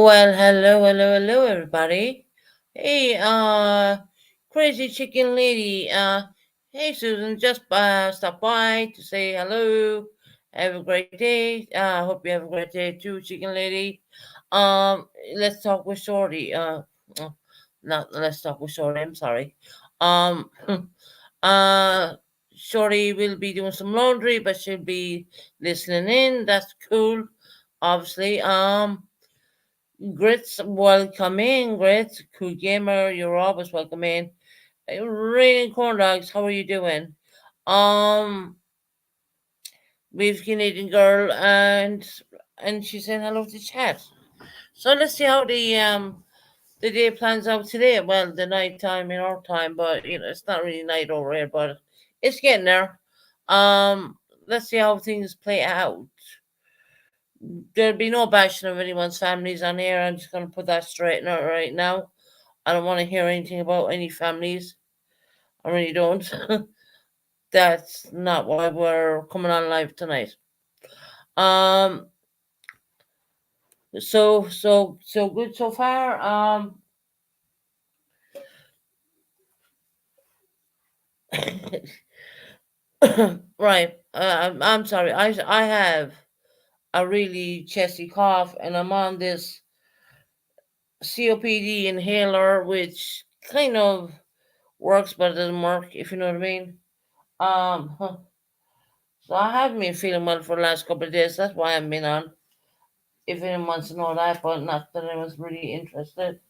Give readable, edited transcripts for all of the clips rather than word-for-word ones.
Well, hello, everybody. Hey, crazy chicken lady. Hey, Susan, just stop by to say hello. Have a great day. Hope you have a great day too, chicken lady. Let's talk with Shorty. Uh, Not let's talk with Shorty. I'm sorry. Um, uh, Shorty will be doing some laundry, but she'll be listening in. That's cool. Obviously. Grits, welcome in. Grits, cool gamer, you're always welcome in. Raining corn dogs, how are you doing? Um, we've Canadian girl, and she said hello to chat. So let's see how the day plans out today. Well, the night time in our time, but it's not really night over here, but it's getting there. Let's see how things play out. There'll be no bashing of anyone's families on here. I'm just gonna put that straight out right now. I don't want to hear anything about any families. I really don't. That's not why we're coming on live tonight. Um. So good so far. Right. I'm sorry. I have a really chesty cough, and I'm on this COPD inhaler, which kind of works, but it doesn't work. If you know what I mean. Huh. So I haven't been feeling well for the last couple of days. That's why I haven't been on. If anyone wants to know that, but not that anyone's really interested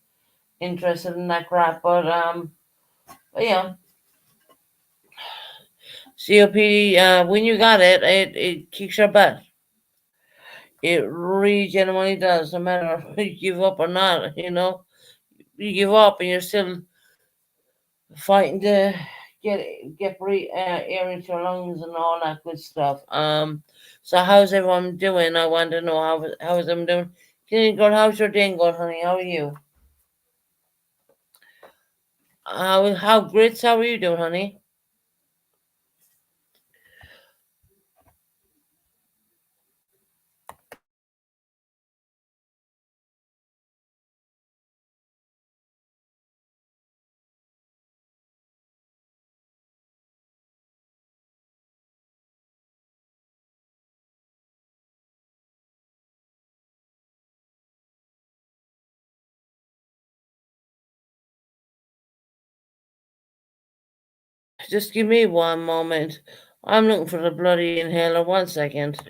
in that crap. But yeah, COPD. When you got it, it kicks your butt. It really genuinely does. No matter if you give up or not, you give up and you're still fighting to get air into your lungs and all that good stuff. So how's everyone doing? I want to know how is everyone doing. Can you go? How's your day going, honey? How are you? How grits? How are you doing, honey? Just give me one moment. I'm looking for the bloody inhaler. 1 second.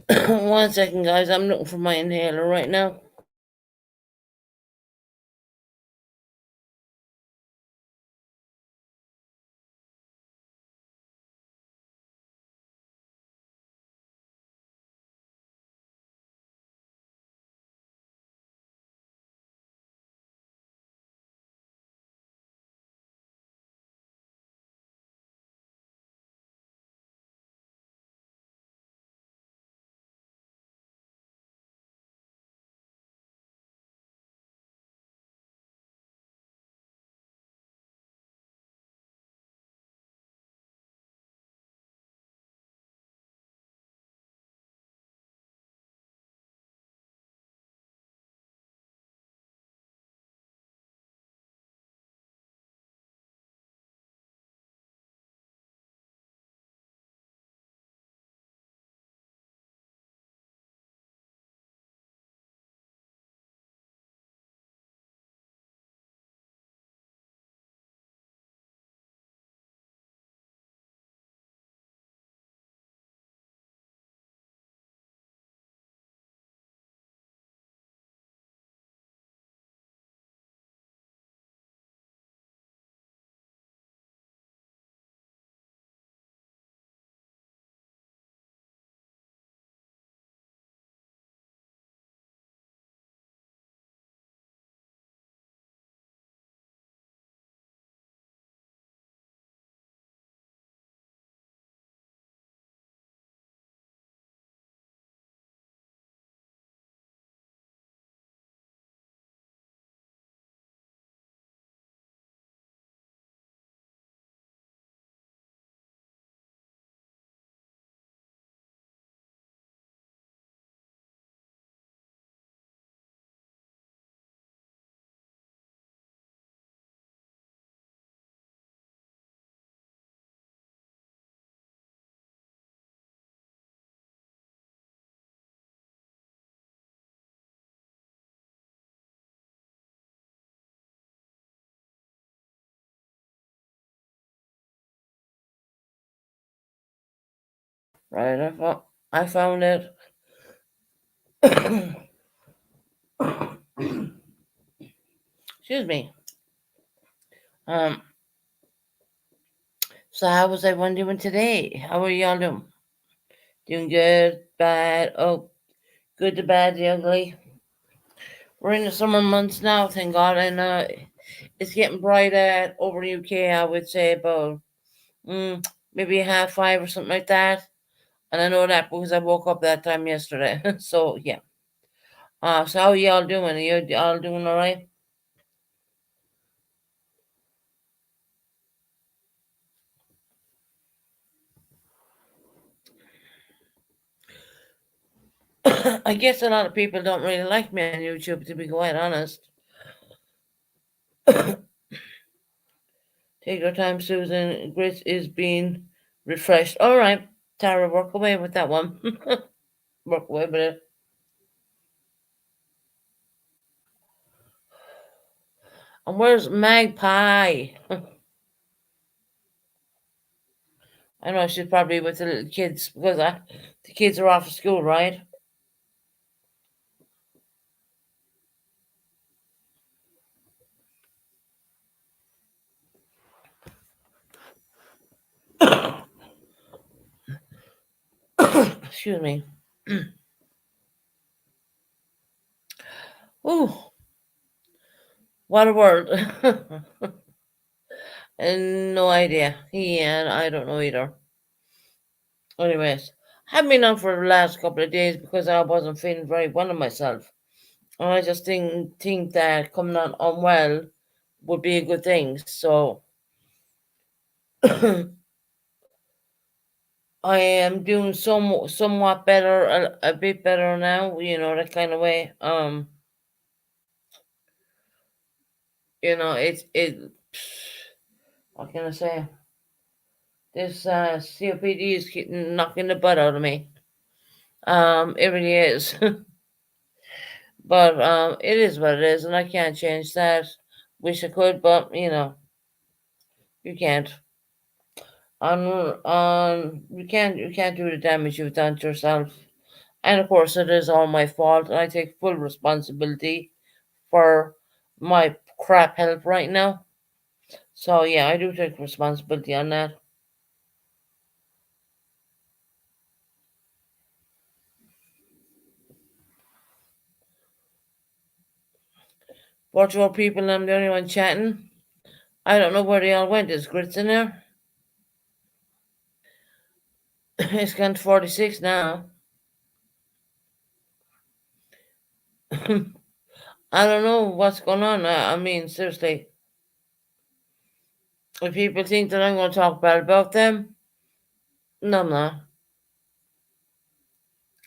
One second, guys. I'm looking for my inhaler right now. Right, I found it. Excuse me. Um, so how was everyone doing today? How are y'all doing? Doing good, bad, oh, good, the bad, the ugly. We're in the summer months now, thank God, and it's getting bright at over the UK. I would say about maybe 5:30 or something like that. And I know that because I woke up that time yesterday. So yeah. So how y'all doing? Are you all doing all right? I guess a lot of people don't really like me on YouTube, to be quite honest. Take your time, Susan. Grit is being refreshed. All right, Tara, work away with that one. Work away with it. And where's Magpie? I know she's probably with the little kids because the kids are off of school, right? Excuse me. Ooh, what a word. And no idea. Yeah, I don't know either. Anyways, haven't been on for the last couple of days because I wasn't feeling very well in myself. And I just think that coming on unwell would be a good thing. So I am doing somewhat better, a bit better now. That kind of way. It. What can I say? This COPD is knocking the butt out of me. It really is. But it is what it is, and I can't change that. Wish I could, but you can't. You can't do the damage you've done to yourself. And of course, it is all my fault, and I take full responsibility for my crap health right now. So yeah, I do take responsibility on that. Virtual people, I'm the only one chatting. I don't know where they all went. Is Grits in there? It's gone to 46 now. I don't know what's going on. I mean, seriously, if people think that I'm going to talk bad about them, no, I'm not.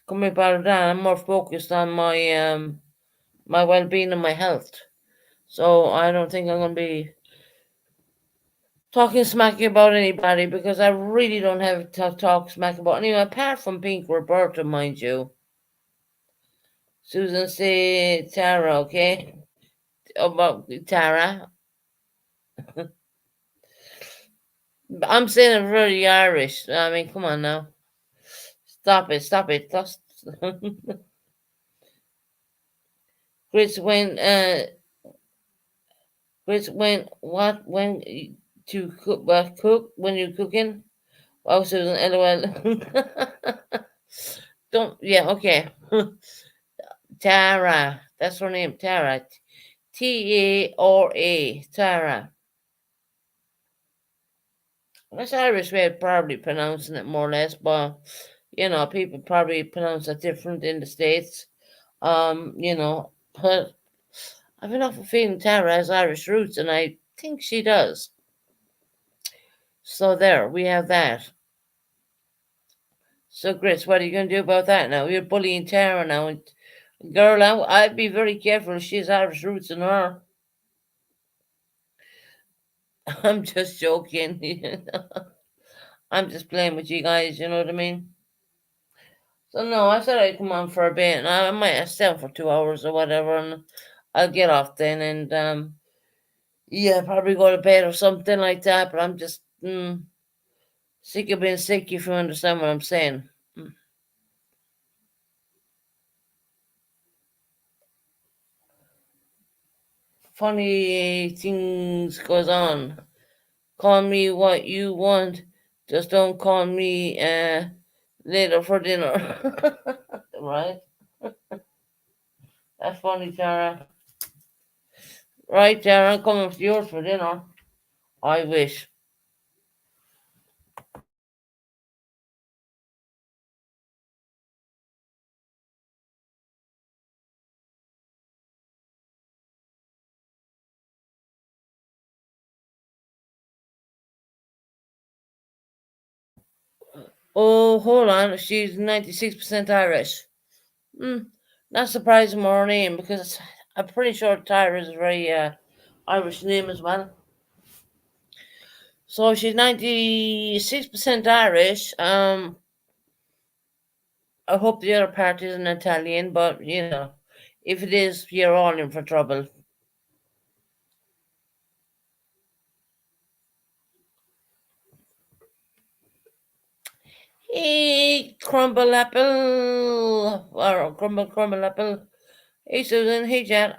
Come me about that. I'm more focused on my well-being and my health. So I don't think I'm going to be talking smack about anybody because I really don't have to talk smack about anyone apart from Pink Roberta, mind you. Susan say Tara, okay? About Tara. I'm saying it very Irish. I mean, come on now. Stop it, stop it. Chris, what, to cook when you're cooking? Oh, Susan, LOL. Don't, yeah, okay. Tara, that's her name, Tara. Tara. Tara. That's Irish way of probably pronouncing it more or less, but people probably pronounce it different in the States. But I've enough of feeling Tara has Irish roots, and I think she does. So there, we have that. So, Chris, what are you going to do about that now? You're bullying Tara now. And girl, I'd be very careful if she has Irish roots in her. I'm just joking. I'm just playing with you guys, you know what I mean? So, no, I said I'd come on for a bit, and I might stay on for 2 hours or whatever, and I'll get off then, and yeah, probably go to bed or something like that, but I'm just Sick of being sick, if you understand what I'm saying. Mm. Funny things goes on. Call me what you want. Just don't call me later for dinner. Right? That's funny, Tara. Right, Tara, I'm coming for yours for dinner. I wish. Oh, hold on. She's 96% Irish. Hmm. Not surprising more her name because I'm pretty sure Tyra is a very Irish name as well. So she's 96% Irish. I hope the other part isn't Italian, but if it is, you're all in for trouble. Hey, crumble apple, or crumble apple. Hey, Susan. Hey, Jan.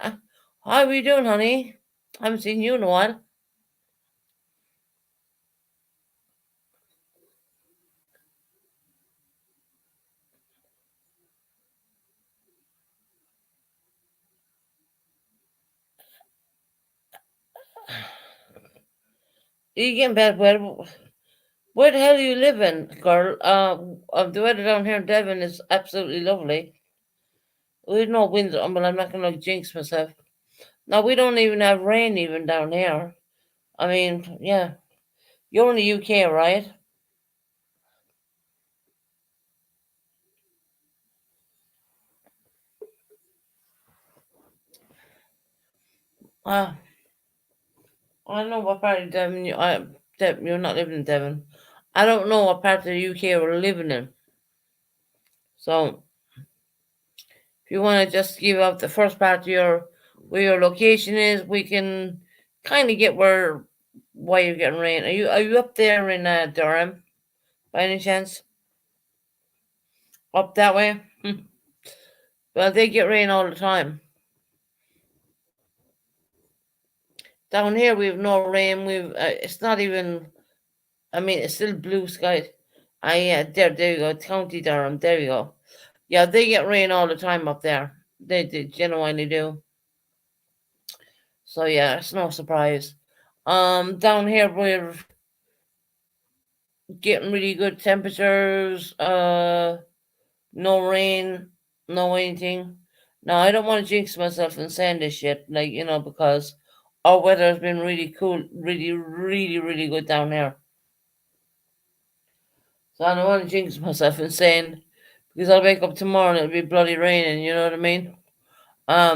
How are you doing, honey? Haven't seen you in a while. You getting bad weather? Where the hell are you living, girl? The weather down here in Devon is absolutely lovely. We've no wind, but I'm not gonna jinx myself. Now we don't even have rain even down here. I mean, yeah, you're in the UK, right? Uh, I don't know what part of Devon you're not living in Devon. I don't know what part of the UK we're living in. So if you want to just give out the first part of your where your location is, we can kind of get why you're getting rain. Are you up there in Durham by any chance? Up that way? Well, they get rain all the time. Down here, we have no rain. It's not even. I mean, it's still blue skies. Yeah, there you go. County Durham. There you go. Yeah, they get rain all the time up there. They genuinely do. So yeah, it's no surprise. Down here we're getting really good temperatures. No rain, no anything. Now I don't want to jinx myself and saying this shit, because our weather has been really cool, really, really, really good down here. So I don't want to jinx myself and saying because I'll wake up tomorrow and it'll be bloody raining. You know what I mean?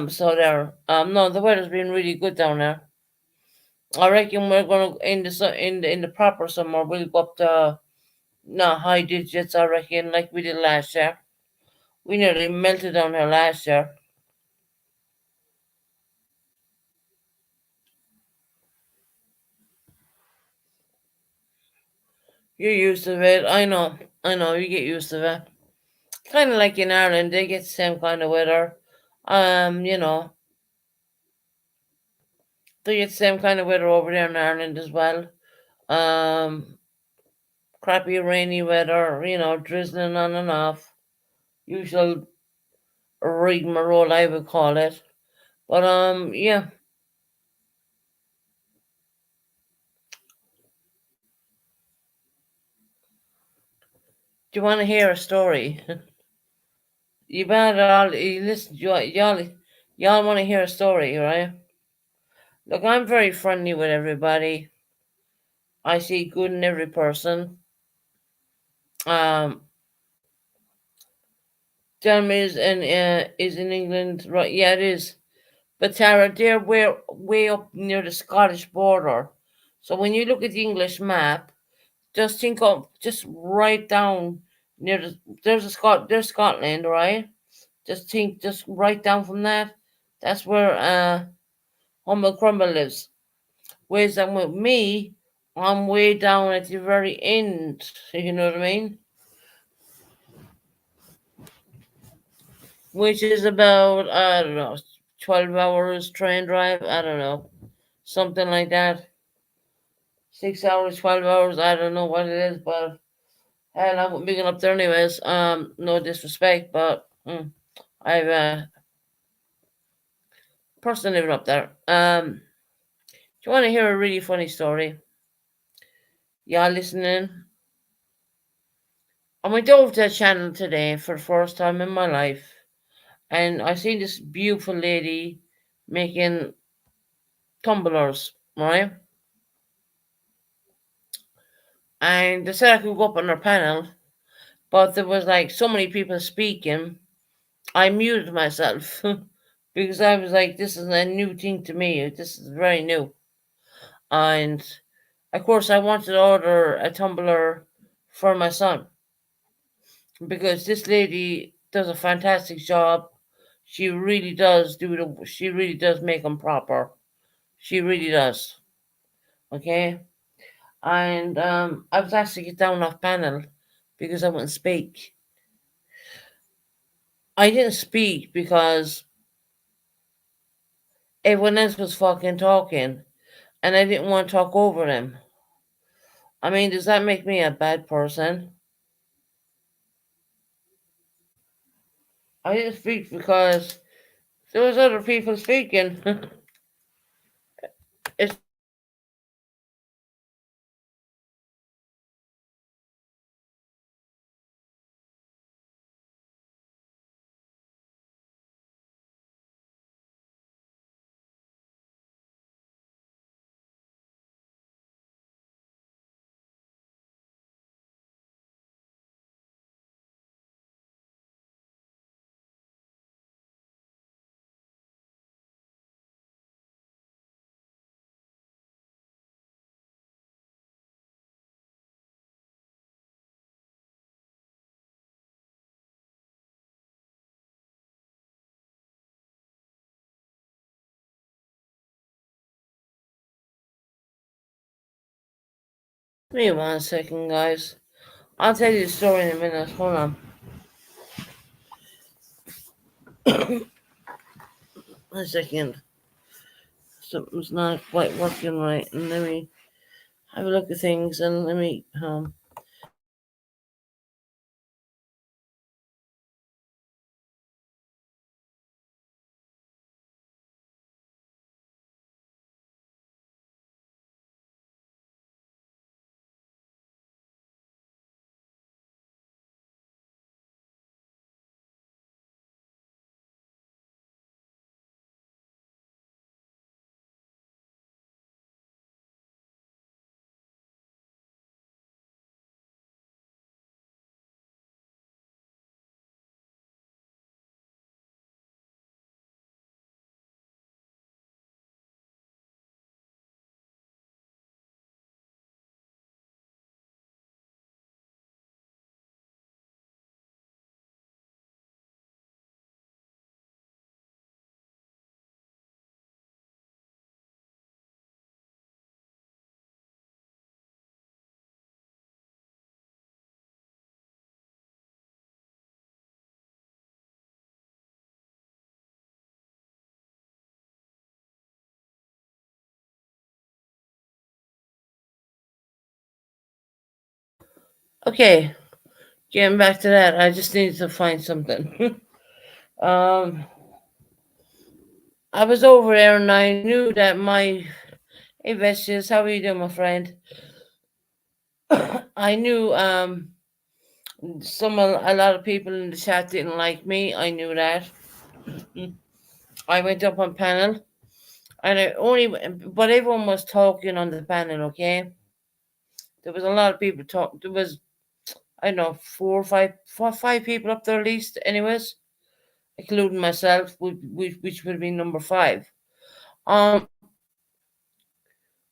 So there. No, the weather's been really good down there. I reckon we're gonna in the proper summer we'll go up to no high digits. I reckon like we did last year. We nearly melted down here last year. You're used to it. I know. You get used to it. Kind of like in Ireland, they get the same kind of weather. You know, they get the same kind of weather over there in Ireland as well. Um, Crappy rainy weather. Drizzling on and off. Usual rigmarole, I would call it. But yeah. Do you want to hear a story? You better all you listen. Y'all want to hear a story, right? Look, I'm very friendly with everybody. I see good in every person. Um, Jeremy is in England, right? Yeah, it is. But Tara, they're way up near the Scottish border. So when you look at the English map, just think of just right down near there's Scotland, right? Just right down from that. That's where Humble Crumble lives. Whereas with me, I'm way down at the very end. You know what I mean? Which is about, I don't know, 12 hours train drive. I don't know, something like that. 6 hours, 12 hours. I don't know what it is, but hell, I wouldn't be going up there anyways. No disrespect, but I've person living up there. Do you want to hear a really funny story? Y'all listening? I went over to the channel today for the first time in my life, and I seen this beautiful lady making tumblers, right? And they said I could go up on her panel, but there was like so many people speaking. I muted myself because I was like, this is a new thing to me. This is very new. And of course, I wanted to order a tumbler for my son because this lady does a fantastic job. She really does she really does make them proper. She really does. Okay. And I was asked to get down off panel because I wouldn't speak. I didn't speak because everyone else was fucking talking and I didn't want to talk over them. I mean, does that make me a bad person? I didn't speak because there was other people speaking. It's Give me 1 second, guys. I'll tell you the story in a minute. Hold on. 1 second. Something's not quite working right. And let me have a look at things and let me Okay, getting back to that. I just needed to find something. um I was over there and I knew that my hey Vestius, how are you doing, my friend? I knew a lot of people in the chat didn't like me. I knew that. I went up on panel and I only but everyone was talking on the panel, okay? There was a lot of people talk there was I don't know, five people up there at least, anyways, including myself, which would be number five. Um,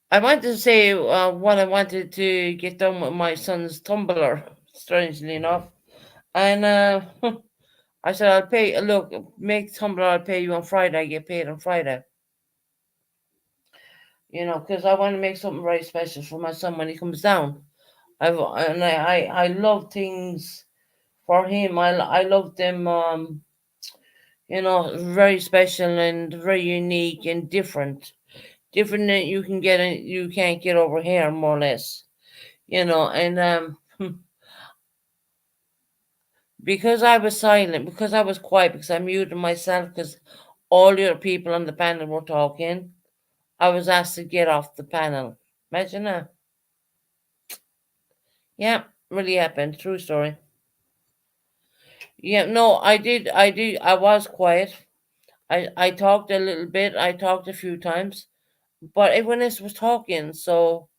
I wanted to say what I wanted to get done with my son's tumbler, strangely enough, and I said I'll pay. Look, make the tumbler. I'll pay you on Friday. I get paid on Friday. because I want to make something very special for my son when he comes down. I love things for him. I love them. Very special and very unique and different that you can get you can't get over here, more or less. And because I was silent, because I was quiet, because I muted myself, because all the other people on the panel were talking, I was asked to get off the panel. Imagine that. Yeah, really happened. True story. Yeah, no, I was quiet. I talked a little bit. I talked a few times, but everyone else was talking. So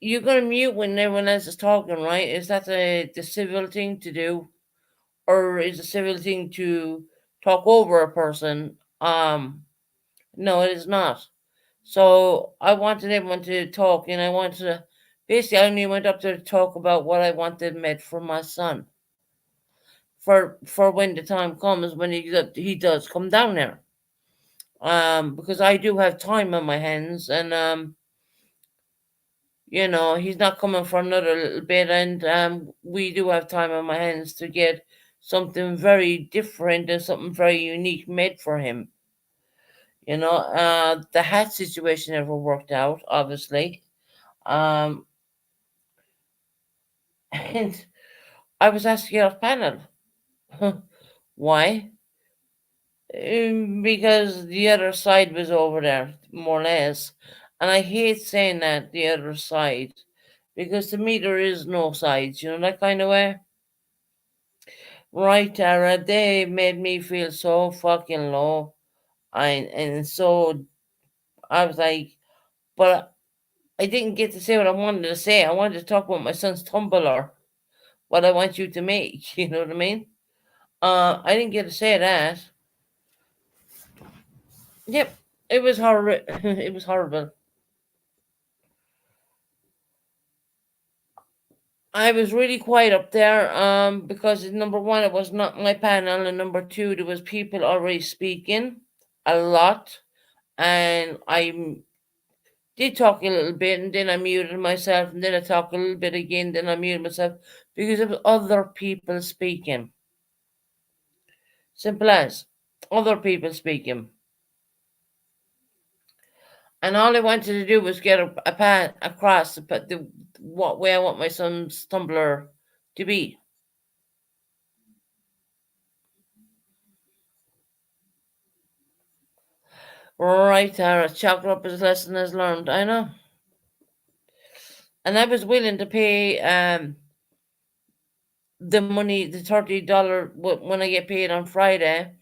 you're gonna mute when everyone else is talking, right? Is that the civil thing to do, or is the civil thing to talk over a person? No, it is not. So I wanted everyone to talk, and I wanted to. Basically, I only went up there to talk about what I wanted met for my son, for when the time comes when he does come down there. Because I do have time on my hands, and he's not coming for another little bit, and we do have time on my hands to get something very different and something very unique made for him. The hat situation never worked out, obviously. Um, and I was asked to get off panel. Why? Because the other side was over there, more or less. And I hate saying that, the other side, because to me there is no sides, that kind of way. Right, Tara, they made me feel so fucking low. And so I was like, but I didn't get to say what I wanted to say. I wanted to talk about my son's tumbler, what I want you to make. You know what I mean? I didn't get to say that. Yep, it was horrible. It was horrible. I was really quiet up there, because number one, it was not my panel, and number two, there was people already speaking a lot, and I did talk a little bit, and then I muted myself, and then I talked a little bit again, then I muted myself because there was other people speaking. Simple as other people speaking, and all I wanted to do was get a pan across the what way I want my son's tumbler to be. Right, Tara, chalk up his lesson as learned. I know, and I was willing to pay the money, the $30 when I get paid on Friday.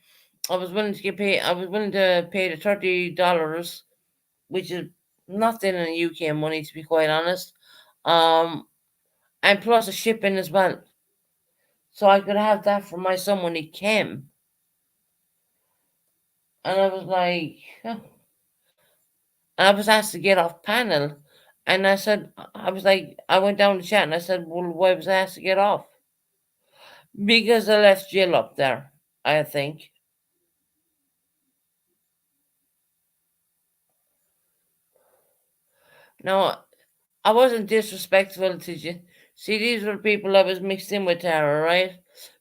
I was willing to get paid. I was willing to pay the $30, which is nothing in UK money, to be quite honest. Um, and plus a shipping as well, so I could have that for my son when he came. And I was like, huh. And I was asked to get off panel, and I said, I was like, I went down the chat and I said, well, why was I asked to get off? Because I left Jill up there, I think. No, I wasn't disrespectful to you. See, these were people I was mixed in with, Tara, right?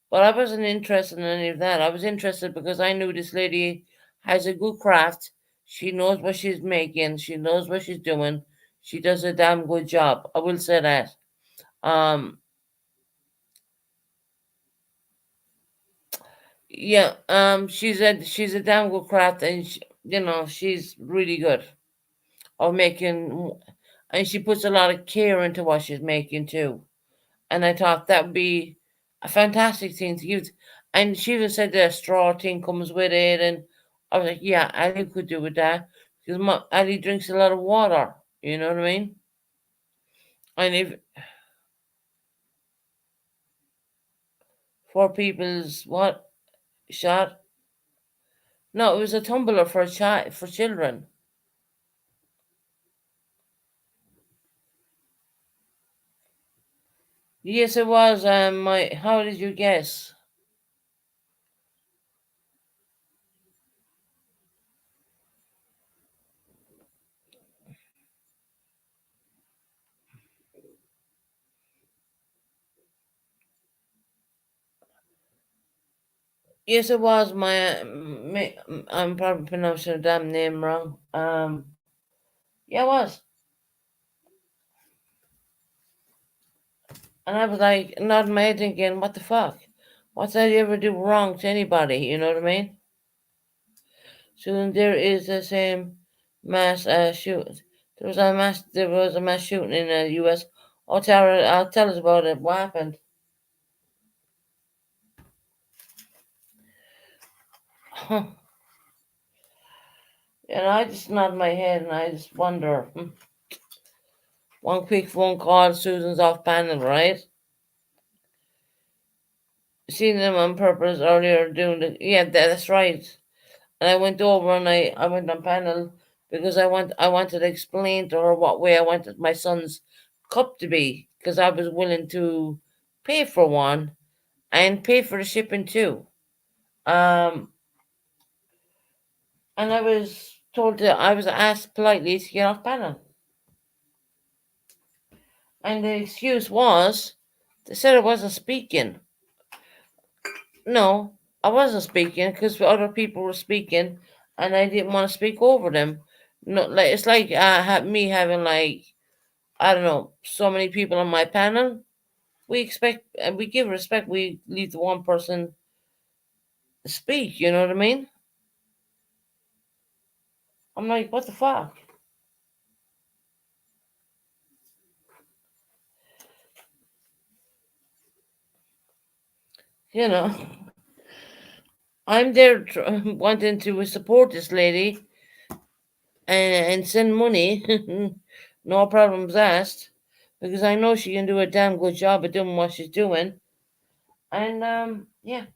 But I wasn't interested in any of that. I was interested because I knew this lady has a good craft. She knows what she's making. She knows what she's doing. She does a damn good job. I will say that. Um, yeah. She's a damn good craft, and she's really good of making, and she puts a lot of care into what she's making too. And I thought that would be a fantastic thing to give. And she even said the straw thing comes with it, and I was like, yeah, Ali could do with that because Ali drinks a lot of water. You know what I mean? And if four people's what shot? No, it was a tumbler for a child for children. Yes, it was. My how did you guess? Yes, it was I'm probably pronouncing the damn name wrong. Yeah, it was. And I was like, nodding my head thinking, what the fuck? What did I ever do wrong to anybody? You know what I mean? So there is the same mass shoot. There was a mass shooting in the U.S. I'll tell us about it. What happened? And I just nod my head and I just wonder. One quick phone call, Susan's off panel, right? Seen them on purpose earlier doing the yeah, that's right. And I went over and I went on panel because I wanted to explain to her what way I wanted my son's cup to be because I was willing to pay for one and pay for the shipping too. Um, and I was asked politely to get off panel, and the excuse was they said I wasn't speaking. No, I wasn't speaking because other people were speaking, and I didn't want to speak over them. No, like it's like me having like I don't know so many people on my panel. We expect and we give respect. We leave the one person speak. You know what I mean? I'm like, what the fuck? You know, I'm there wanting to support this lady and send money. No problems asked because I know she can do a damn good job at doing what she's doing. And yeah,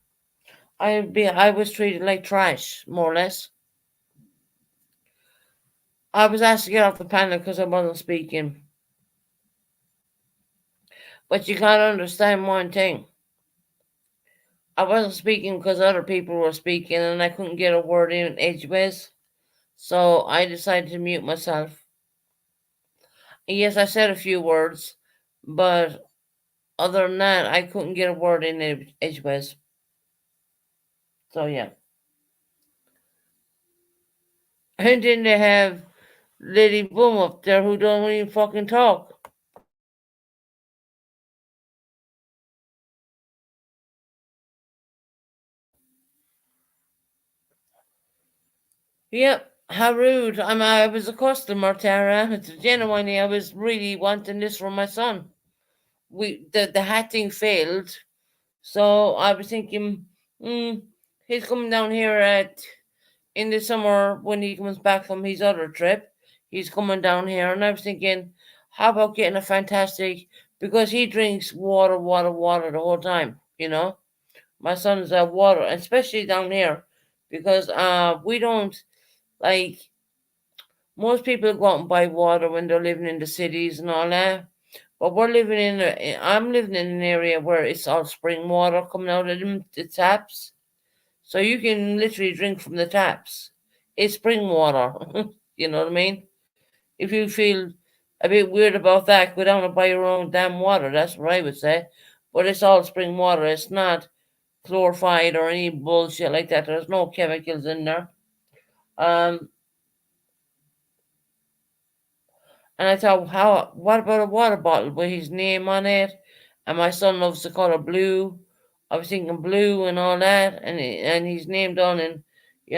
I was treated like trash, more or less. I was asked to get off the panel because I wasn't speaking. But you gotta understand one thing. I wasn't speaking because other people were speaking and I couldn't get a word in edgeways. So I decided to mute myself. Yes, I said a few words, but other than that, I couldn't get a word in edgeways. So yeah. And then they have Lady Boom up there who don't even fucking talk. Yep, how rude. I was a customer, Tara. Genuinely, I was really wanting this for my son. The hatting failed, so I was thinking, hmm, he's coming down here at in the summer when he comes back from his other trip. He's coming down here, and I was thinking, how about getting a fantastic because he drinks water, water, water the whole time. You know, my son's water, especially down here, because we don't like most people go out and buy water when they're living in the cities and all that. But I'm living in an area where it's all spring water coming out of the taps. So you can literally drink from the taps. It's spring water. You know what I mean? If you feel a bit weird about that, go down and buy your own damn water. That's what I would say. But it's all spring water. It's not chlorified or any bullshit like that. There's no chemicals in there. Um, And I thought, what about a water bottle with his name on it? And my son loves the color blue. I was thinking blue and all that, and he's named on in,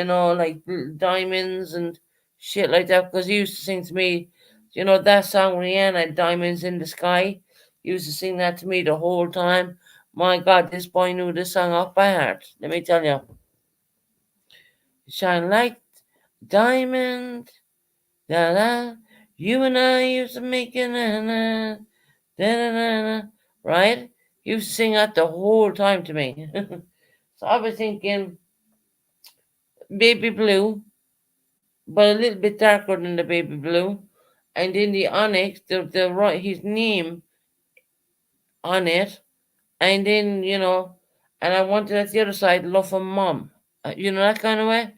like diamonds and shit like that. Because he used to sing to me, that song Rihanna, "Diamonds in the Sky." He used to sing that to me the whole time. My God, this boy knew this song off by heart. Let me tell you, shine like diamond. Da da. You and I used to make it na na da da da da. Right? He used to sing that the whole time to me. So I was thinking baby blue, but a little bit darker than the baby blue. And then the onyx, the right his name on it. And then, and I wanted at the other side love from mom. That kind of way.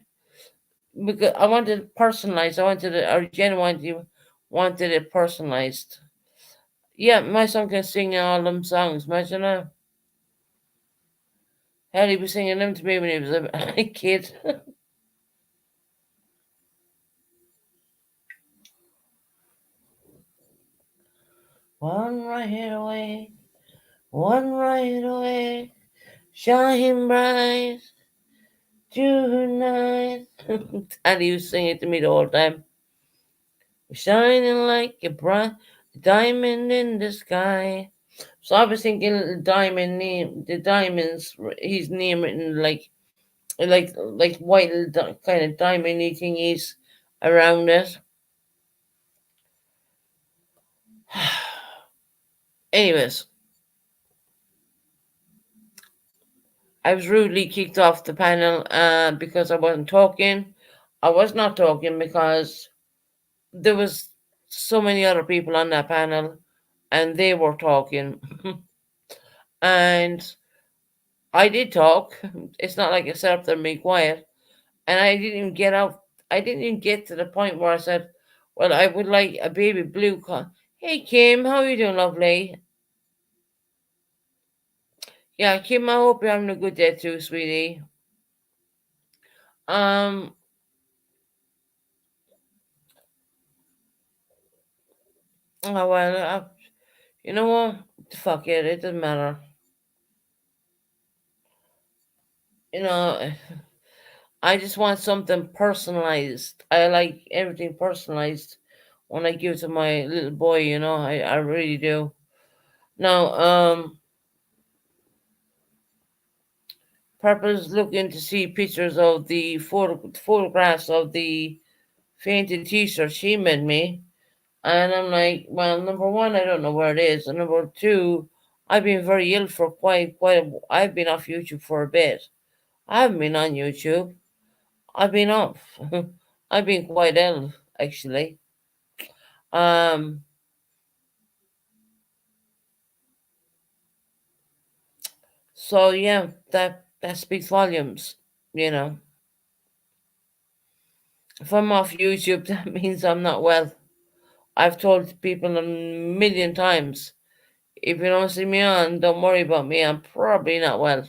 Because I wanted it personalized. I wanted it or genuinely wanted it personalized. Yeah, my son can sing all them songs. Imagine that. Hell, he was singing them to me when he was a kid. One right away, one right away, shine bright tonight. And he was singing it to me the whole time. Shining like a bright diamond in the sky. So I was thinking little diamond name, the diamonds, his name written like white little kind of diamondy thingies around it. Anyways, I was rudely kicked off the panel because I wasn't talking. I was not talking because there was so many other people on that panel and they were talking. And I did talk. It's not like I sat up there and be quiet. And I didn't even get out. I didn't even get to the point where I said, "Well, I would like a baby blue." Hey, Kim, how you doing, lovely? Yeah, Kim, I hope you're having a good day too, sweetie. Um, oh, well, you know what? Fuck it, it doesn't matter. You know, I just want something personalized. I like everything personalized when I give to my little boy, I really do. Now, Purple's looking to see pictures of the photographs of the fainted t-shirt she made me. And I'm like, well, number one, I don't know where it is. And number two, I've been very ill for I've been off YouTube for a bit. I haven't been on YouTube. I've been off. I've been quite ill, actually. Um, so yeah, that speaks volumes. You know, if I'm off YouTube, that means I'm not well. I've told people a million times, if you don't see me on, don't worry about me. I'm probably not well.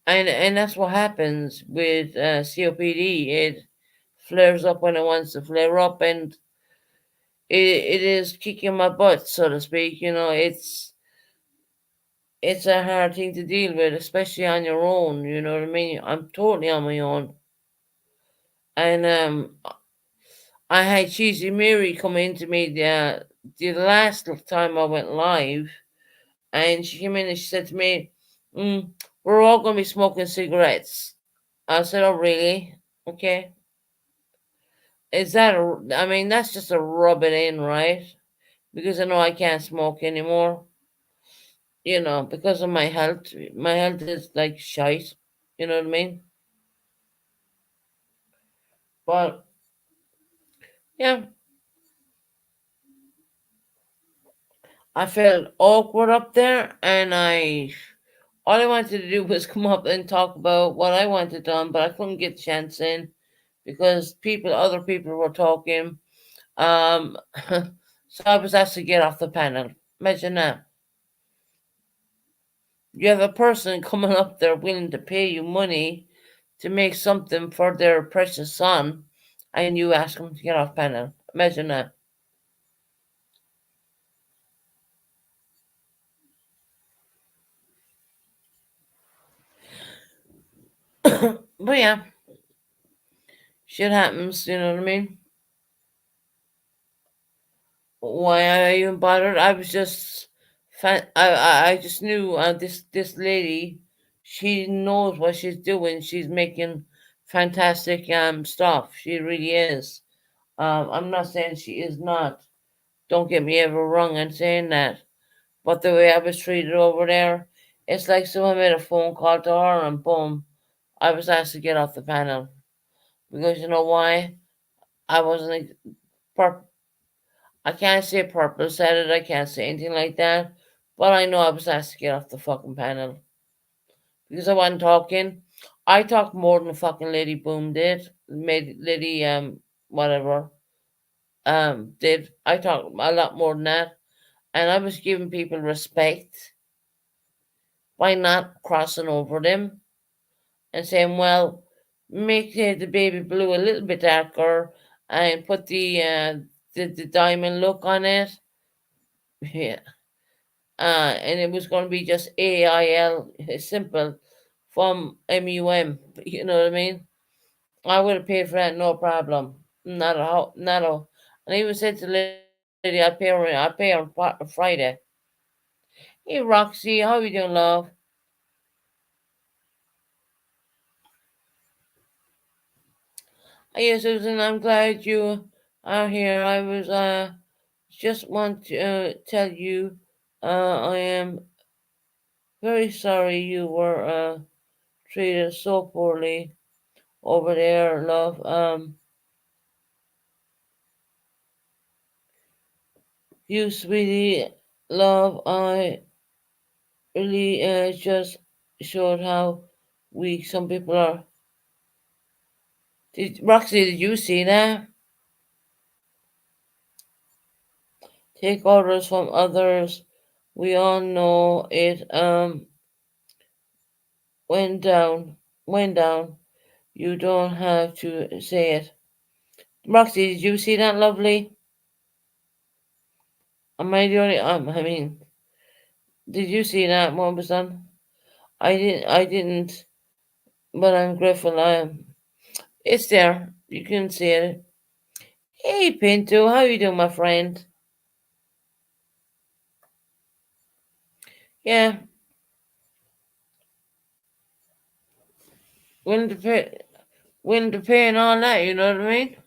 And that's what happens with COPD. It flares up when it wants to flare up, and it is kicking my butt, so to speak. It's a hard thing to deal with, especially on your own. You know what I mean? I'm totally on my own, and I had Cheesy Mary come in to me the last time I went live, and she came in and she said to me, "We're all going to be smoking cigarettes." I said, "Oh, really? Okay." I mean, that's just a rub it in, right? Because I know I can't smoke anymore, because of my health. My health is like shite, you know what I mean? But yeah, I felt awkward up there, and all I wanted to do was come up and talk about what I wanted done, but I couldn't get the chance in because other people were talking. Um, so I was asked to get off the panel. Imagine that. You have a person coming up there willing to pay you money to make something for their precious son, and you ask them to get off panel. Imagine that. But yeah, shit happens. You know what I mean? Why I even bothered? I was just, I just knew this lady. She knows what she's doing. She's making fantastic stuff. She really is. I'm not saying she is not. Don't get me ever wrong in saying that. But the way I was treated over there, it's like someone made a phone call to her and boom, I was asked to get off the panel. Because you know why? I wasn't, pur- I can't say purple said it, I can't say anything like that. But I know I was asked to get off the fucking panel. Because I wasn't talking. I talked more than the fucking Lady Boom did. Lady, whatever, did. I talked a lot more than that. And I was giving people respect. by not crossing over them and saying, well, make the baby blue a little bit darker and put the diamond look on it. Yeah. And it was going to be just AIL, simple, from MUM. You know what I mean? I would have paid for that, no problem. Not a. And I even said to the lady, I'd pay on Friday. Hey, Roxy, how you doing, love? Hey, Susan, I'm glad you are here. I was just want to tell you, I am very sorry you were treated so poorly over there, love. You sweetie, love, I really just showed how weak some people are. Roxy, did you see that? Take orders from others. We all know it went down. Went down. You don't have to say it. Roxy, did you see that, lovely? Am I the only? I mean, did you see that? What was done? I didn't. I didn't. But I'm grateful. I am. It's there. You can see it. Hey, Pinto, how you doing, my friend? Yeah, willing to pay, willing to pay and all that. You know what I mean?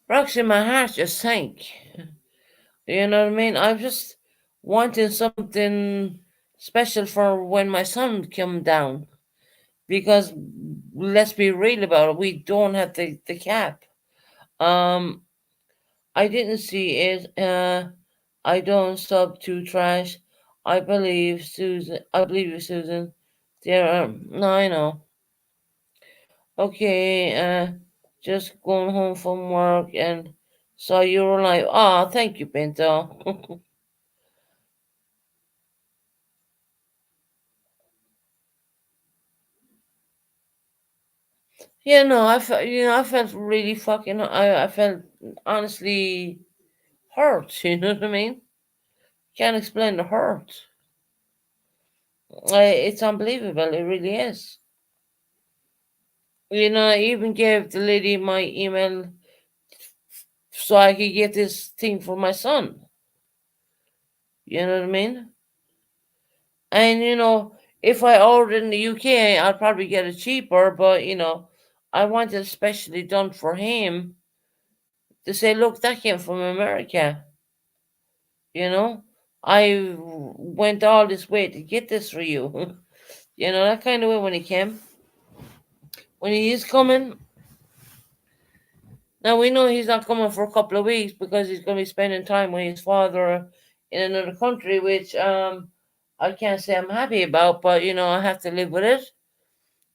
Rocks in my heart just sank. You know what I mean? I'm just wanting something special for when my son come down. Because let's be real about it, we don't have the cap. Um, I didn't see it. I don't sub to trash. I believe Susan. I believe you, Susan. There are no, I know. Okay, just going home from work and saw you were like, oh, thank you, Pinto. Yeah, no, I felt really fucking, I felt honestly hurt. You know what I mean? Can't explain the hurt. It's unbelievable. It really is. I even gave the lady my email so I could get this thing for my son. You know what I mean? And if I ordered in the UK, I'd probably get it cheaper. But I want it especially done for him to say, look, that came from America. You know, I went all this way to get this for you. That kind of way when he came. When he is coming, now we know he's not coming for a couple of weeks because he's going to be spending time with his father in another country, which I can't say I'm happy about, but I have to live with it,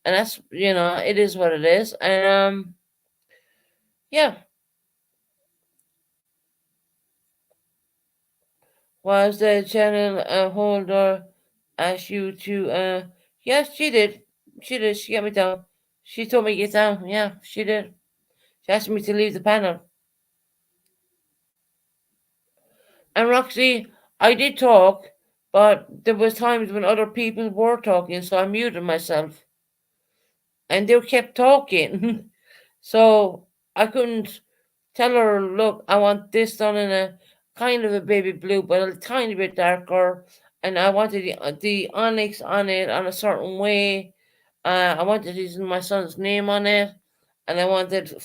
and that's it is what it is, and yeah. Was the channel holder asked you to? Yes, she did. She did. She got me down. She told me to get down. Yeah, she did. She asked me to leave the panel. And Roxy, I did talk, but there was times when other people were talking, so I muted myself, and they kept talking, so I couldn't tell her, look, I want this done in a kind of a baby blue, but a tiny bit darker, and I wanted the onyx on it on a certain way. I wanted using my son's name on it, and I wanted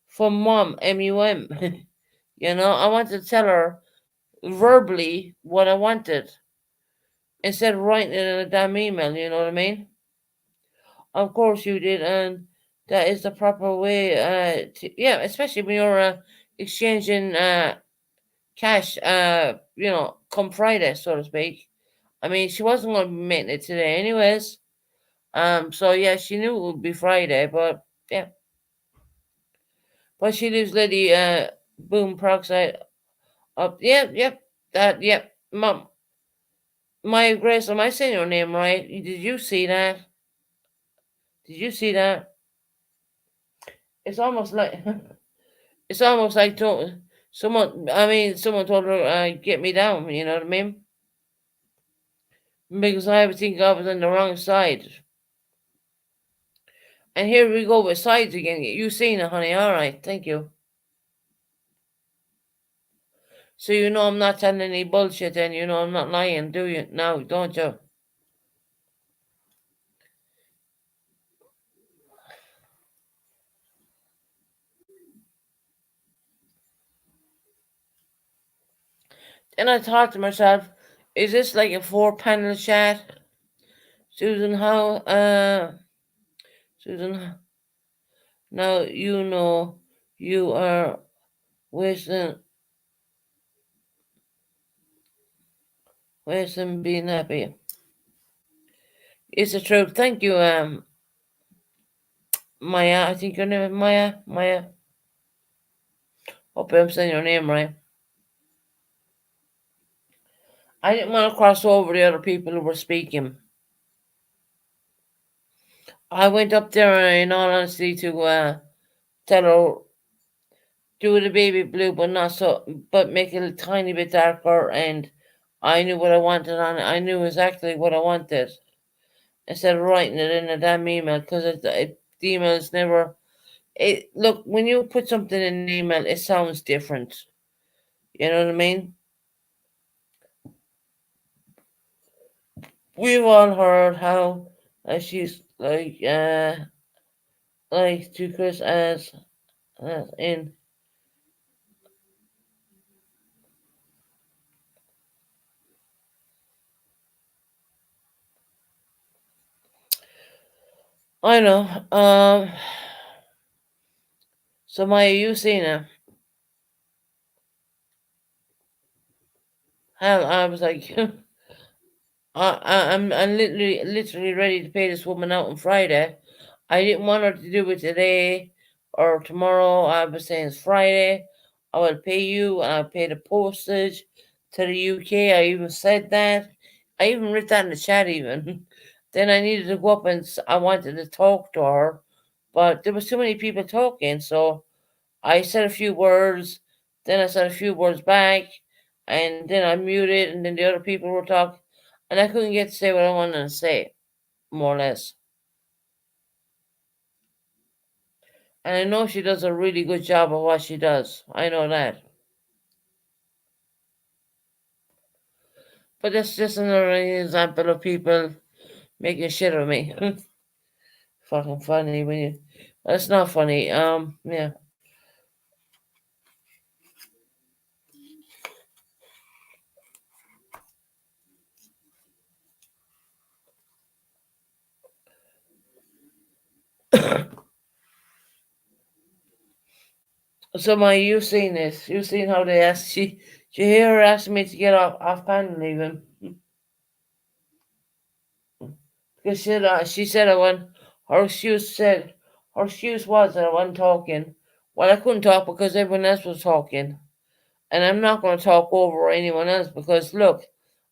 from mom, MUM. I wanted to tell her verbally what I wanted instead of writing it in a damn email, you know what I mean? Of course you did, and that is the proper way, yeah, especially when you're exchanging cash, come Friday, so to speak. I mean, she wasn't going to be making it today anyways. So yeah, she knew it would be Friday, but Yeah, but she lives Lady Boom Peroxide up. Yep, yep, that. Yep, Mom. My Grace, am I saying your name right? Did you see that? Did you see that? It's almost like it's almost like someone. I mean, someone told her, "Get me down." You know what I mean? Because I think I was on the wrong side. And here we go with sides again. You seen it, honey? All right, thank you. So you know I'm not telling any bullshit, and you know I'm not lying, do you? No, don't you? Then I thought to myself, is this like a four-panel chat? Susan, how? Susan, now you know you are wasting, wasting being happy. It's the truth. Thank you, Maya. I think your name is Maya. Maya. Hope I'm saying your name right. I didn't want to cross over the other people who were speaking. I went up there, in all honesty, to tell her do the baby blue, but not so, but make it a tiny bit darker. And I knew what I wanted on it. I knew exactly what I wanted instead of writing it in a damn email because the email is never. It look when you put something in an email, it sounds different. You know what I mean? We've all heard how she's like to Chris as in. I know. So Maya, you seen it? Hell, I was like, I'm literally ready to pay this woman out on Friday. I didn't want her to do it today or tomorrow. I was saying it's Friday. I will pay you and I'll pay the postage to the UK. I even said that. I even wrote that in the chat even. Then I needed to go up and I wanted to talk to her, but there was too many people talking, so I said a few words, then I said a few words back, and then I muted, and then the other people were talking, and I couldn't get to say what I wanted to say, more or less. And I know she does a really good job of what she does. I know that. But that's just another example of people making shit of me. Fucking funny when you. That's not funny. Yeah. So, my, you seen this? You seen how they asked? She hear her asking me to get off panel even. Because she said I wasn't, her excuse was that I wasn't talking. Well, I couldn't talk because everyone else was talking. And I'm not going to talk over anyone else because, look,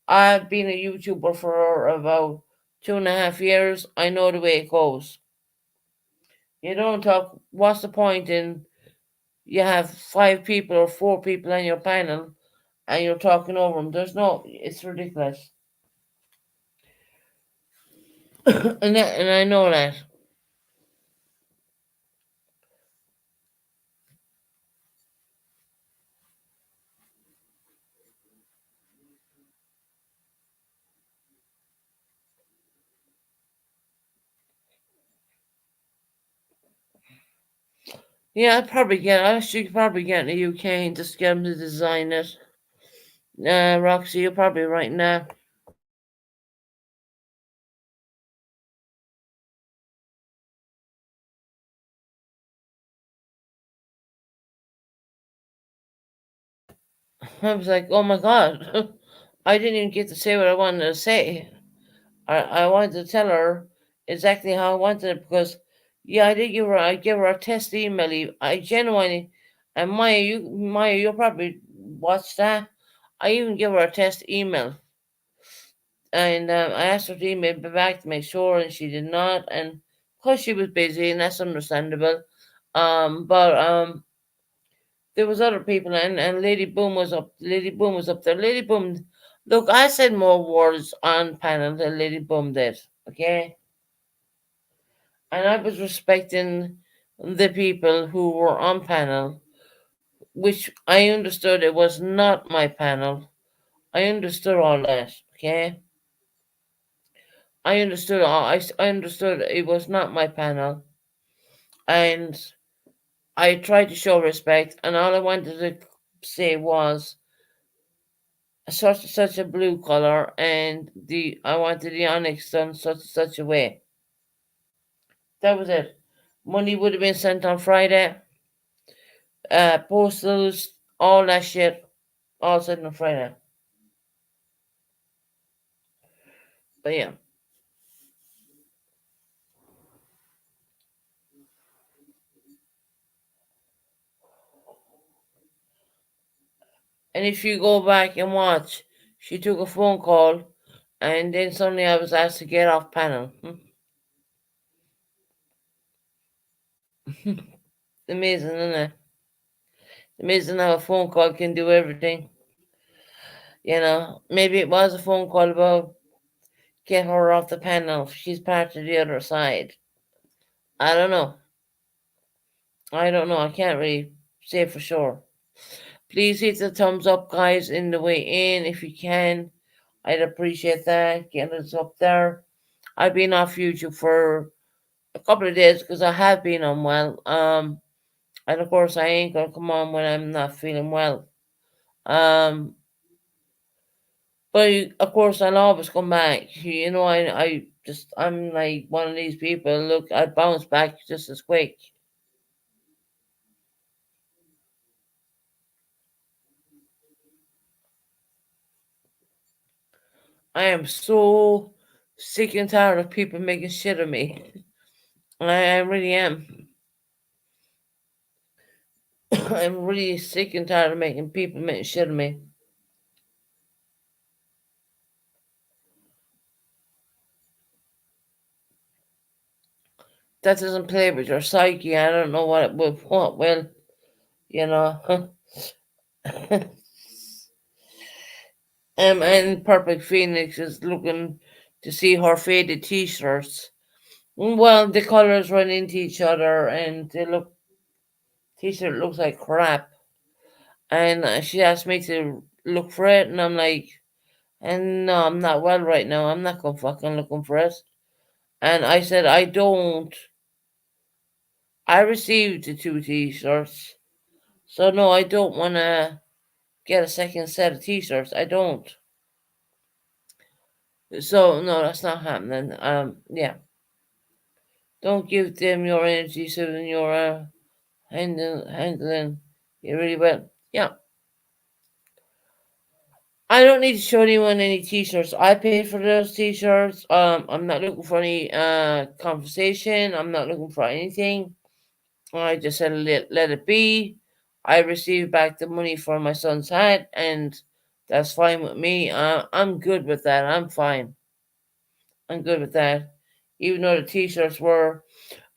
I've been a YouTuber for about 2.5 years. I know the way it goes. You don't talk, what's the point in you have 5 people or 4 people on your panel and you're talking over them? There's no, it's ridiculous. And I know that. Yeah, I should probably get in the UK and just get them to design it. Roxy, you're probably right now. I was like, oh my god, I didn't even get to say what I wanted to say. I wanted to tell her exactly how I wanted it because Yeah, I did give her. I gave her a test email. I genuinely, and Maya, you'll probably watch that. I even give her a test email, and I asked her to email me back to make sure, and she did not. And because she was busy, and that's understandable. But there was other people, and Lady Boom was up. Lady Boom was up there. Lady Boom, look, I said more words on panel than Lady Boom did. Okay, and I was respecting the people who were on panel, which I understood it was not my panel. I understood all that. Okay, I understood it was not my panel, and I tried to show respect. And all I wanted to say was such a blue color, and the I wanted the onyx done such a way. That was it. Money would have been sent on Friday. Postals, all that shit, all sent on Friday. But yeah. And if you go back and watch, she took a phone call, and then suddenly I was asked to get off panel. Amazing, isn't it? Amazing how a phone call can do everything. Maybe it was a phone call about get her off the panel. She's part of the other side. I don't know. I don't know. I can't really say for sure. Please hit the thumbs up, guys, in the way in if you can. I'd appreciate that. Get us up there. I've been off YouTube for a couple of days because I have been unwell. And of course I ain't gonna come on when I'm not feeling well. Um, but of course I'll always come back. I'm like one of these people. Look, I bounce back just as quick. I am so sick and tired of people making shit of me. I really am. I'm really sick and tired of making people make shit of me. That doesn't play with your psyche. I don't know what it will. What will, you know. And Perfect Phoenix is looking to see her faded T-shirts. Well, the colors run into each other, and they look T-shirt looks like crap. And she asked me to look for it, and I'm like, and no, I'm not well right now. I'm not going fucking looking for it. And I said, I don't. I received the two T-shirts, so no, I don't want to get a second set of T-shirts. I don't. So no, that's not happening. Yeah. Don't give them your energy so then you're handling it really well. Yeah. I don't need to show anyone any t-shirts. I paid for those t-shirts. I'm not looking for any conversation. I'm not looking for anything. I just said let it be. I received back the money for my son's hat, and that's fine with me. I'm good with that. I'm fine. I'm good with that. Even though the t-shirts were,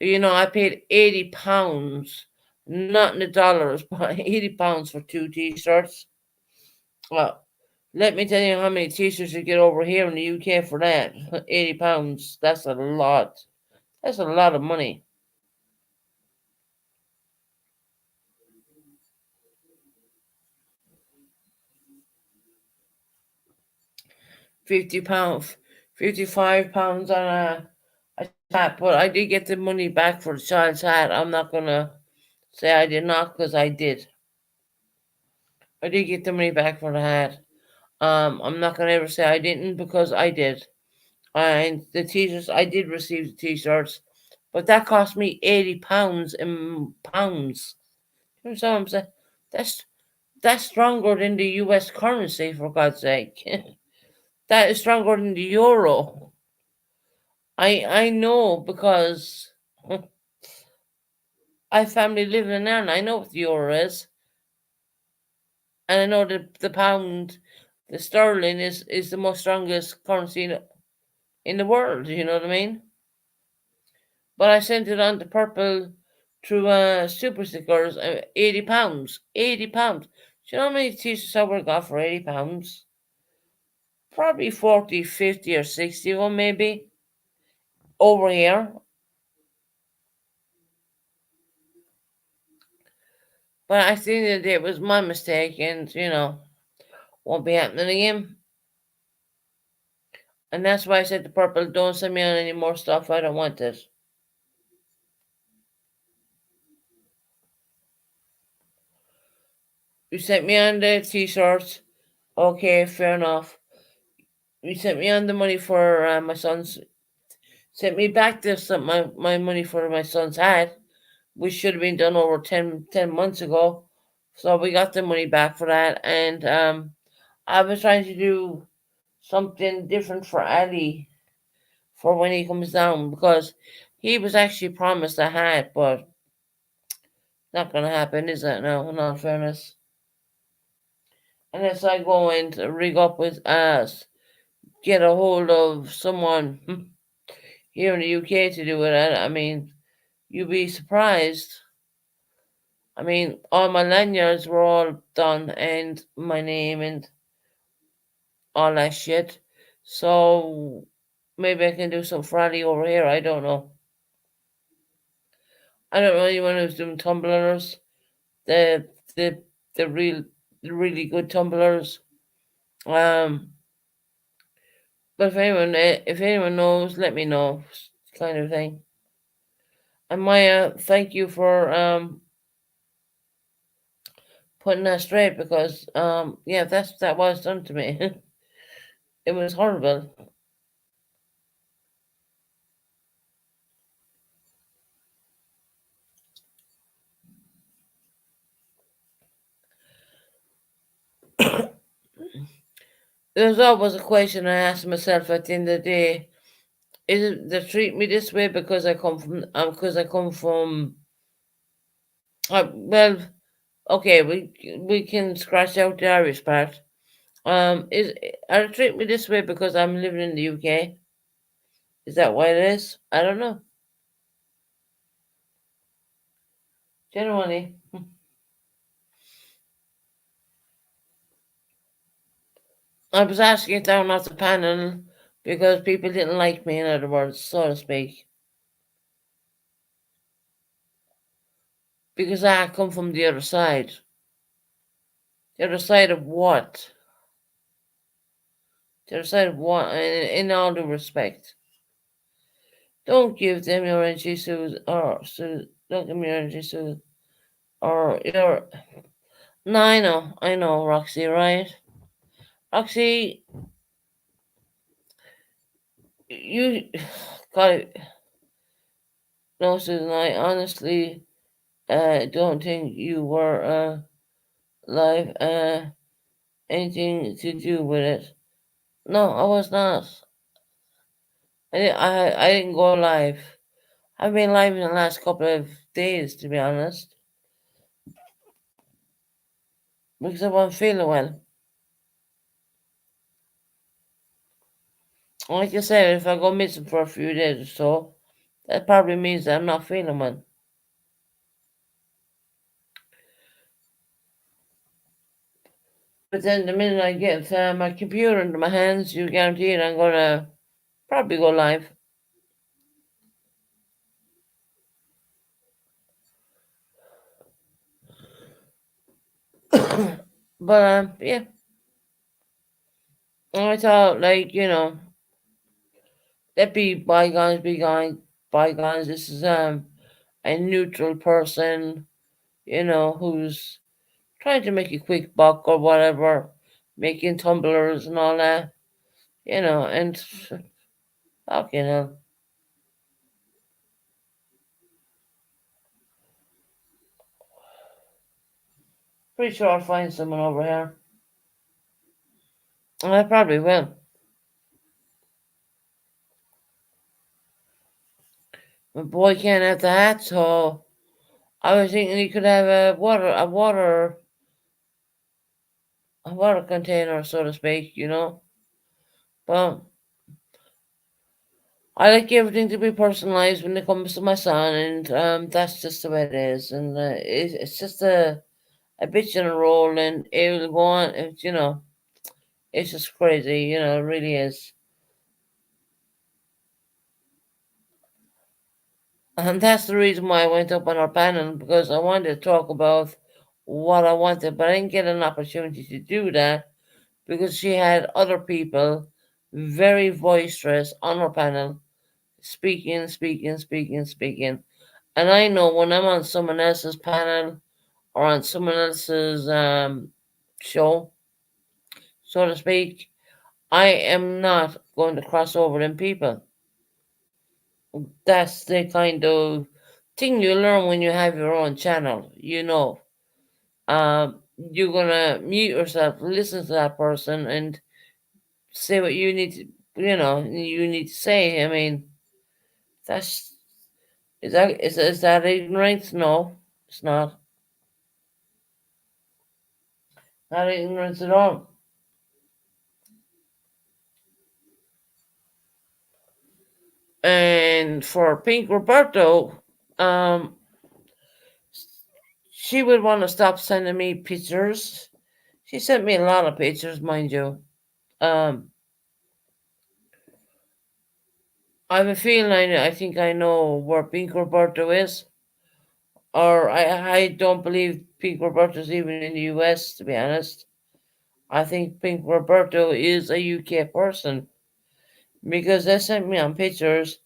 I paid £80, not in the dollars, but £80 for two t-shirts. Well, let me tell you how many t-shirts you get over here in the UK for that. £80. That's a lot. That's a lot of money. £50, £55 on a hat, but I did get the money back for the child's hat. I'm not gonna say I did not because I did. I did get the money back for the hat. I'm not gonna ever say I didn't because I did. And the t-shirts, I did receive the t-shirts, but that cost me £80 in pounds. You know what I'm saying? That's that's stronger than the US currency, for God's sake. That is stronger than the euro. I know because I have family living in Ireland. I know what the euro is, and I know that the pound, the sterling is the most strongest currency in the world. You know what I mean? But I sent it on to Purple through super stickers. £80. £80. Do you know how many t-shirts I would have got for £80? Probably 40, 50, or 60 of them maybe over here. But I think that it was my mistake, and won't be happening again. And that's why I said to Purple, don't send me on any more stuff. I don't want it. You sent me on the t-shirts. Okay, fair enough. You sent me on the money for my son's. Sent me back my money for my son's hat, which should have been done over 10 months ago. So we got the money back for that. And I was trying to do something different for Ali for when he comes down, because he was actually promised a hat, but not going to happen, is it? No, in all fairness. Unless I go and rig up with get a hold of someone here in the UK to do it. I mean, you'd be surprised. I mean, all my lanyards were all done, and my name and all that shit. So maybe I can do some Friday over here. I don't know. I don't know anyone who's doing tumblers. The the the really good tumblers. Um, but if anyone knows, let me know, kind of thing. And Maya, thank you for putting that straight, because yeah, that was done to me. It was horrible. There's always a question I ask myself at the end of the day: is it they treat me this way because I come from well, okay, we can scratch out the Irish part. Is Are they treat me this way because I'm living in the UK? Is that why it is? I don't know. Genuinely, I was asking it down off the panel because people didn't like me. In other words, so to speak, because I come from the other side. The other side of what? The other side of what? In all due respect, don't give them your energy, Sue, or Sue. Don't give me your energy, Sue, or your. No, I know, Roxy, right? Roxy, you. God, no, Susan, I honestly don't think you were live anything to do with it. No, I was not. I didn't go live. I've been live in the last couple of days, to be honest, because I wasn't feeling well. Like I said, if I go missing for a few days or so, that probably means that I'm not feeling well. But then the minute I get my computer into my hands, you guarantee I'm gonna probably go live. But yeah, I thought, like, let be bygones be bygones. This is a neutral person, who's trying to make a quick buck or whatever, making tumblers and all that, and fucking hell. Pretty sure I'll find someone over here. I probably will. My boy can't have the hat, so I was thinking you could have a water container, so to speak, you know. But I like everything to be personalized when it comes to my son, and that's just the way it is. And it's just a bitch in a roll, and it will go on. You know, it's just crazy. You know, it really is. And that's the reason why I went up on our panel because I wanted to talk about what I wanted, but I didn't get an opportunity to do that because she had other people very boisterous on her panel speaking, speaking, speaking, speaking. And I know when I'm on someone else's panel or on someone else's show, so to speak, I am not going to cross over them people. That's the kind of thing you learn when you have your own channel, you know. You're gonna mute yourself, listen to that person, and say what you need to, you need to say. I mean, that's is that ignorance? No, it's not. Not ignorance at all. And for Pink Roberto, um, she would want to stop sending me pictures. She sent me a lot of pictures, mind you. Um, I have a feeling I think I know where Pink Roberto is, or I don't believe Pink Roberto's even in the US. To be honest, I think Pink Roberto is a UK person because they sent me on pictures,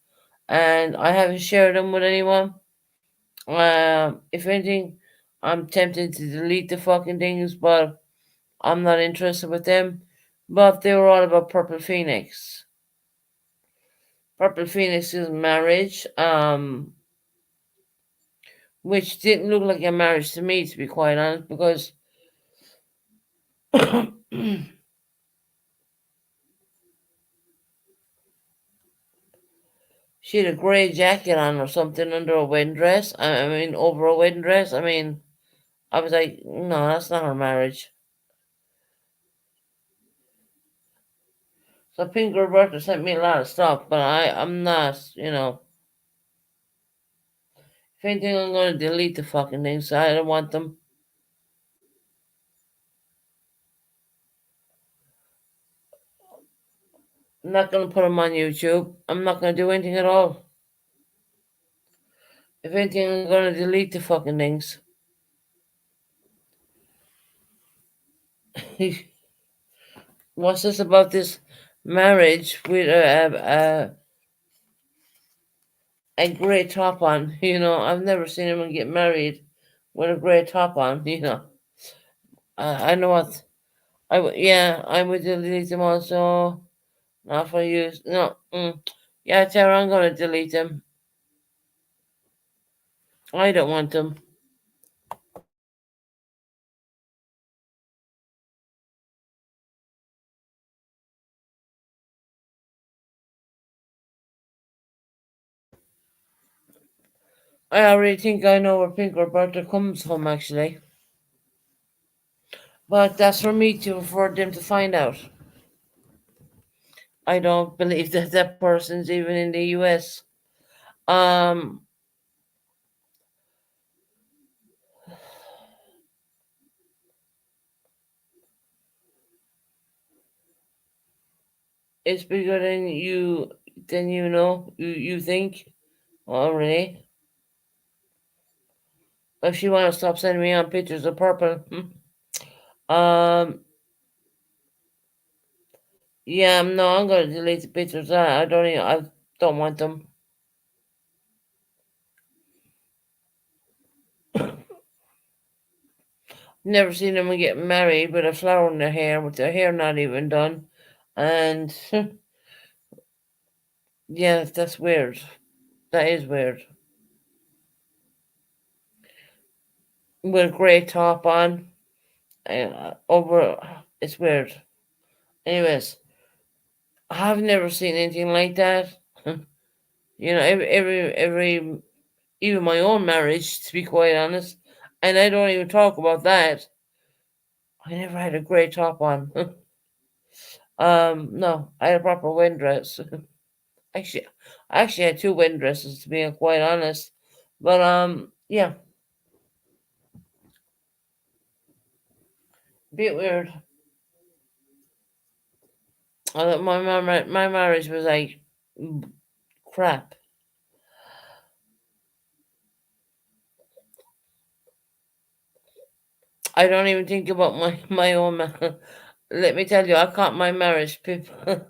and I haven't shared them with anyone. If anything, I'm tempted to delete the fucking things, but I'm not interested with them. But they were all about Purple Phoenix. Purple Phoenix's marriage, which didn't look like a marriage to me, to be quite honest, because she had a grey jacket on or something under a wedding dress. I mean, over a wedding dress. I mean, I was like, no, that's not her marriage. So Pink Roberta sent me a lot of stuff, but I'm not, you know. If anything, I'm going to delete the fucking things. I don't want them. I'm not going to put them on YouTube. I'm not going to do anything at all. If anything, I'm going to delete the fucking things. What's this about this marriage with a grey top on? You know, I've never seen anyone get married with a grey top on. You know, I know what yeah, I would delete them also. Not for use. No. Yeah, Tara, I'm gonna delete them. I don't want them. I already think I know where Pink Roberta comes from, actually. But that's for me to for them to find out. I don't believe that that person's even in the US. Um, it's bigger than you know. You think? Oh, really? If she want to stop sending me on pictures of purple, um, yeah, no, I'm gonna delete the pictures. I don't want them. Never seen them get married with a flower in their hair, with their hair not even done, and yeah, that's weird. That is weird. With a grey top on, over, it's weird. Anyways, I've never seen anything like that. You know, every even my own marriage, to be quite honest. And I don't even talk about that. I never had a great top on. No, I had a proper wedding dress. Actually, I actually had two wedding dresses, to be quite honest. But yeah, bit weird. My marriage was like crap. I don't even think about my own. Let me tell you, I caught my marriage people,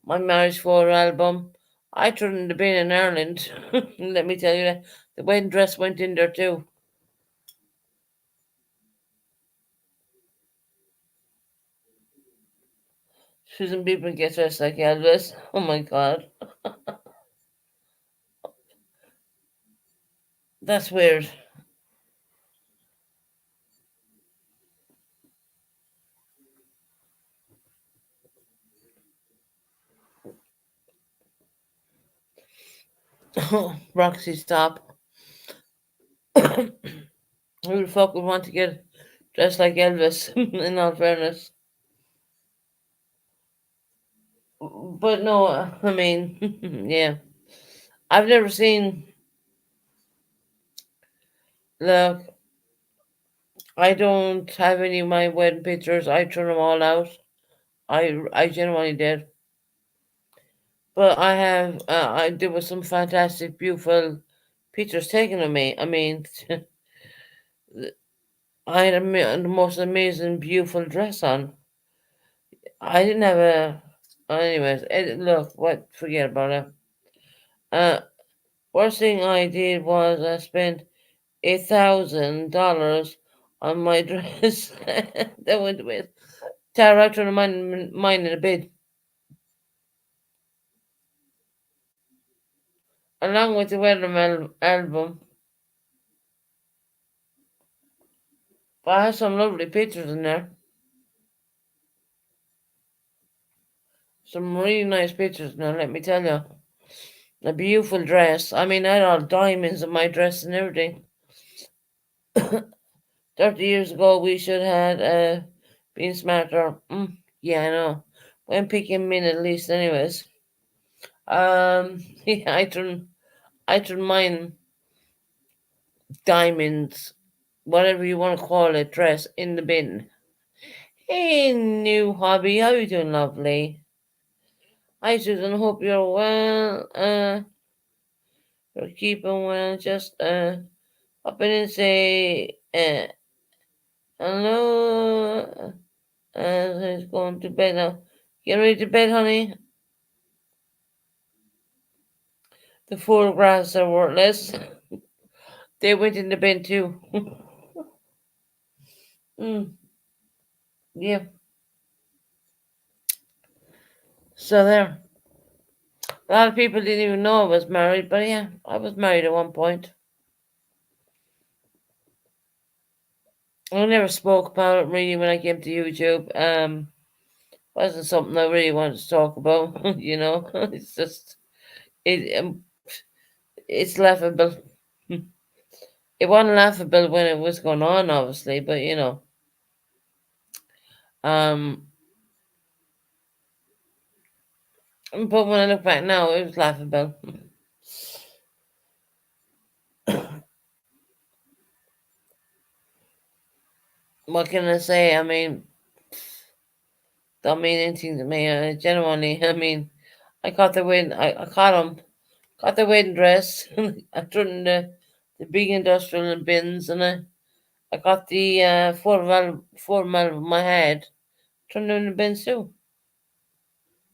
my marriage photo album. I shouldn't have been in Ireland. Let me tell you that the wedding dress went in there too. Susan Bieber gets dressed like Elvis. Oh my god, that's weird. Roxy, stop. Who the fuck would want to get dressed like Elvis? In all fairness, but no, I mean, yeah, I've never seen. Look, I don't have any of my wedding pictures. I threw them all out. I genuinely did. But I have. There was some fantastic, beautiful pictures taken of me. I mean, I had the most amazing, beautiful dress on. I didn't have a. Anyways, look, what? Forget about it. Uh, Worst thing I did was I spent $1,000 on my dress. That went with. Tara out to mine in a bed, along with the wedding album. But I have some lovely pictures in there. Some really nice pictures now, let me tell you. A beautiful dress. I mean, I had all diamonds in my dress and everything. 30 years ago, we should have been smarter. Yeah, I know. When picking men, at least, anyways. Yeah, I turn mine diamonds, whatever you want to call it, dress in the bin. Hey, new hobby, how you doing, lovely? Hi, Susan. Hope you're well. You're keeping well. Just hop in and say hello. He's going to bed now. Get ready to bed, honey. The photographs are worthless. They went in the bin too. mm, yeah. So there. A lot of people didn't even know I was married, but yeah, I was married at one point. I never spoke about it really when I came to YouTube. Wasn't something I really wanted to talk about. It's just it. It's laughable. It wasn't laughable when it was going on, obviously, but um, but when I look back now, it was laughable. What can I say? I mean, don't mean anything to me. Genuinely, I mean, I caught the win. I caught him. Got the wedding dress. I threw it in the big industrial bins, and I got the four valve of my head. Turned in the bins too.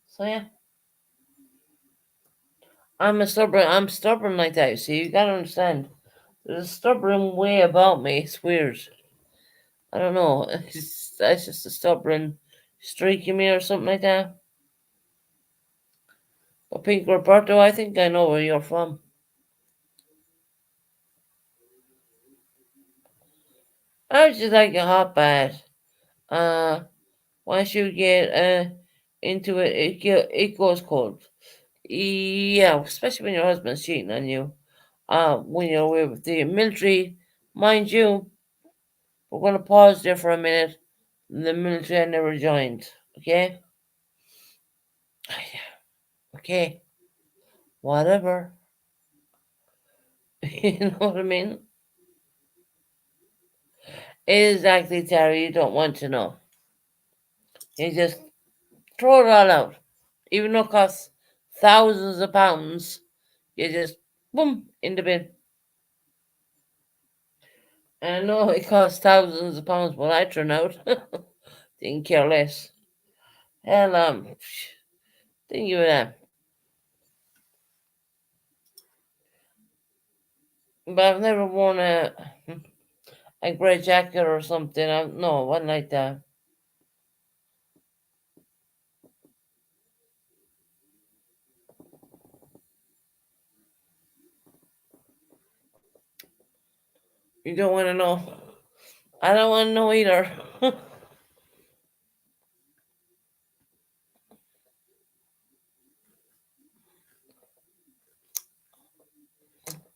So yeah, I'm stubborn like that. You see, you gotta understand. There's a stubborn way about me. It's weird. I don't know. That's just a stubborn streak in me or something like that. But Pink Roberto, I think I know where you're from. I was just like a hot bath. Uh, Once you get into it, it goes cold. Yeah, especially when your husband's cheating on you. when you're away with the military. Mind you, we're going to pause there for a minute. The military I never joined. Okay? Okay. Whatever. You know what I mean? Exactly, Terry. You don't want to know. You just throw it all out. Even though it costs thousands of pounds, you just boom in the bin. And I know it costs thousands of pounds, but I turn out. Didn't care less. Hell, didn't give a damn. But I've never worn a grey jacket or something. No, it wasn't like that. You don't want to know. I don't want to know either.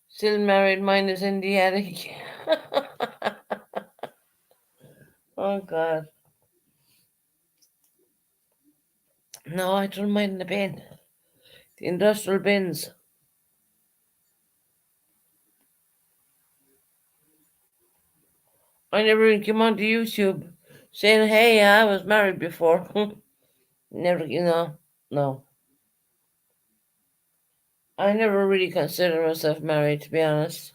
Still married, mine is in the attic. Oh, God. No, I don't mind the bin. The industrial bins. I never even came onto YouTube saying, hey, I was married before. Never, no. I never really considered myself married, to be honest.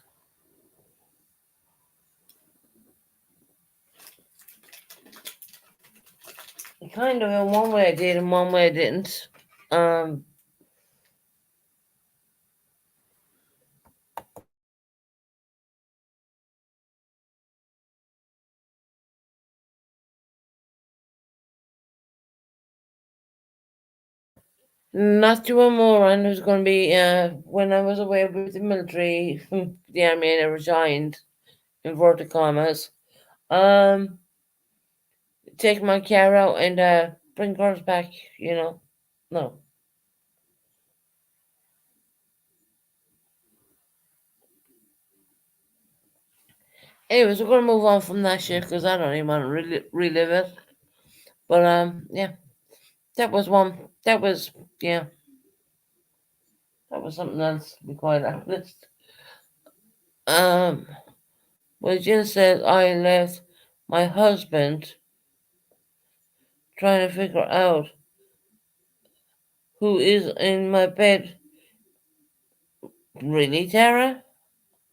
Kind of in one way I did, in one way I didn't. Um, Not doing more, and it was going to be when I was away with the military, the army I never joined, inverted commas. Um, take my car out and bring girls back, you know. No. Anyways, we're going to move on from that shit because I don't even want to relive it. But yeah, that was one. Yeah, that was something else, to be quite honest. Um, well, Jill said I left my husband trying to figure out who is in my bed. Really, Tara?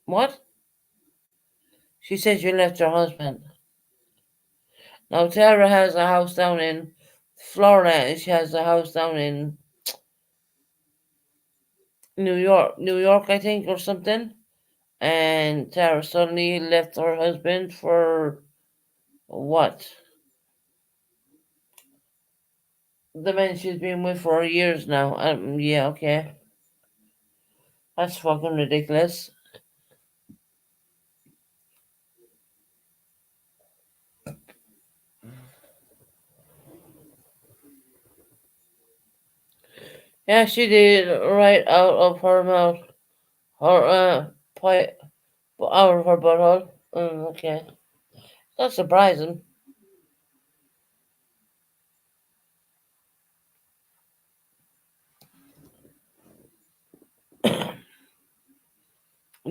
What? She said you left her husband. Now, Tara has a house down in Florida and she has a house down in New York, I think, or something. And Tara suddenly left her husband for what? The man she's been with for years now. Yeah, okay. That's fucking ridiculous. Yeah, she did right out of her mouth. Her, pipe, out of her butthole. Okay. That's surprising.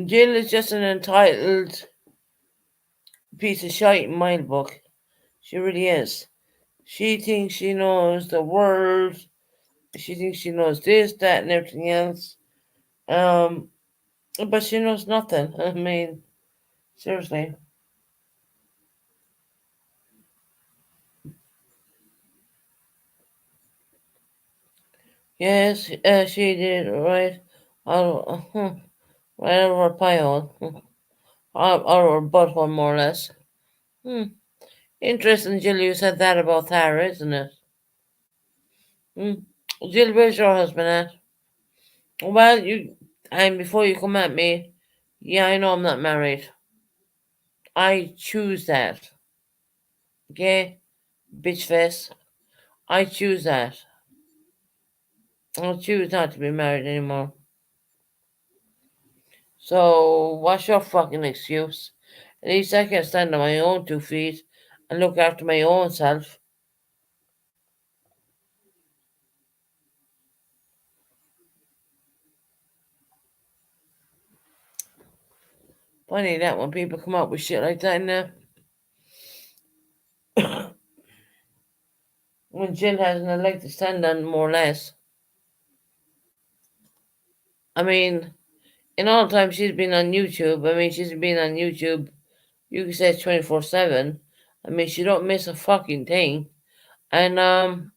Jill is just an entitled piece of shite in my book. She really is. She thinks she knows the world. She thinks she knows this, that, and everything else. Um, but she knows nothing. I mean, seriously. Yes, she did right out, right out of her pie hole, out of her butthole, more or less. Hmm. Interesting, Jill. You said that about Tara, isn't it? Hmm. Jill, where's your husband at? Well, and before you come at me, yeah, I know I'm not married. I choose that. Okay, bitch face. I choose that. I choose not to be married anymore. So what's your fucking excuse? At least I can stand on my own 2 feet and look after my own self. Funny that when people come up with shit like that now, when Jill has an leg to stand on, more or less. I mean, in all the time she's been on YouTube, she's been on YouTube, you can say 24/7. She don't miss a fucking thing. And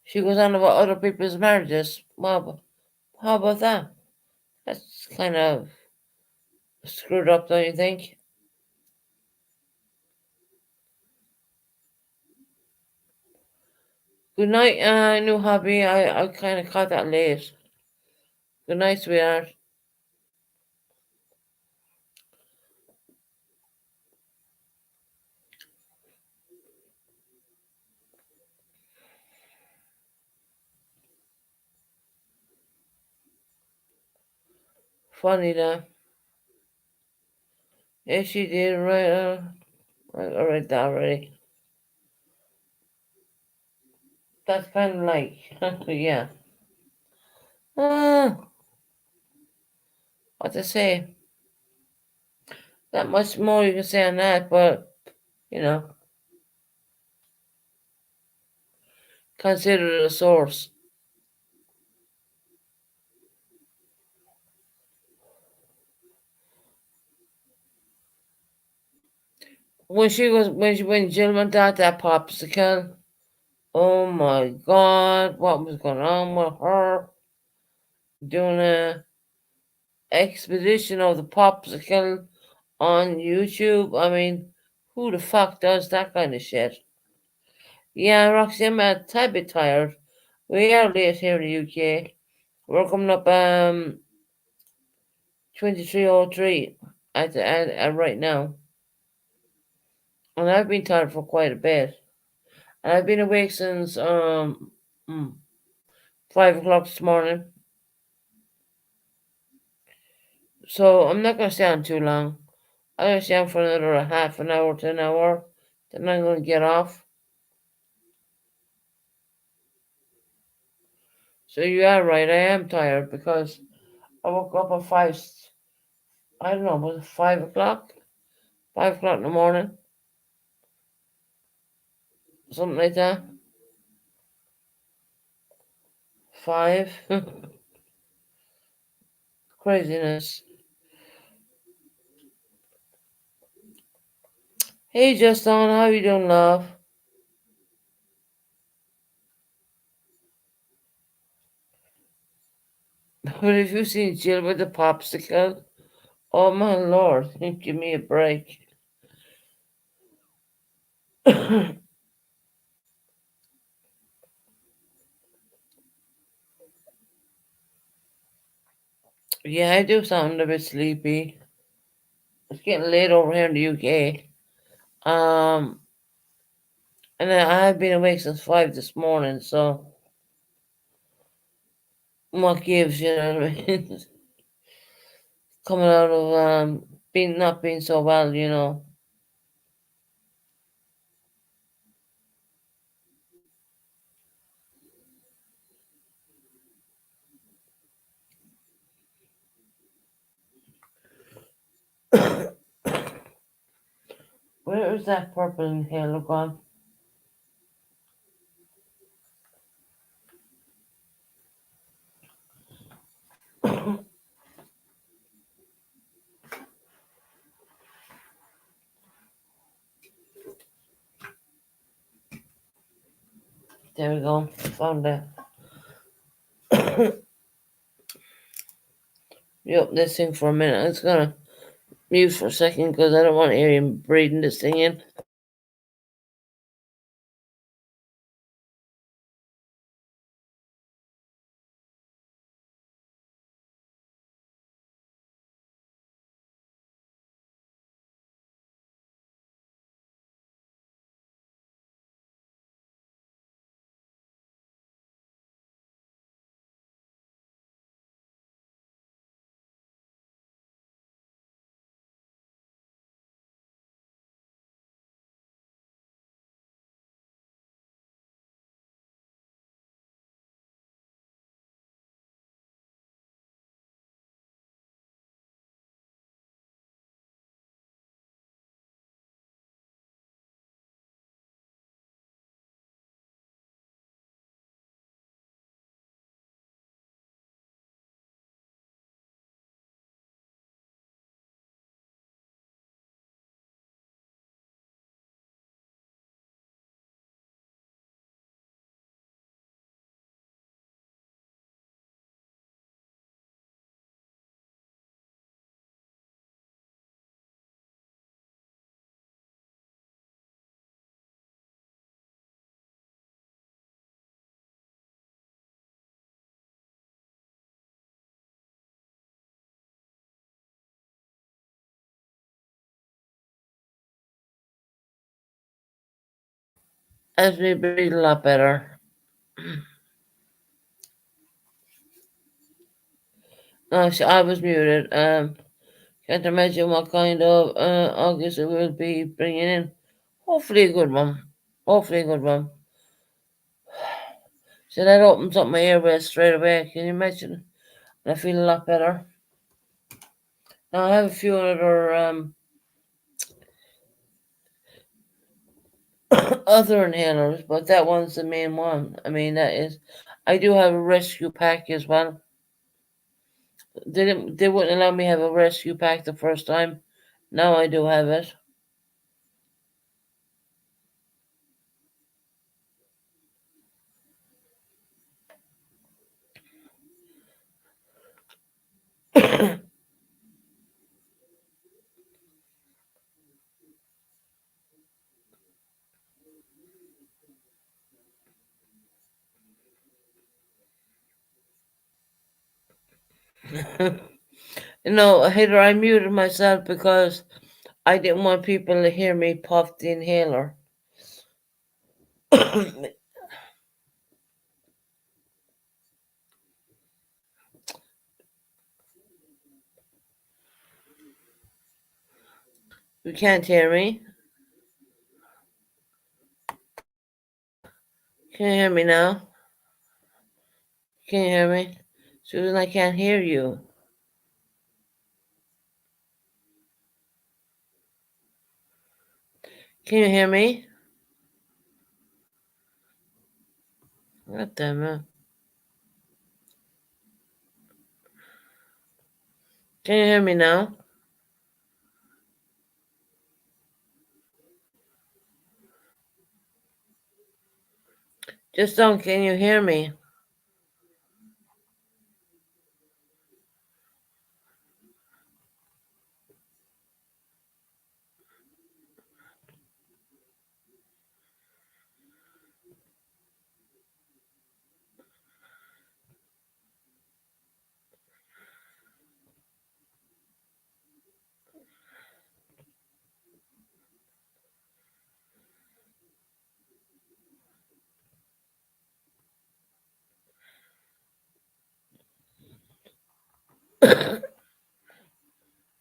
she goes on about other people's marriages. Well, how about that? That's kind of screwed up, don't you think? Good night, new hobby. I kind of caught that late. Good night, sweetheart. Funny that. Yeah, she did. Right, I read that already. That's kind of like, yeah. Uh, what to say? Not much more you can say on that, but, you know, consider it a source. When Jill went out that popsicle, oh my god, what was going on with her? Doing a expedition of the popsicle on YouTube. Who the fuck does that kind of shit? Yeah, Roxy, I'm a tad bit tired. We are late here in the UK. We're coming up 23:03 at right now, and I've been tired for quite a bit. And I've been awake since 5 o'clock this morning. So I'm not gonna stay on too long. I'm gonna stay on for another half an hour to an hour. Then I'm gonna get off. So you are right. I am tired because I woke up at five. I don't know. Was it 5 o'clock? 5 o'clock in the morning, something like that. Five. Craziness. Hey, Justin, how you doing, love? But if you seen Jill with the popsicle, oh my lord, give me a break. Yeah, I do sound a bit sleepy. It's getting late over here in the UK. Um, and I've been awake since 5 this morning, so what gives, you know what I mean? Coming out of being not being so well, you know. Where is that purple inhaler gone? There we go. Found that. Yep, this thing for a minute. It's gonna mute for a second because I don't want to hear him breathing this thing in. Helps me breathe a lot better. No, I was muted. Can't imagine what kind of August it will be bringing in. Hopefully a good one. Hopefully a good one. So that opens up my airways straight away. Can you imagine? And I feel a lot better. Now I have a few other other inhalers, but that one's the main one. I mean, that is. I do have a rescue pack as well. They wouldn't allow me have a rescue pack the first time. Now I do have it. No, Heather, I muted myself because I didn't want people to hear me puff the inhaler. You can't hear me. Can you hear me now? Can you hear me? Susan, I can't hear you. Can you hear me? What the hell? Can you hear me now? Just don't, can you hear me?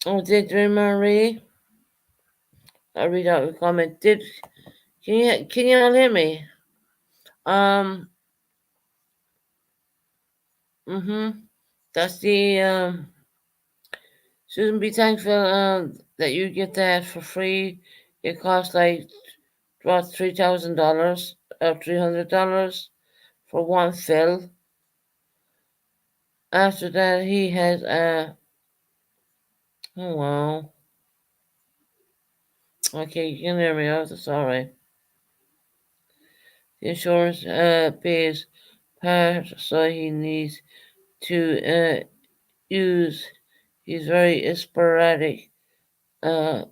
Oh, did Marie? I read out your comment. Can you all hear me? Um, mm-hmm. That's the Susan, be thankful that you get that for free. It costs like what $3,000 or $300 for one fill. After that, he has oh wow. Okay, you can hear me out. That's all right. The insurance pays part, so he needs to use. He's very sporadic. Uh,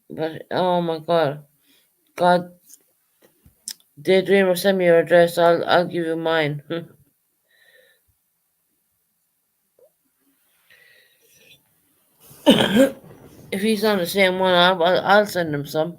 but oh my God, God, Daydreamer, send me your address. I'll give you mine. If he's on the same one, I'll send him some.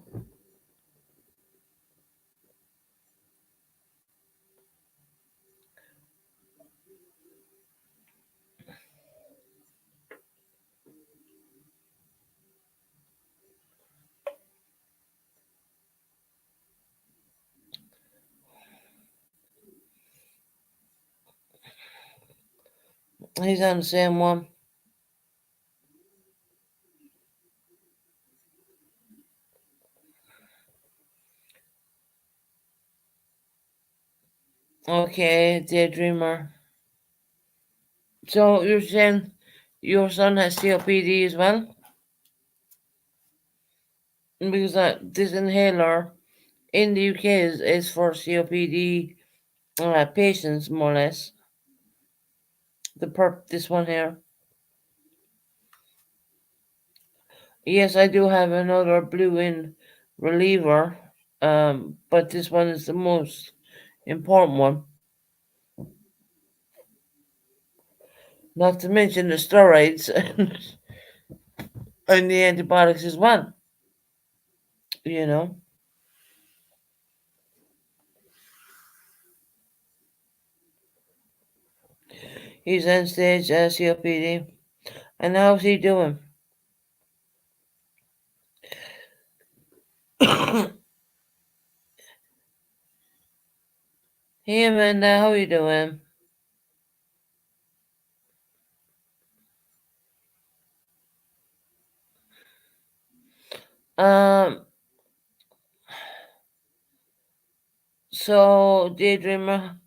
He's on the same one. Okay, Daydreamer. So you're saying your son has COPD as well? Because this inhaler in the UK is for COPD patients, more or less. This one here. Yes, I do have another blue in reliever, but this one is the most important one. Not to mention the steroids and the antibiotics as well. You know. He's end stage COPD. And how's he doing? Hey Amanda, how you doing? Um, so Daydreamer,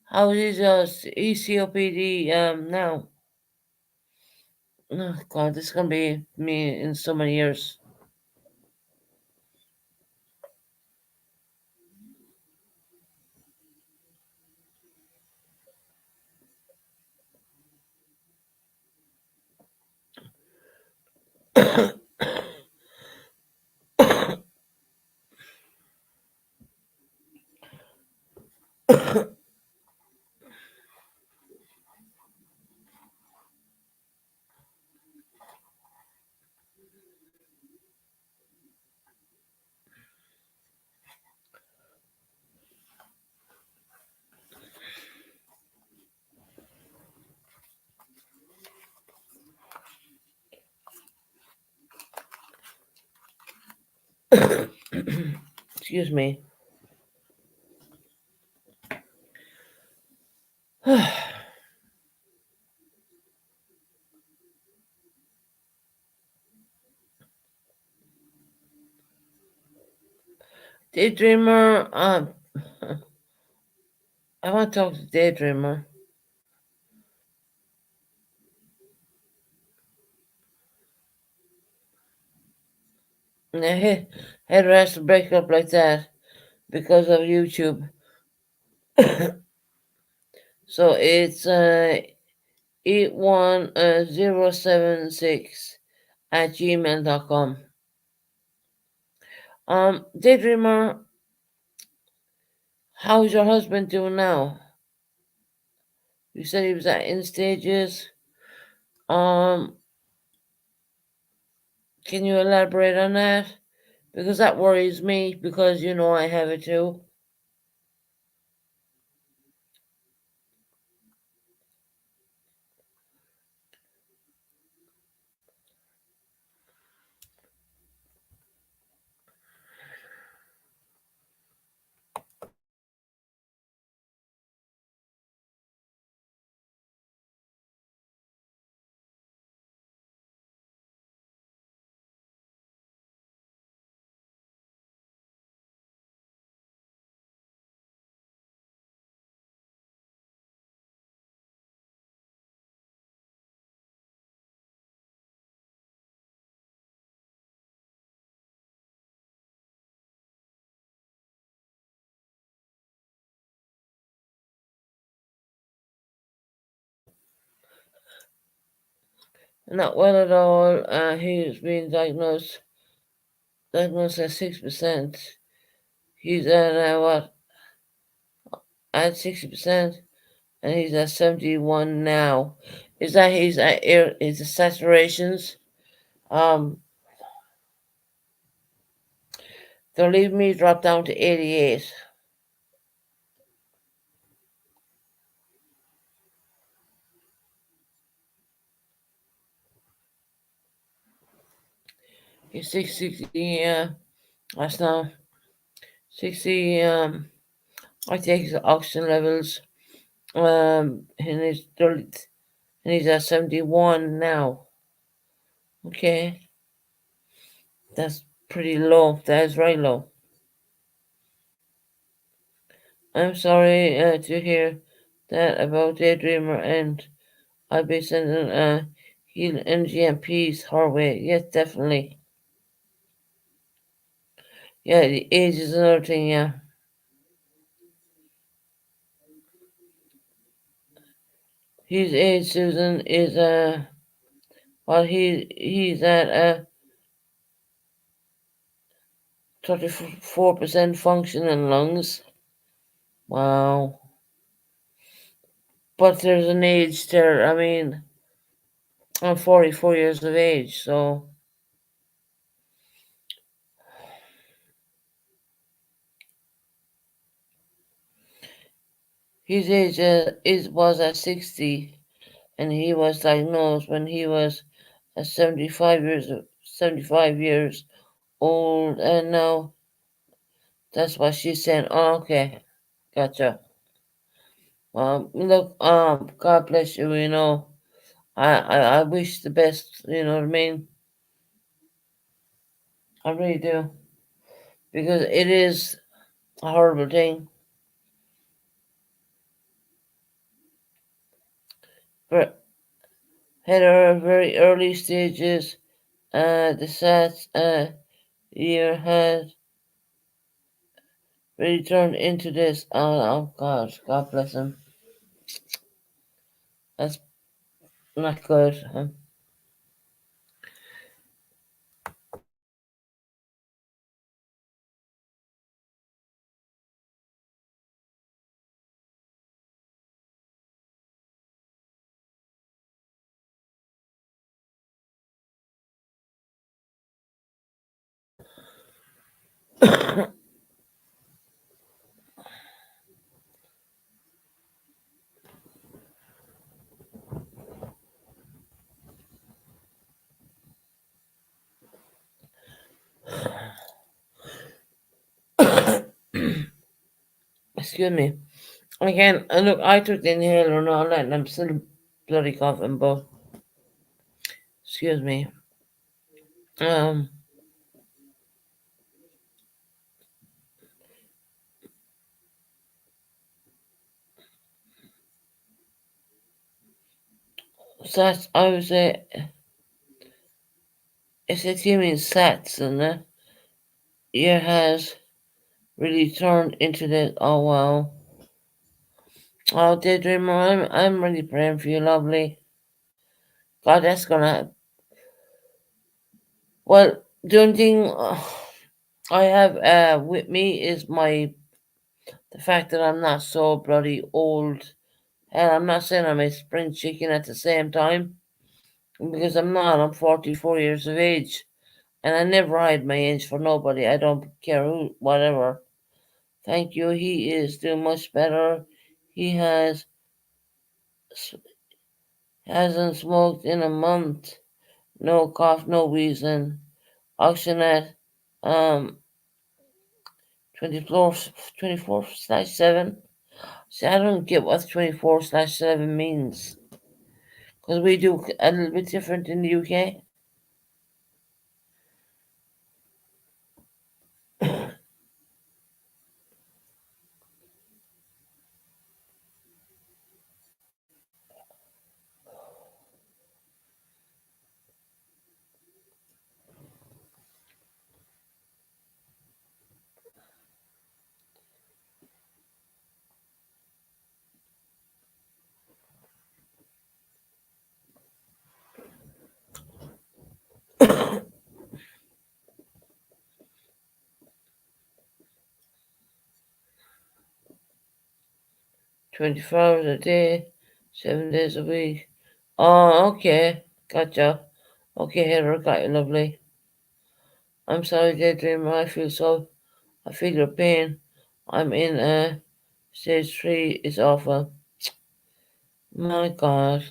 how is COPD now? Oh God, this is gonna be me in so many years. Excuse me. Daydreamer, I want to talk to Daydreamer. My head has to break up like that because of YouTube. So it's 81076 at gmail.com. Daydreamer, how's your husband doing now? You said he was at end stages. Um, can you elaborate on that? Because that worries me because you know I have it too. Not well at all. He's been diagnosed at 6%. He's at what? At 60%, and he's at 71 now. Is that he's at air? Is the saturations? Um, they'll leave me drop down to 88. He's 60. That's now 60. I take his oxygen levels. And he's at 71 now. Okay, that's pretty low. That is very low. I'm sorry to hear that about Daydreamer, and I'll be sending healing energy and peace her way. Yes, definitely. Yeah, the age is another thing. Yeah, his age, Susan, is well, he's at 34% function in lungs. Wow. But there's an age there. I mean, I'm 44 years of age, so his age is was at 60. and he was diagnosed when he was 75 years old, and now that's what she's saying. Oh, okay, gotcha. Look, God bless you. I wish the best. You know what I mean? I really do, because it is a horrible thing. But had her very early stages. The SATS year has really turned into this. Oh God, God bless him. That's not good. Excuse me. Again, look, I took the inhaler and all that, and I'm still bloody coughing. But excuse me. Um, SATS. I would say it's a team in SATS, and that year has really turned into this. Oh wow. Oh, Daydreamer, I'm really praying for you, lovely. God, that's gonna. Well, the only thing I have with me is the fact that I'm not so bloody old, and I'm not saying I'm a spring chicken at the same time, because I'm not. I'm 44 years of age, and I never hide my age for nobody. I don't care who, whatever. Thank you. He is doing much better. He hasn't smoked in a month. No cough, no wheezing. Auction at um 24 24/7. See, I don't get what 24/7 means, because we do a little bit different in the UK. 24 hours a day, 7 days a week. Oh, okay. Gotcha. Okay, Heather, got you, lovely. I'm sorry, Daydreamer. I feel your pain. I'm in stage 3. It's awful. My God.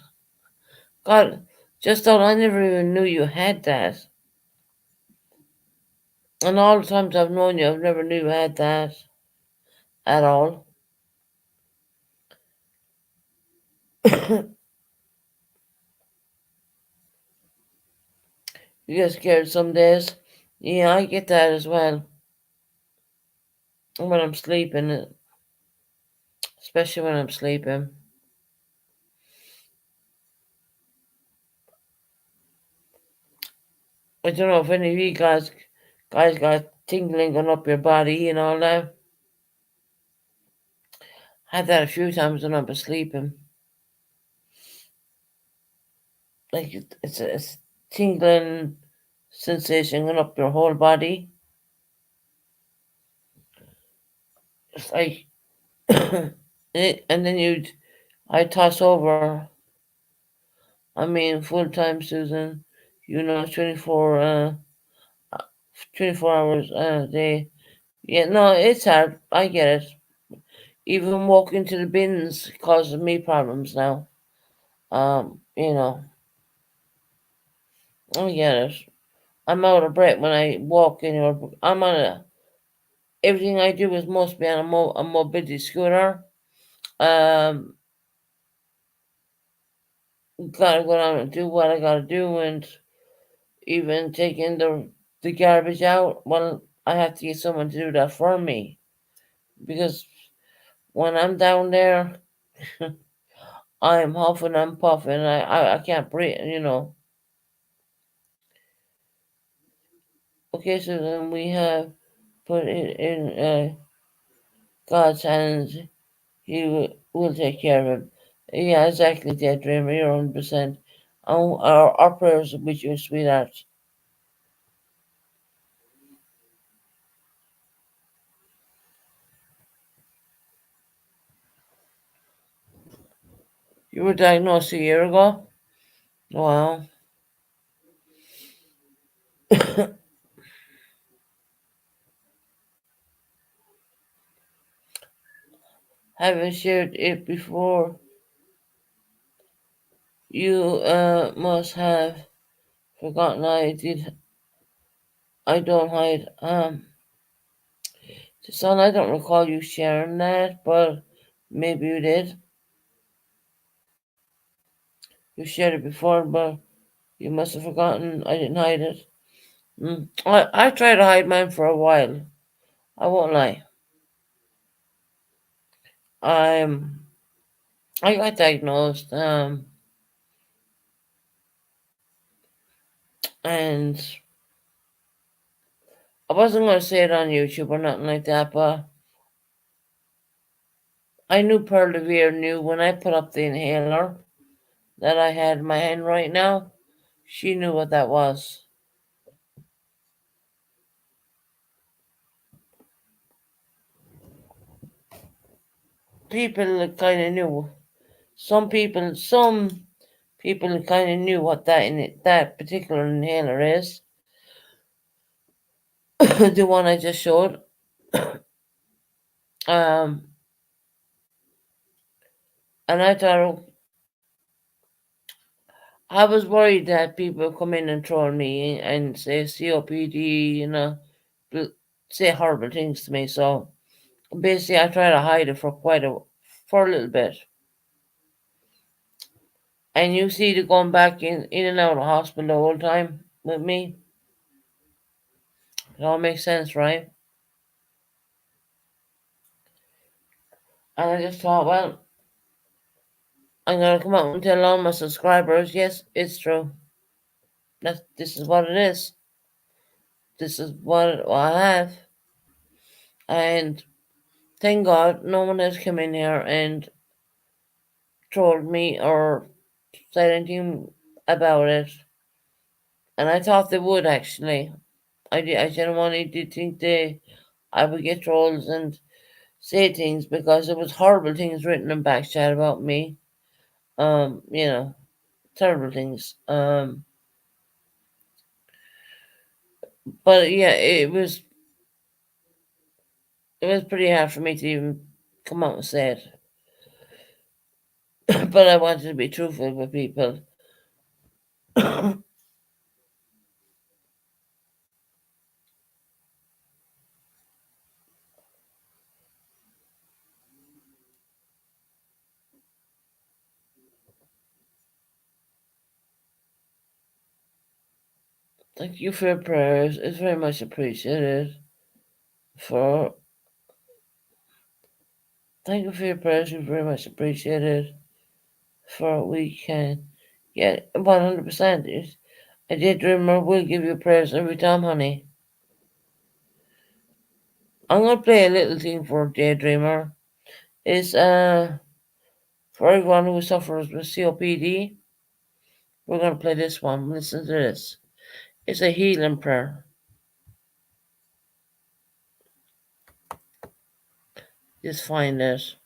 God, just thought I never even knew you had that. And all the times I've known you, I've never knew you had that at all. You get scared some days. Yeah, I get that as well. When I'm sleeping, especially when I'm sleeping. I don't know if any of you guys got tingling going up your body and all that. Had that a few times when I was sleeping. Like it's tingling sensation going up your whole body. It's like, and then I toss over. I mean, full time, Susan. 24 hours a day. Yeah, no, it's hard. I get it. Even walking to the bins causes me problems now. You know, I get it. I'm out of breath when I walk anywhere. I'm on a, everything I do is mostly on a mobility scooter. Um, gotta go down and do what I gotta do, and even taking the garbage out. Well, I have to get someone to do that for me because when I'm down there, I'm huffing and puffing. I can't breathe. You know. Okay, so then we have put it in God's hands. He will take care of him. Yeah, exactly, Daydreamer. You're 100%. Our prayers are with you, sweetheart. You were diagnosed a year ago? Wow. Haven't shared it before. You must have forgotten I did. I don't hide. Son, I don't recall you sharing that, but maybe you did. You shared it before, but you must have forgotten I didn't hide it. I tried to hide mine for a while. I won't lie. I'm I got diagnosed, and I wasn't going to say it on YouTube or nothing like that, but I knew Perlevere knew when I put up the inhaler that I had in my hand right now. She knew what that was. People kind of knew. Some people kind of knew what that particular inhaler is. The one I just showed. Um, and I was worried that people come in and troll me and say COPD, say horrible things to me. So basically, I try to hide it for a little bit. And you see the going back in and out of hospital the whole time with me. It all makes sense, right? And I just thought, well, I'm gonna come out and tell all my subscribers, yes, it's true. This is what it is. This is what I have. And thank God no one has come in here and told me or said anything about it. And I thought they would actually. I genuinely did think I would get trolls and say things because there was horrible things written in backchat about me. You know, terrible things. But yeah, it was pretty hard for me to even come out and say it. But I wanted to be truthful with people. Thank you for your prayers. It's very much appreciated. For Thank you for your prayers. It's very much appreciated. For we can get 100%. A daydreamer will give you prayers every time, honey. I'm gonna play a little thing for daydreamer. It's for everyone who suffers with COPD. We're gonna play this one. Listen to this. It's a healing prayer. Just find it.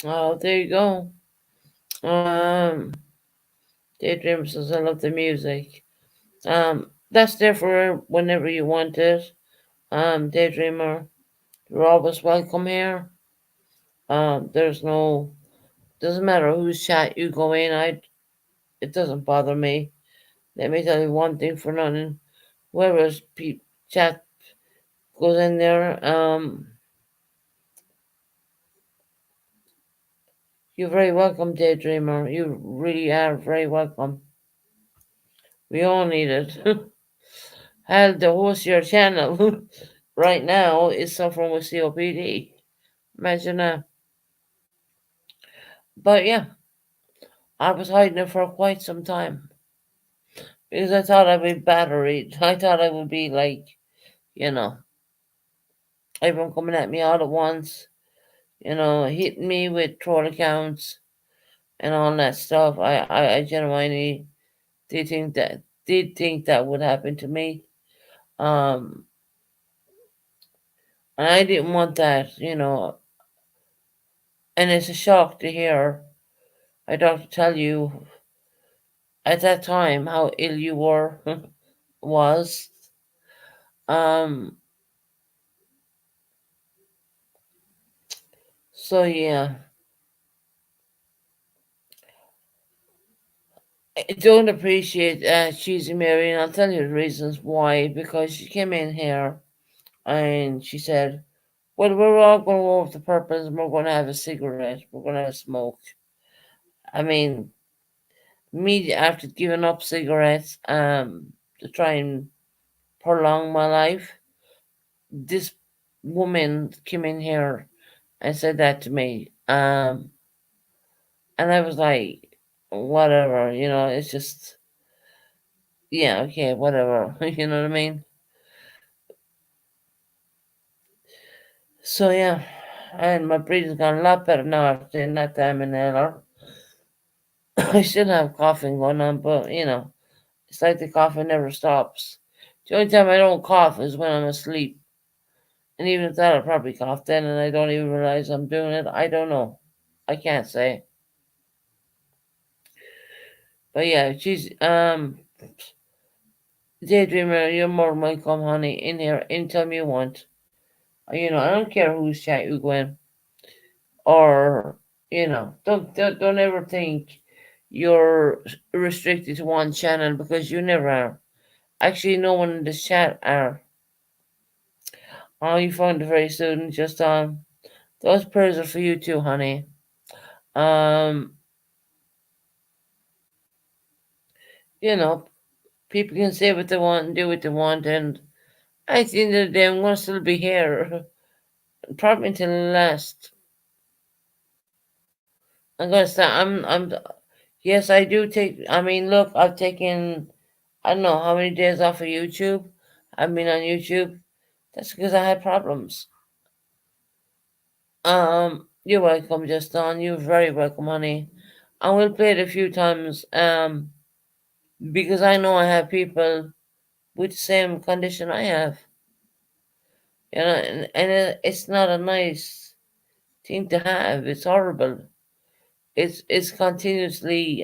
Oh, there you go. Um, Daydream says I love the music. That's there for whenever you want it. Daydreamer, you're always welcome here. There's no doesn't matter whose chat you go in. It doesn't bother me. Let me tell you one thing for nothing. Whoever's chat goes in there, you're very welcome, Daydreamer. You really are very welcome. We all need it. Hell, the host of your channel right now is suffering with COPD. Imagine that. But yeah, I was hiding it for quite some time because I thought I'd be batteried. I thought I would be like, you know, everyone coming at me all at once, hitting me with troll accounts and all that stuff. I genuinely did think that would happen to me. Um, and I didn't want that. And it's a shock to hear. I don't have to tell you at that time how ill you were was. Um, so yeah, I don't appreciate Cheesy Mary, and I'll tell you the reasons why. Because she came in here and she said, "Well, we're all going to go over the purpose, and we're going to have a cigarette. We're going to have a smoke." I mean, me after giving up cigarettes, to try and prolong my life, this woman came in here and said that to me. And I was like, whatever, it's just, yeah, okay, whatever, you know what I mean? So, yeah, and my breathing's gone a lot better now after taking that time inhaler. I still have coughing going on, but, it's like the coughing never stops. The only time I don't cough is when I'm asleep. And even if that, I'll probably cough then, and I don't even realize I'm doing it. I don't know. I can't say. But yeah, she's Daydreamer, you're more than welcome, honey, in here anytime you want. I don't care whose chat you go in, or don't ever think you're restricted to one channel because you never are. Actually, no one in this chat are. Oh, you found it very soon. Just those prayers are for you too, honey. Um, you know, people can say what they want and do what they want, and at the end of the day, I'm gonna still be here, probably until the last. I'm gonna start. I'm. Yes, I do take. I mean, look, I've taken. I don't know how many days off of YouTube. I've been on YouTube. That's because I had problems. You're welcome, Justin. You're very welcome, honey. I will play it a few times. Because I know I have people with the same condition I have. It's not a nice thing to have. It's horrible. It's continuously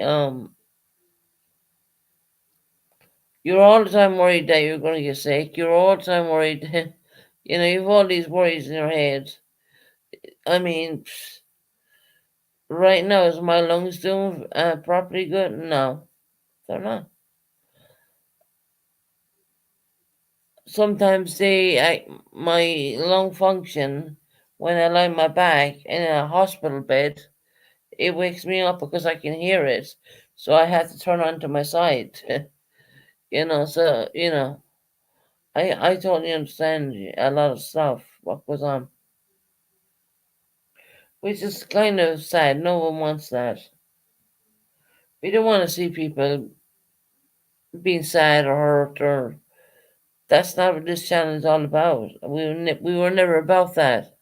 you're all the time worried that you're going to get sick. You're all the time worried. You've all these worries in your head. I mean, right now, is my lungs doing properly good? No, they're not. Sometimes my lung function, when I lie my back in a hospital bed, it wakes me up because I can hear it. So I have to turn on to my side. I totally understand a lot of stuff, what goes on. Which is kind of sad. No one wants that. We don't want to see people being sad or hurt, or that's not what this channel is all about. We were never about that.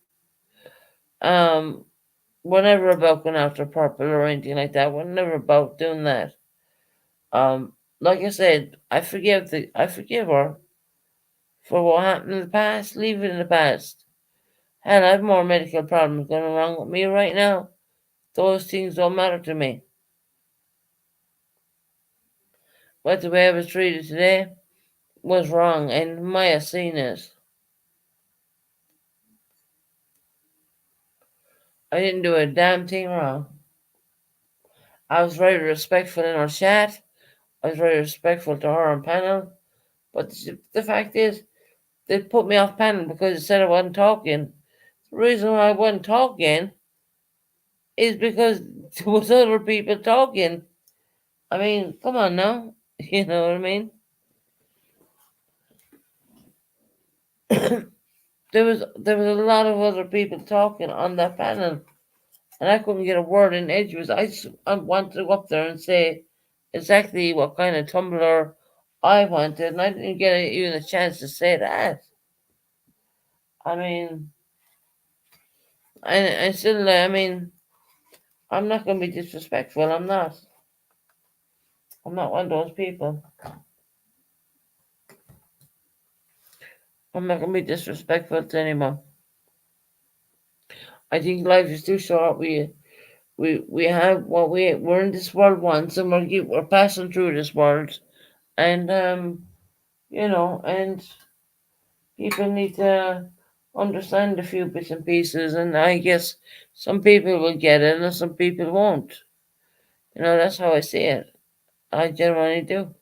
Um, we're never about going after purple or anything like that. We're never about doing that. Like I said, I forgive her for what happened in the past. Leave it in the past. Hell, I have more medical problems going wrong with me right now Those things don't matter to me. But the way I was treated today was wrong, and Maya seen it. I didn't do a damn thing wrong. I was very respectful in our chat. I was very respectful to her on panel. But the fact is, they put me off panel because they said I wasn't talking. The reason why I wasn't talking is because there was other people talking. I mean, come on now. You know what I mean? There was a lot of other people talking on that panel, and I couldn't get a word in edgeways. I wanted to go up there and say exactly what kind of tumbler I wanted, and I didn't get even a chance to say that. I mean, I still, I mean, I'm not going to be disrespectful. I'm not. I'm not one of those people. I'm not going to be disrespectful to anyone. I think life is too short. We have what we're in this world once, and we're passing through this world, and and people need to understand a few bits and pieces, and I guess some people will get it, and some people won't. That's how I see it. I genuinely do.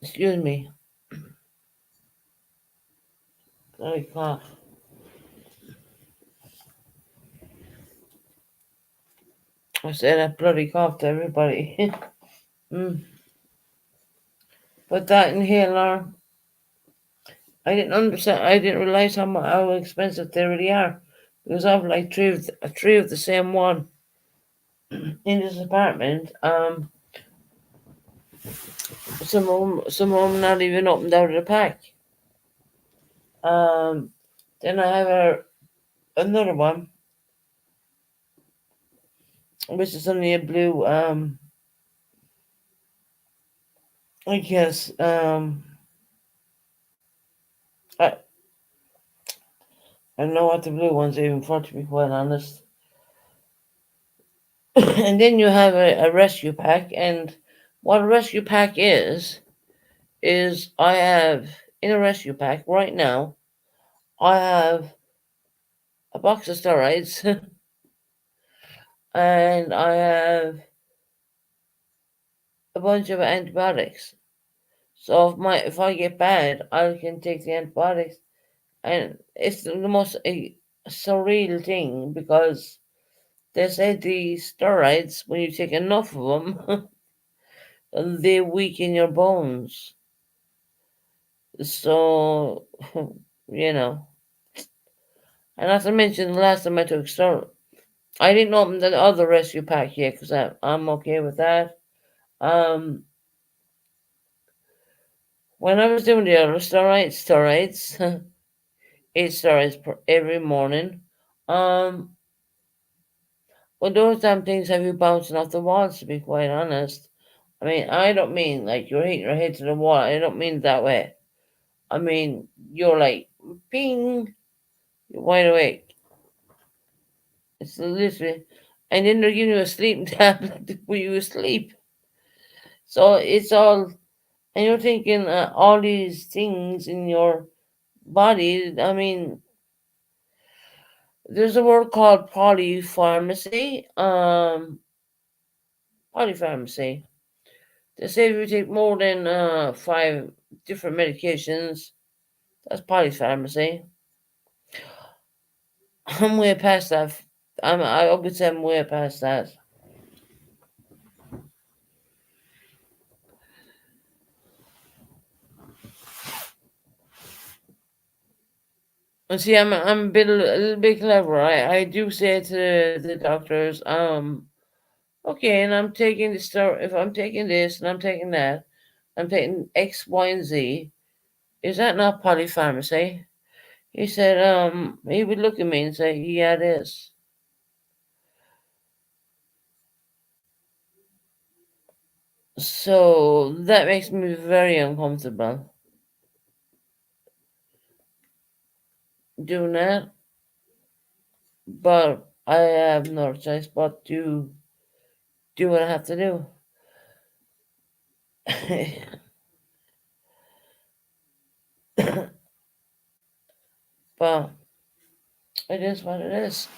Excuse me. Bloody cough. I said that bloody cough to everybody. mm. But that inhaler, I didn't understand. I didn't realize how expensive they really are, because I have like three of the same one in this apartment. Some of them not even opened out of the pack. Um, then I have another one, which is only a blue. I guess. I I don't know what the blue one's even for, to be quite honest. And then you have a rescue pack, and what a rescue pack is I have in a rescue pack right now. I have a box of steroids, and I have a bunch of antibiotics. So if I get bad, I can take the antibiotics, and it's the most surreal thing because they say the steroids, when you take enough of them, they weaken your bones. So you know, and not to mention the last time I took steroids, I didn't open the other rescue pack yet because I'm okay with that. Um, when I was doing the other steroids, 8 steroids every morning. Um, well, those damn things have you bouncing off the walls. To be quite honest, I mean, I don't mean like you're hitting your head to the wall. I don't mean it that way. I mean you're like ping, you're wide awake. It's literally, and then they're giving you a sleeping tablet where you asleep. So it's all, and you're thinking all these things in your body. I mean, there's a word called polypharmacy. Polypharmacy. They say if you take more than 5 different medications, that's polypharmacy. I'm way past that. I would say I'm way past that. And see, I'm a little bit clever. I do say to the doctors, okay, and I'm taking this stuff. If I'm taking this and I'm taking that, I'm taking X, Y, and Z. Is that not polypharmacy? He said, he would look at me and say, yeah, it is. So that makes me very uncomfortable doing that. But I have no choice but to do what I have to do. But it is what it is.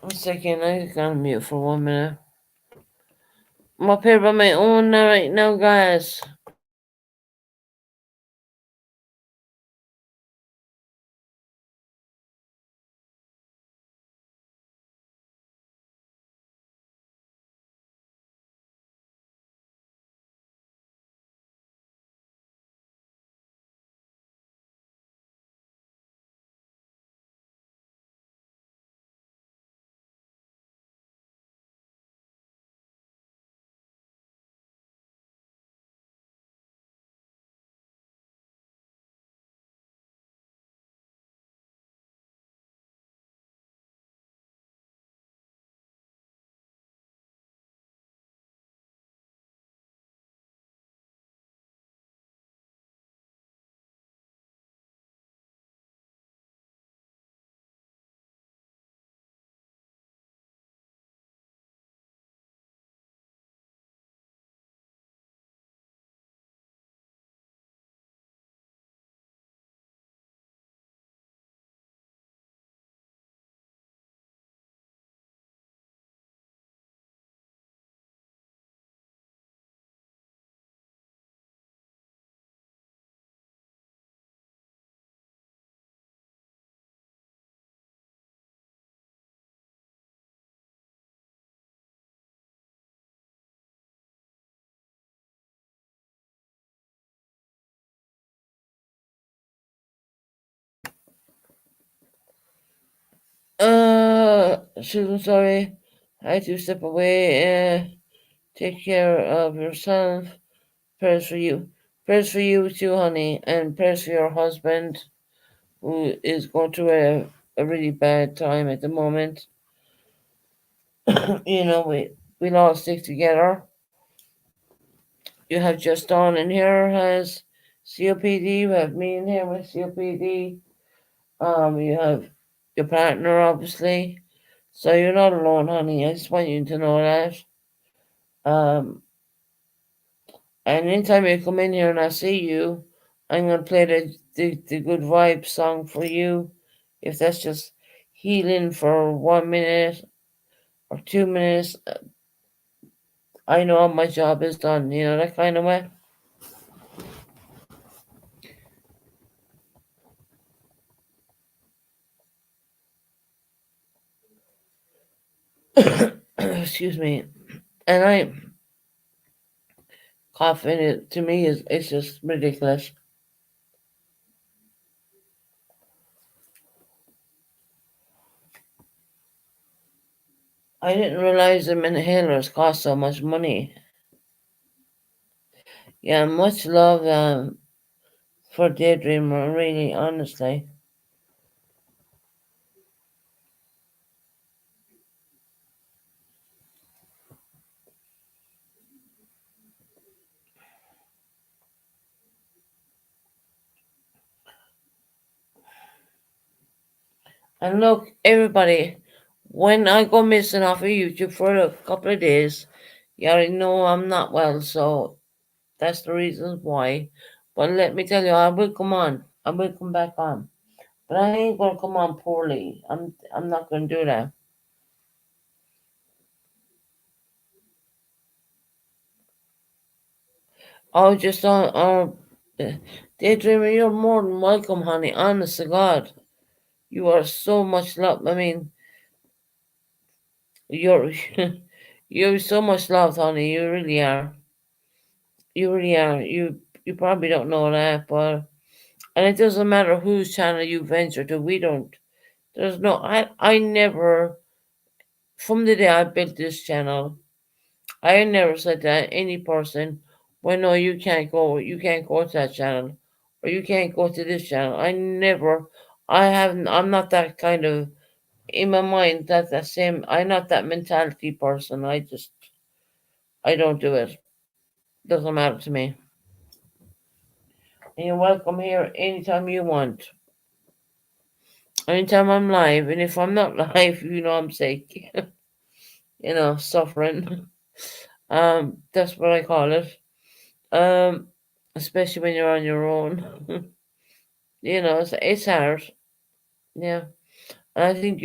I'm second, I got mute for 1 minute. I'm up here by my own right now, guys. Susan, sorry. I had to step away. Take care of yourself. Prayers for you. Prayers for you too, honey. And prayers for your husband, who is going through a really bad time at the moment. We'll all stick together. You have just Dawn in here has COPD. We have me in here with COPD. You have your partner, obviously. So you're not alone, honey. I just want you to know that. Um, and anytime you come in here and I see you, I'm gonna play the good vibe song for you. If that's just healing for 1 minute or 2 minutes, I know my job is done. You know that kind of way. Excuse me. And I coughing it to me is it's just ridiculous. I didn't realize the inhalers cost so much money. Yeah, much love for Daydreamer, really, honestly. And look, everybody, when I go missing off of YouTube for a couple of days, you already know I'm not well, so that's the reason why. But let me tell you, I will come on. I will come back on. But I ain't gonna come on poorly. I'm not gonna do that. Oh, just Daydreamer, you're more than welcome, honey. Honest to God. You are so much love. I mean, you're you're so much love, honey. You really are. You really are. You probably don't know that, but and it doesn't matter whose channel you venture to. We don't. There's no. I never from the day I built this channel. I never said to any person, "Well, no, you can't go. You can't go to that channel, or you can't go to this channel. I haven't, I'm not that kind of, in my mind, that's the same, I'm not that mentality person. I don't do it. Doesn't matter to me. And you're welcome here anytime you want. Anytime I'm live, and if I'm not live, I'm sick. Suffering. That's what I call it. Um, Especially when you're on your own. It's hard. Yeah. And I think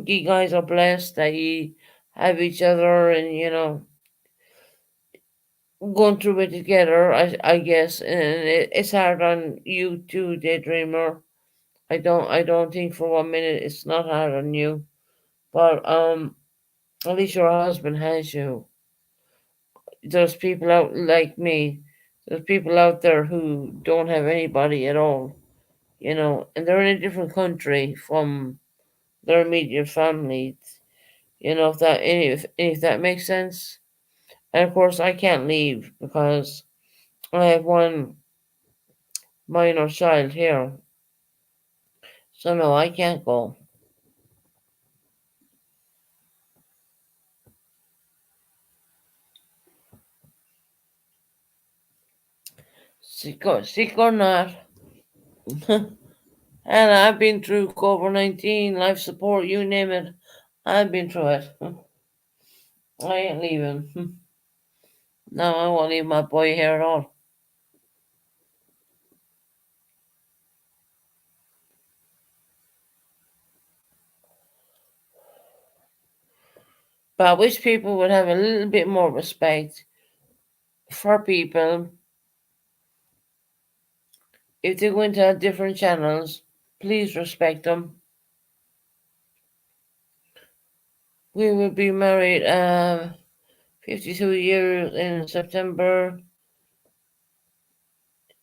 you guys are blessed that you have each other and, going through it together, I guess. And it's hard on you too, Daydreamer. I don't think for 1 minute it's not hard on you. But at least your husband has you. There's people out like me. There's people out there who don't have anybody at all, and they're in a different country from their immediate family. If that makes sense. And of course, I can't leave because I have one minor child here, so no, I can't go. Sick or not, and I've been through COVID-19, life support, you name it. I've been through it. I ain't leaving. No, I won't leave my boy here at all. But I wish people would have a little bit more respect for people if they go into different channels. Please respect them. We will be married 52 years in September.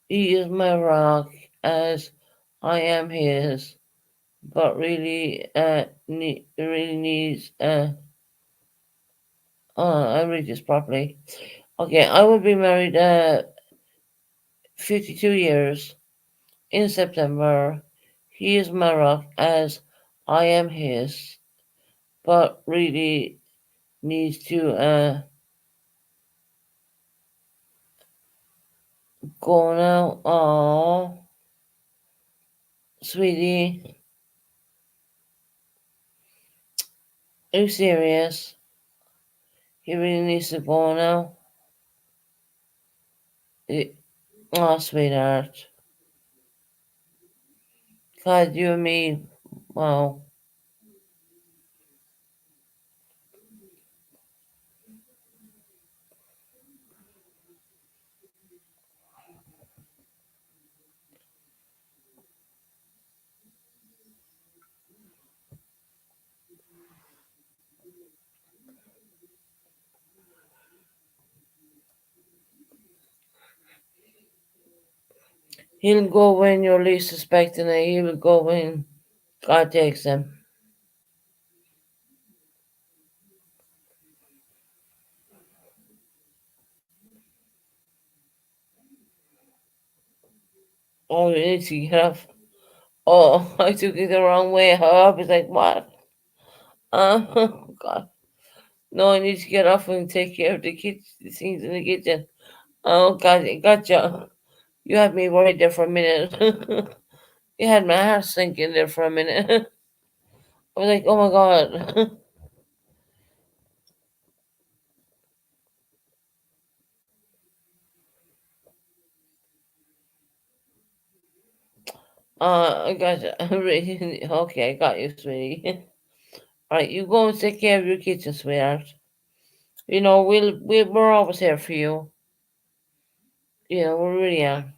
He is my rock as I am his, but really really needs I read this properly. Okay, I will be married 52 years in September. He is my rock as I am his, but really needs to go now. Oh, sweetie, are you serious? He really needs to go now. Oh, sweetheart. God, you and me. Wow. He'll go when you're least suspecting it. He will go when God takes him. Oh, you need to get off. Oh, I took it the wrong way. I was like, what? God. No, I need to get off and take care of the things in the kitchen. Oh, God, gotcha. You had me worried there for a minute. You had my heart sinking there for a minute. I was like, oh my God. I got you. Okay, I got you, sweetie. All right, you go and take care of your kitchen, sweetheart. We're always here for you. We really are.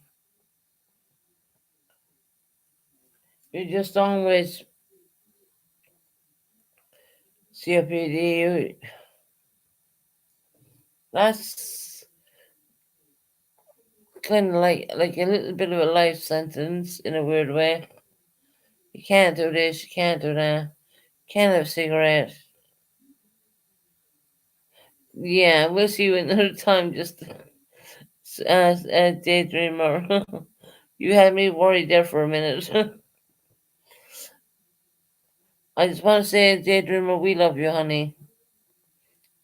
You just always COPD. That's kind of like a little bit of a life sentence in a weird way. You can't do this. You can't do that. Can't have a cigarette. Yeah, we'll see you another time. Just daydreamer. You had me worried there for a minute. I just want to say, Daydreamer, we love you, honey.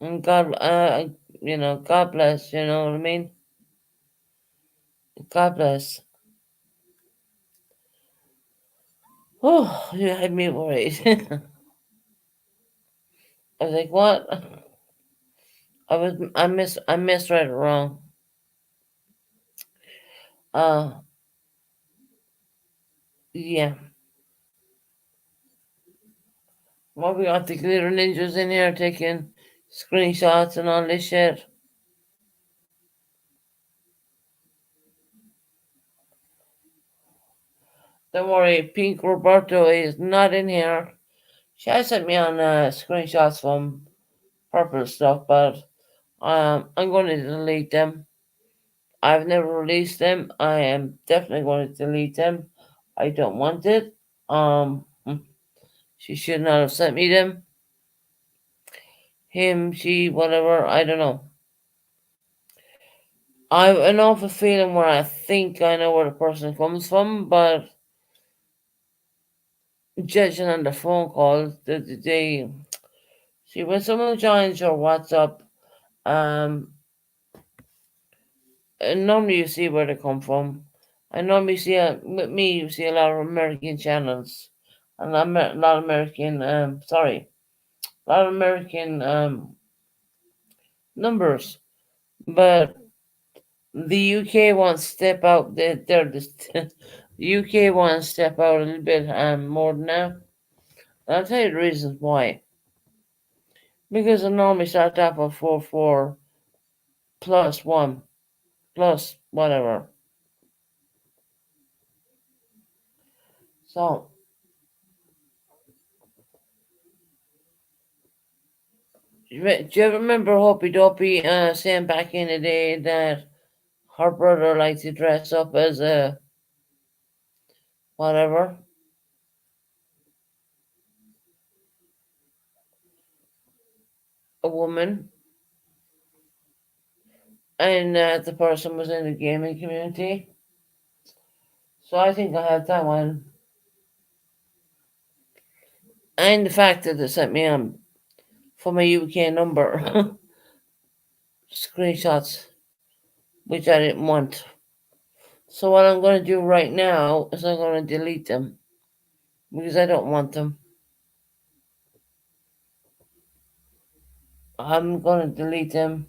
And God, God bless, you know what I mean? God bless. Oh, you had me worried. I was like, what? I misread it wrong. Uh, yeah. Well, we got the glitter ninjas in here taking screenshots and all this shit. Don't worry, Pink Roberto is not in here. She has sent me on screenshots from purple stuff, but I'm going to delete them. I've never released them. I am definitely going to delete them. I don't want it. She should not have sent me them. Him, she, whatever. I don't know. I have an awful feeling where I think I know where the person comes from, but judging on the phone calls, they see when someone joins your WhatsApp, um, and normally you see where they come from. I normally see with me you see a lot of American channels, and a lot of American a lot of American numbers, but the UK wants to step out. They're just the UK wants to step out a little bit more than now. And I'll tell you the reasons why. Because it normally starts off with 4 4 plus 1 plus whatever. So, do you ever remember Hoppy Dopey saying back in the day that her brother liked to dress up as a whatever, a woman, and the person was in the gaming community? So I think I have that one. And the fact that they sent me from a UK number screenshots, which I didn't want. So what I'm going to do right now is I'm going to delete them because I don't want them. I'm going to delete them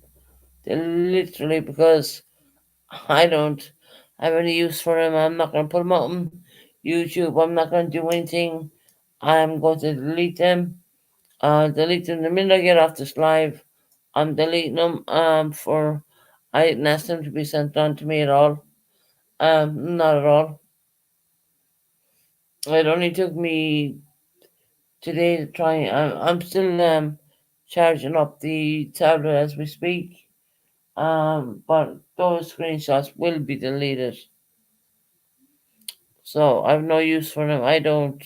literally because I don't have any use for them. I'm not going to put them out on YouTube. I'm not going to do anything. I'm going to delete them. Delete them the minute I get off this live. I'm deleting them. I didn't ask them to be sent on to me at all. Not at all. It only took me today to try. I'm still charging up the tablet as we speak. But those screenshots will be deleted. So I've no use for them. I don't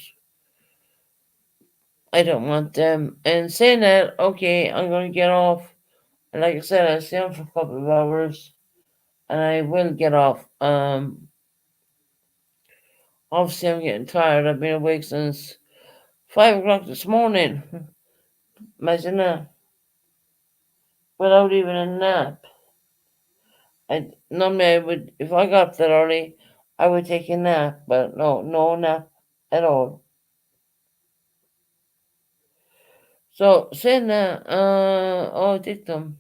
want them. And saying that, okay, I'm gonna get off. And like I said, I'll stay on for a couple of hours and I will get off. Obviously I'm getting tired. I've been awake since 5 o'clock this morning. Imagine that. Without even a nap. Normally I would, if I got up that early, I would take a nap, but no nap at all. So saying that, oh, Dictum.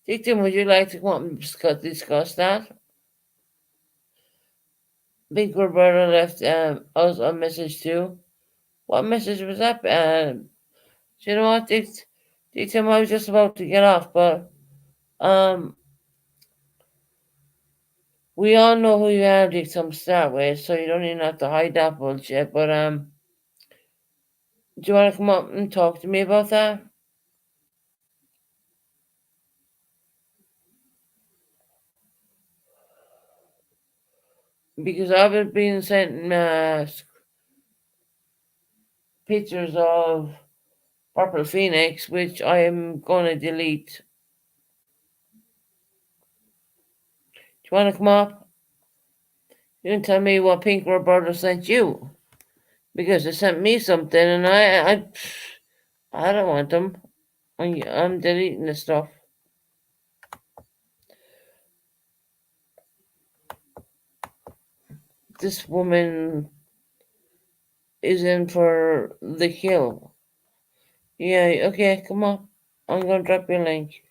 Dictum, would you like to come up and discuss that? Big Roberta left us a message too. What message was that? You know what, Dictum, I was just about to get off, but um, we all know who you are, Dictum, to start with, so you don't even have to hide that bullshit. But do you want to come up and talk to me about that? Because I've been sent pictures of Purple Phoenix, which I am going to delete. you want to come up? You can tell me what Pink Roberta sent you. Because they sent me something and I don't want them. I'm deleting the stuff. This woman is in for the kill. Yeah, okay, come on. I'm gonna drop your link.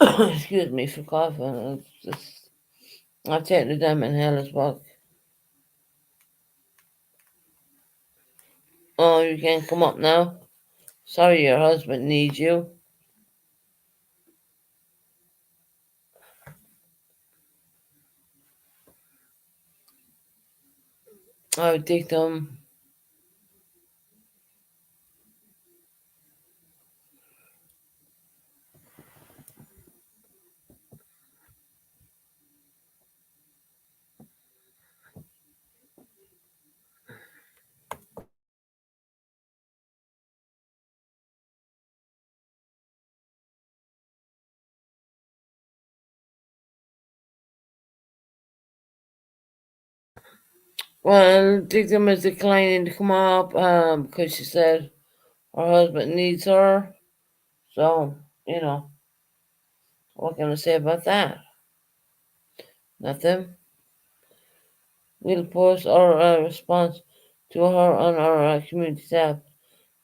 Excuse me for coughing. It's just, I've taken the damn inhalers back. Oh, you can't come up now? Sorry, your husband needs you. I would take them. Well, take them as declining to come up because she said her husband needs her. So, what can I say about that? Nothing. We'll post our response to her on our community tab.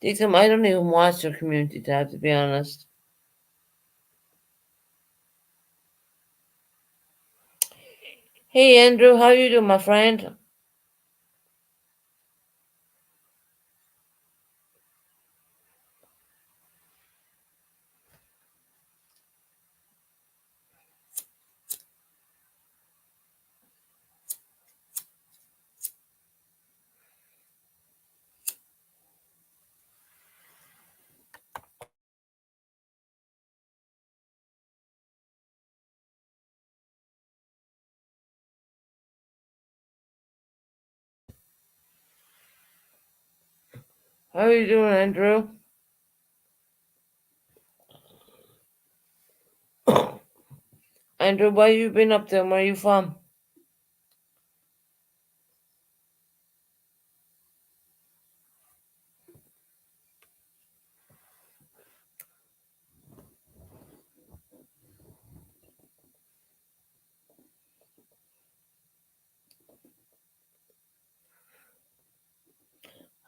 Take them. I don't even watch your community tab, to be honest. Hey, Andrew, how you doing, my friend? How are you doing, Andrew? Andrew, what you been up to? Where you from?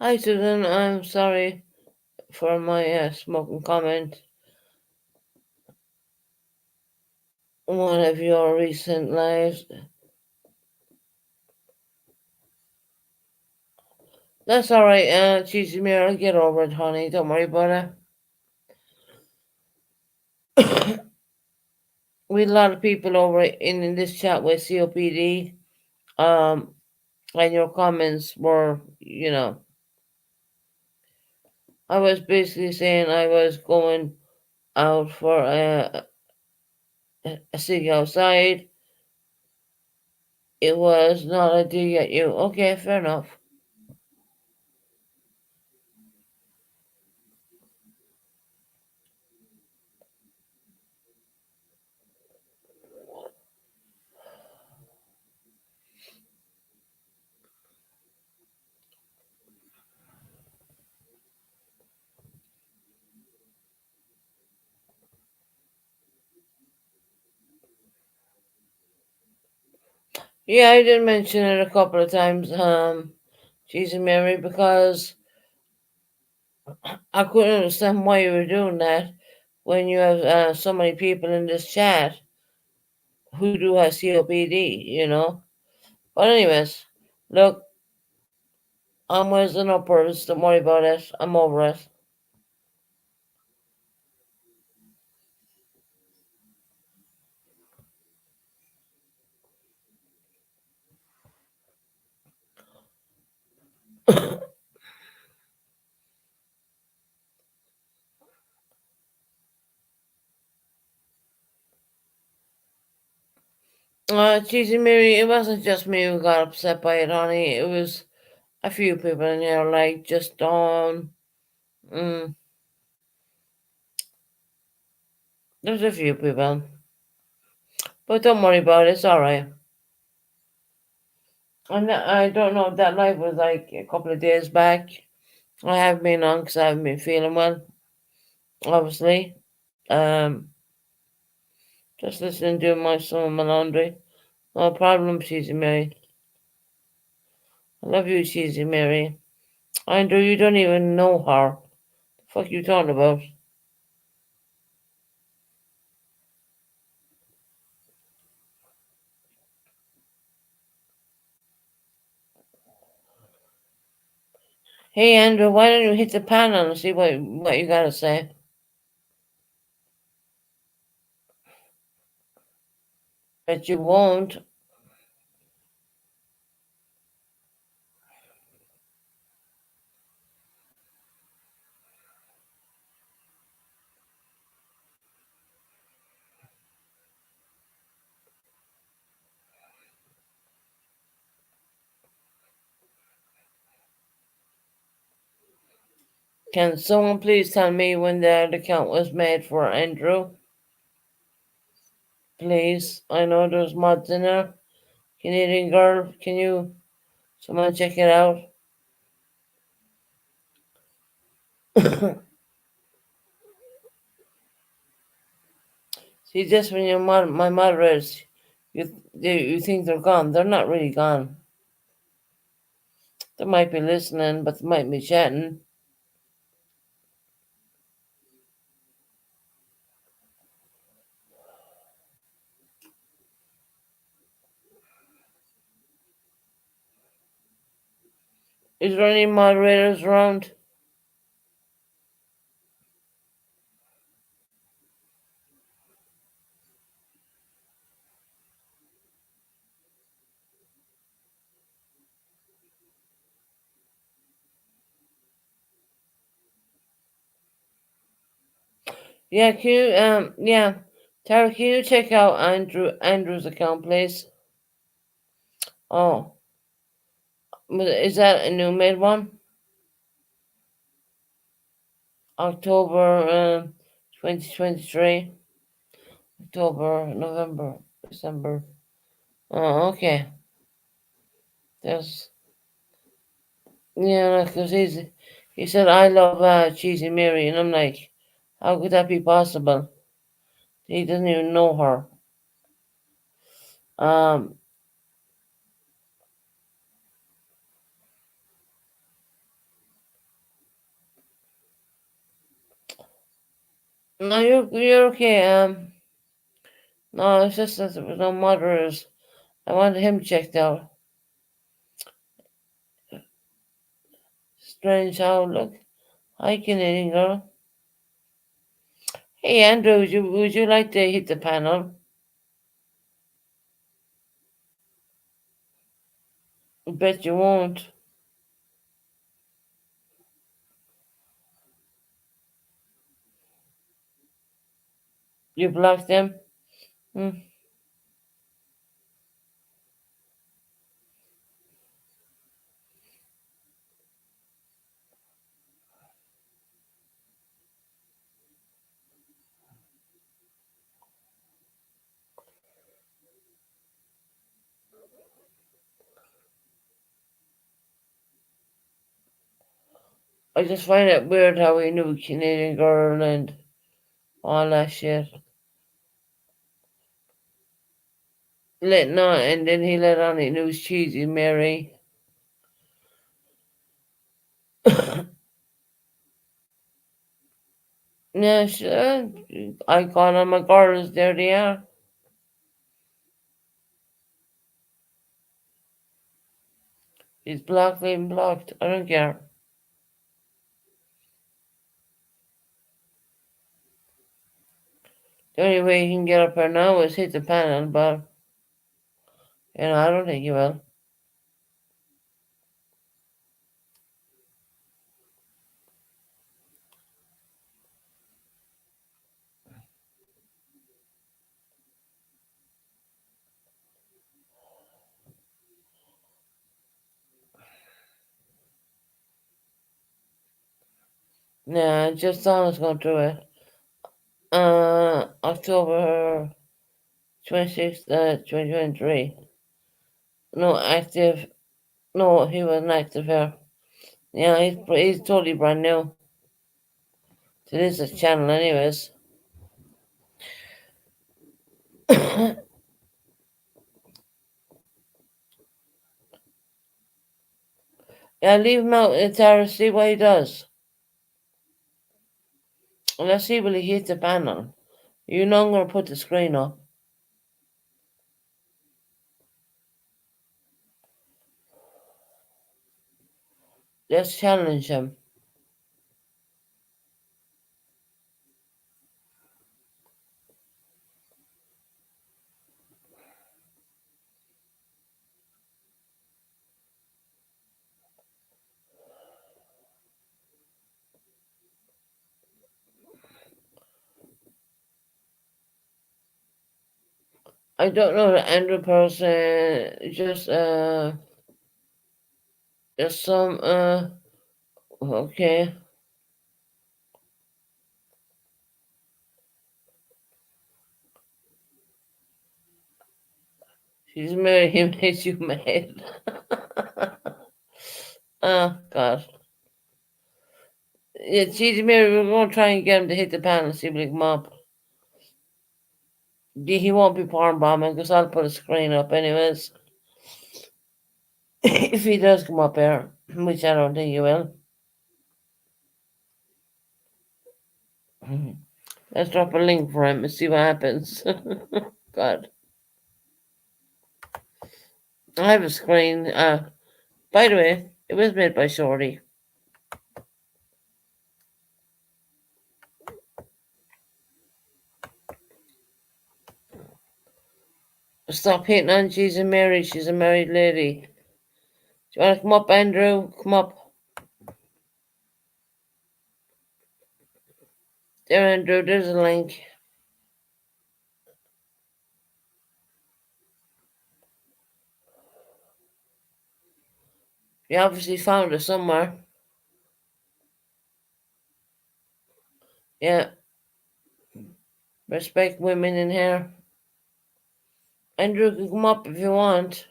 Hi, Susan. I'm sorry for my smoking comment. One of your recent lives. That's all right, Cheesy Mirror. Get over it, honey. Don't worry about it. We had a lot of people over in this chat with COPD. Um, and your comments were, I was basically saying I was going out for a cig outside. It was not a dig at you. Okay, fair enough. Yeah, I did mention it a couple of times, Cheesy Mary, because I couldn't understand why you were doing that when you have so many people in this chat who do have COPD. But anyways, look, onwards and upwards. Don't worry about it. I'm over it. Cheesy Mary, it wasn't just me who got upset by it, honey. It was a few people in here, like just mm, there's a few people, but don't worry about it. It's all right. And I don't know if that live was like a couple of days back. I haven't been on because I haven't been feeling well, obviously. Um, just listening to my son and my laundry. No problem, Cheesy Mary. I love you, Cheesy Mary. Andrew, you don't even know her. The fuck you talking about? Hey, Andrew, why don't you hit the panel and see what you gotta say? Bet you won't. Can someone please tell me when the account was made for Andrew? Please. I know there's mods in there. Canadian girl, can you someone check it out? See, just when my moderators, you think they're gone. They're not really gone. They might be listening, but they might be chatting. Is there any moderators around? Yeah, yeah. Tara, can you check out Andrew's account, please? Oh, is that a new made one? October 2023. October, November, December. Oh, okay. There's yeah, because he said I love Cheesy Mary, and I'm like, how could that be possible? He doesn't even know her. Um, no, you're okay. No, it's just that there was no moderators. I wanted him checked out. Strange outlook. Hi, Canadian girl. Hey, Andrew, would you like to hit the panel? I bet you won't. You blocked them? Hmm. I just find it weird how he knew Canadian girl and all that shit. And then he let on he knew Cheesy Mary. Yeah, sure. I call them my girls, there they are. He's blocked, leave him blocked. I don't care. The only way he can get up here now is hit the panel, but I don't think he will. Yeah, I just saw us going through it. October 26th, 2023. No active. No, he wasn't active here. Yeah, he's totally brand new to this channel, anyways. Yeah, leave him out. It's our see what he does. Let's see will he hit the panel. You know I'm gonna put the screen up. Let's challenge him. I don't know the Andrew person. Just some okay. She's married. He makes you mad. Oh God. Yeah, she's married. We're gonna try and get him to hit the panel and see if we can come up. He won't be porn bombing because I'll put a screen up anyways. If he does come up here, which I don't think he will. Let's drop a link for him and see what happens. God. I have a screen. By the way, it was made by Shorty. Stop hitting on she's a married. She's a married lady. Do you want to come up, Andrew? Come up. There, Andrew. There's a link. You obviously found it somewhere. Yeah. Respect women in here. Andrew can come up if you want.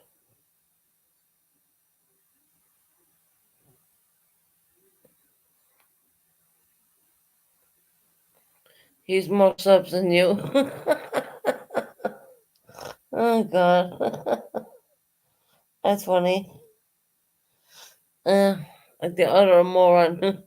He's more subs than you. Oh God. That's funny. Like the other moron.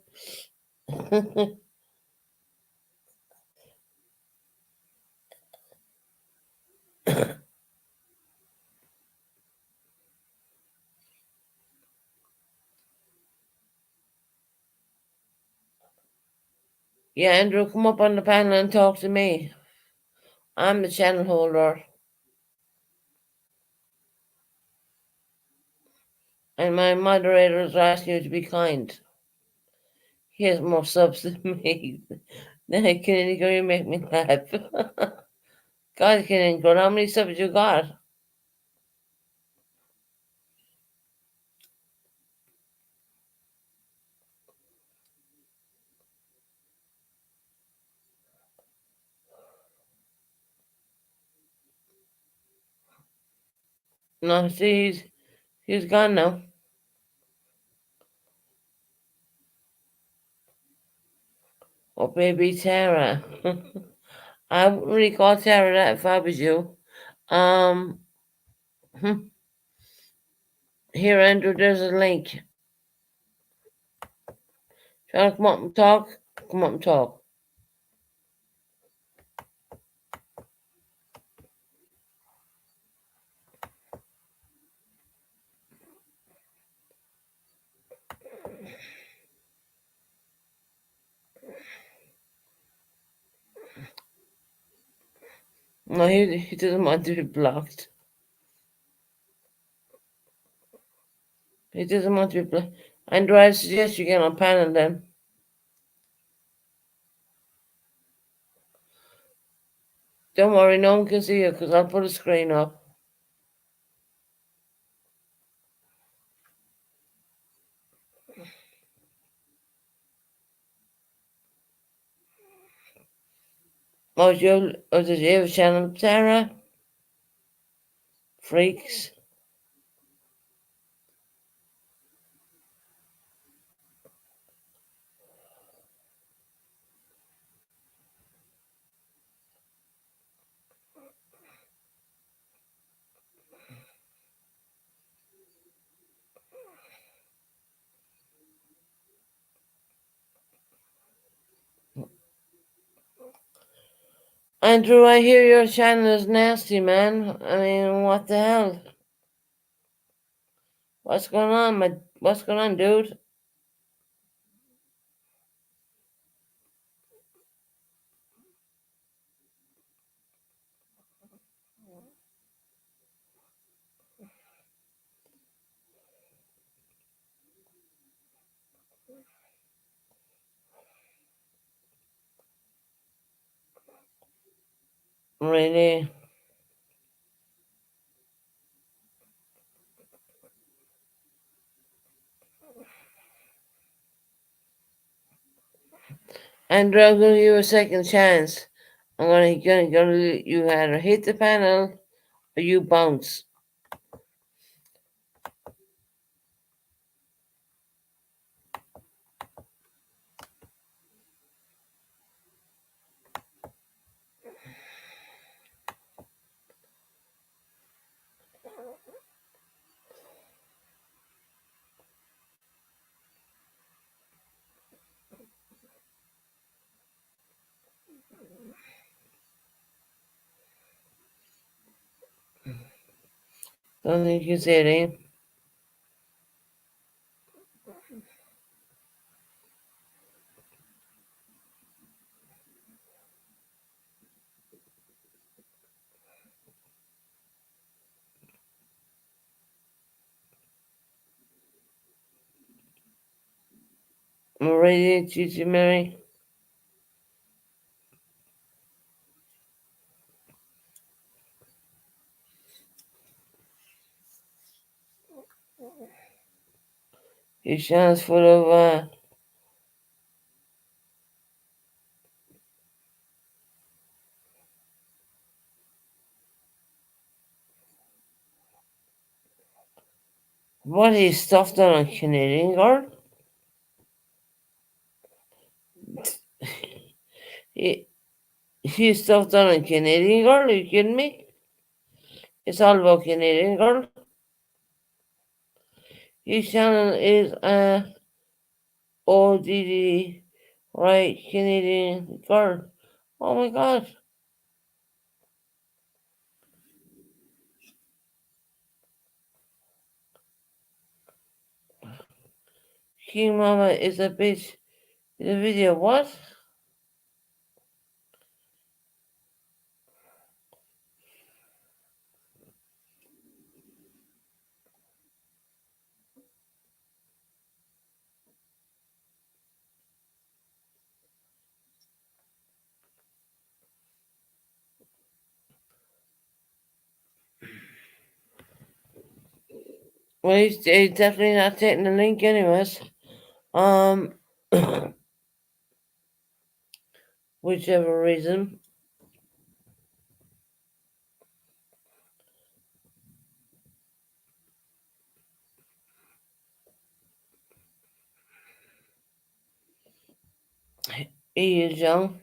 Yeah, Andrew, come up on the panel and talk to me. I'm the channel holder. And my moderators are asking you to be kind. He has more subs than me. Then can you make me laugh? God, can how many subs you got? No, see, he's gone now. Oh, baby Tara. I wouldn't really call Tara that if I was you. Um, Here, Andrew, there's a link. Trying to come up and talk? Come up and talk. No, he doesn't want to be blocked. He doesn't want to be blocked. Andrew, I suggest you get on panel then. Don't worry, no one can see you because I'll put a screen up. Does you have a channel, Sarah? Freaks. Andrew, I hear your channel is nasty, man. I mean, what the hell? What's going on, what's going on, dude? Really? Andrew, I'm gonna give you a second chance. I'm gonna you either hit the panel or you bounce. Don't think you said it. I'm ready to teach you, Mary. Your channel's full of what is stuffed on a Canadian girl? You, you stuffed on a Canadian girl? Are you kidding me? It's all about Canadian girl. Your channel is ODD, right? Canadian girl. Oh my god. King Mama is a bitch. In the video, what? Well, he's definitely not taking the link, anyways. Um, whichever reason. He is young.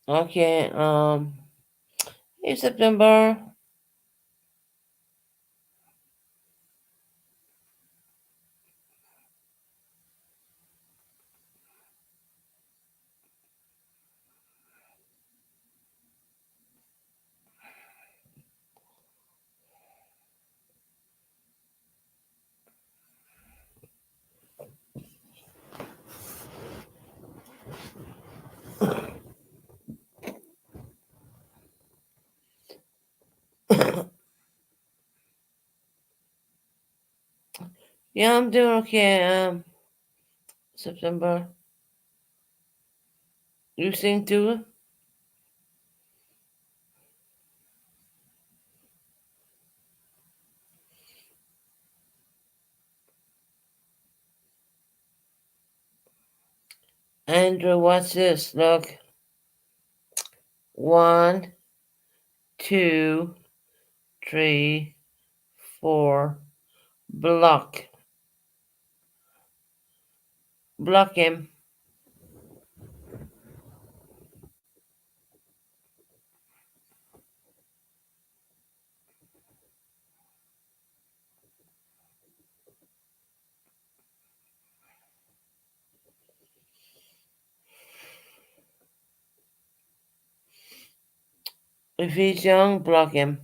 Okay, in September. Yeah, I'm doing okay. September. You sing too? Andrew, what's this? Look. One, two, three, four. Block. Block him. If he's young, block him.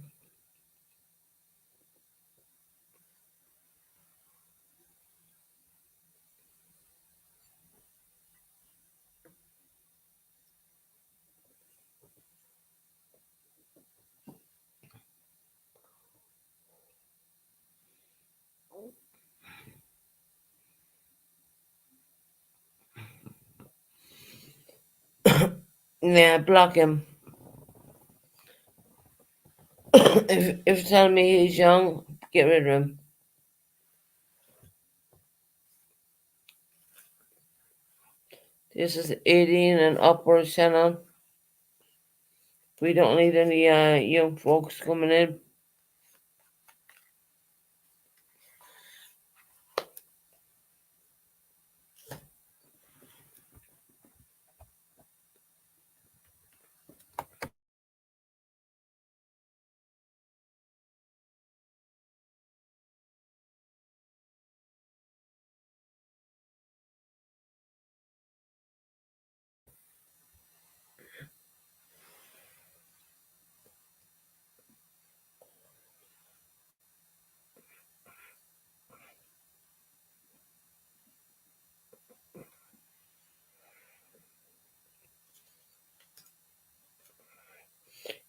Yeah, block him. If you tell me he's young, get rid of him. This is 18 and upwards channel. We don't need any young folks coming in.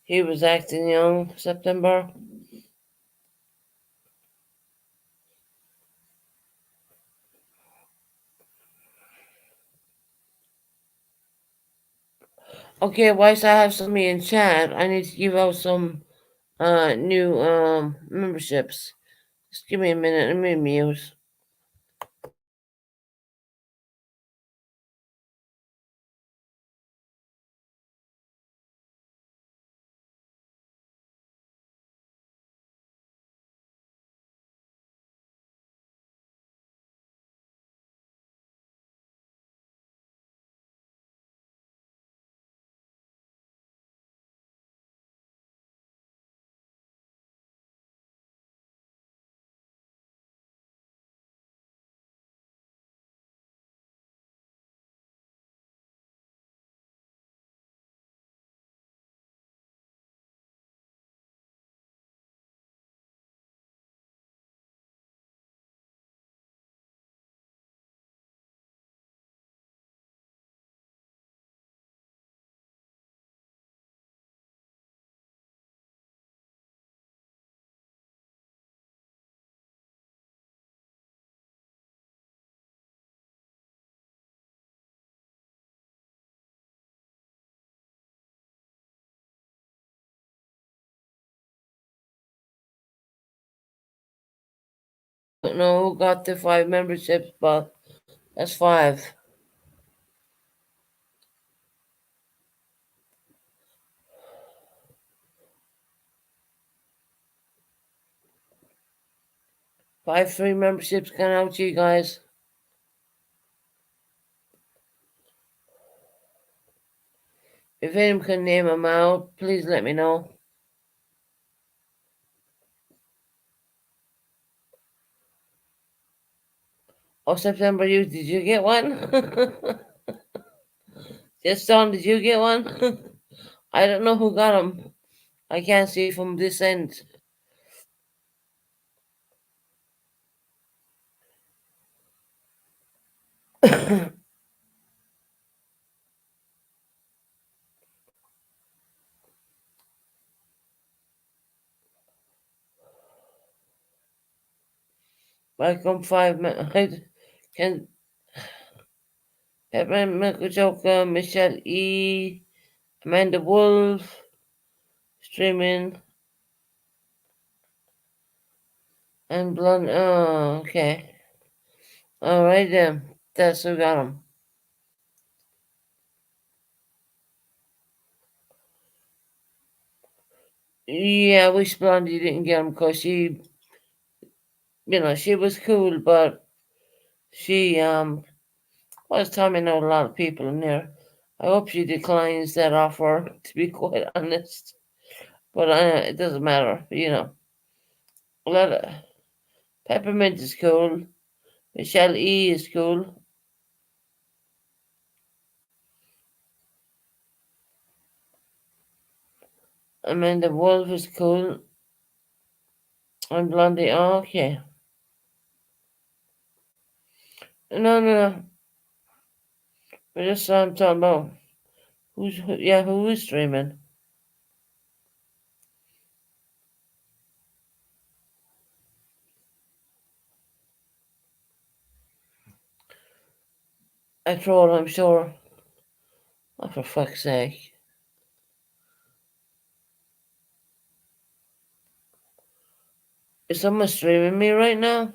He was acting young September. Okay, whilst I have somebody in chat, I need to give out some new memberships. Just give me a minute. Let me mute. Don't know who got the 5 memberships, but that's 5. 5 free memberships going out to you guys. If anyone can name them out, please let me know. Oh, September, did you get one? Just Don, did you get one? I don't know who got them. I can't see from this end. Welcome 5 can Peppermint Milk Joker, Michelle E, Amanda Wolf, streaming, and Blonde. Oh, okay. All right then. That's who got them. Yeah, Wish Blondie didn't get him because she was cool, but she was timing out a lot of people in there. I hope she declines that offer, to be quite honest. But it doesn't matter. A lot of Peppermint is cool. Michelle E is cool. Amanda Wolf is cool. And Blondie. Oh, okay. No, no, no. But just I'm talking about who is streaming. I troll, I'm sure. Oh, for fuck's sake. Is someone streaming me right now?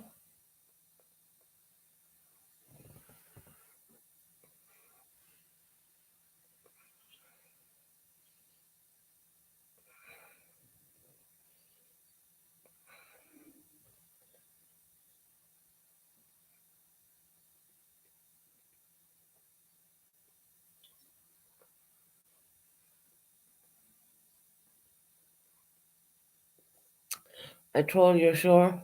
I troll, you're sure?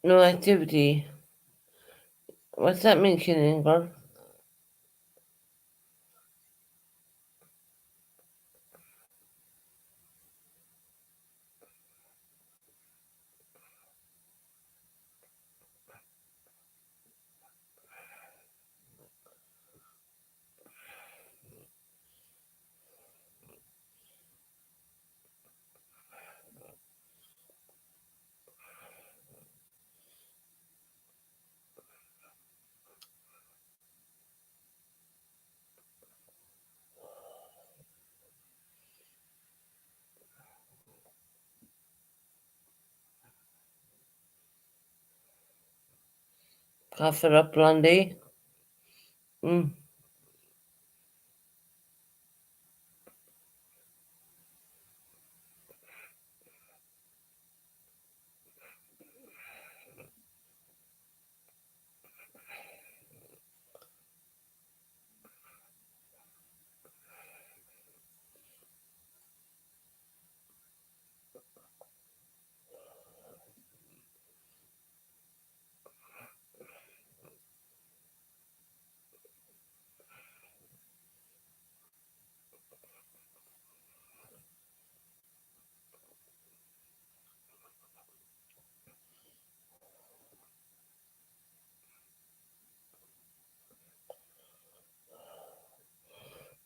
No activity. What's that mean, Killian girl? Cough it up, Blondie. Mm.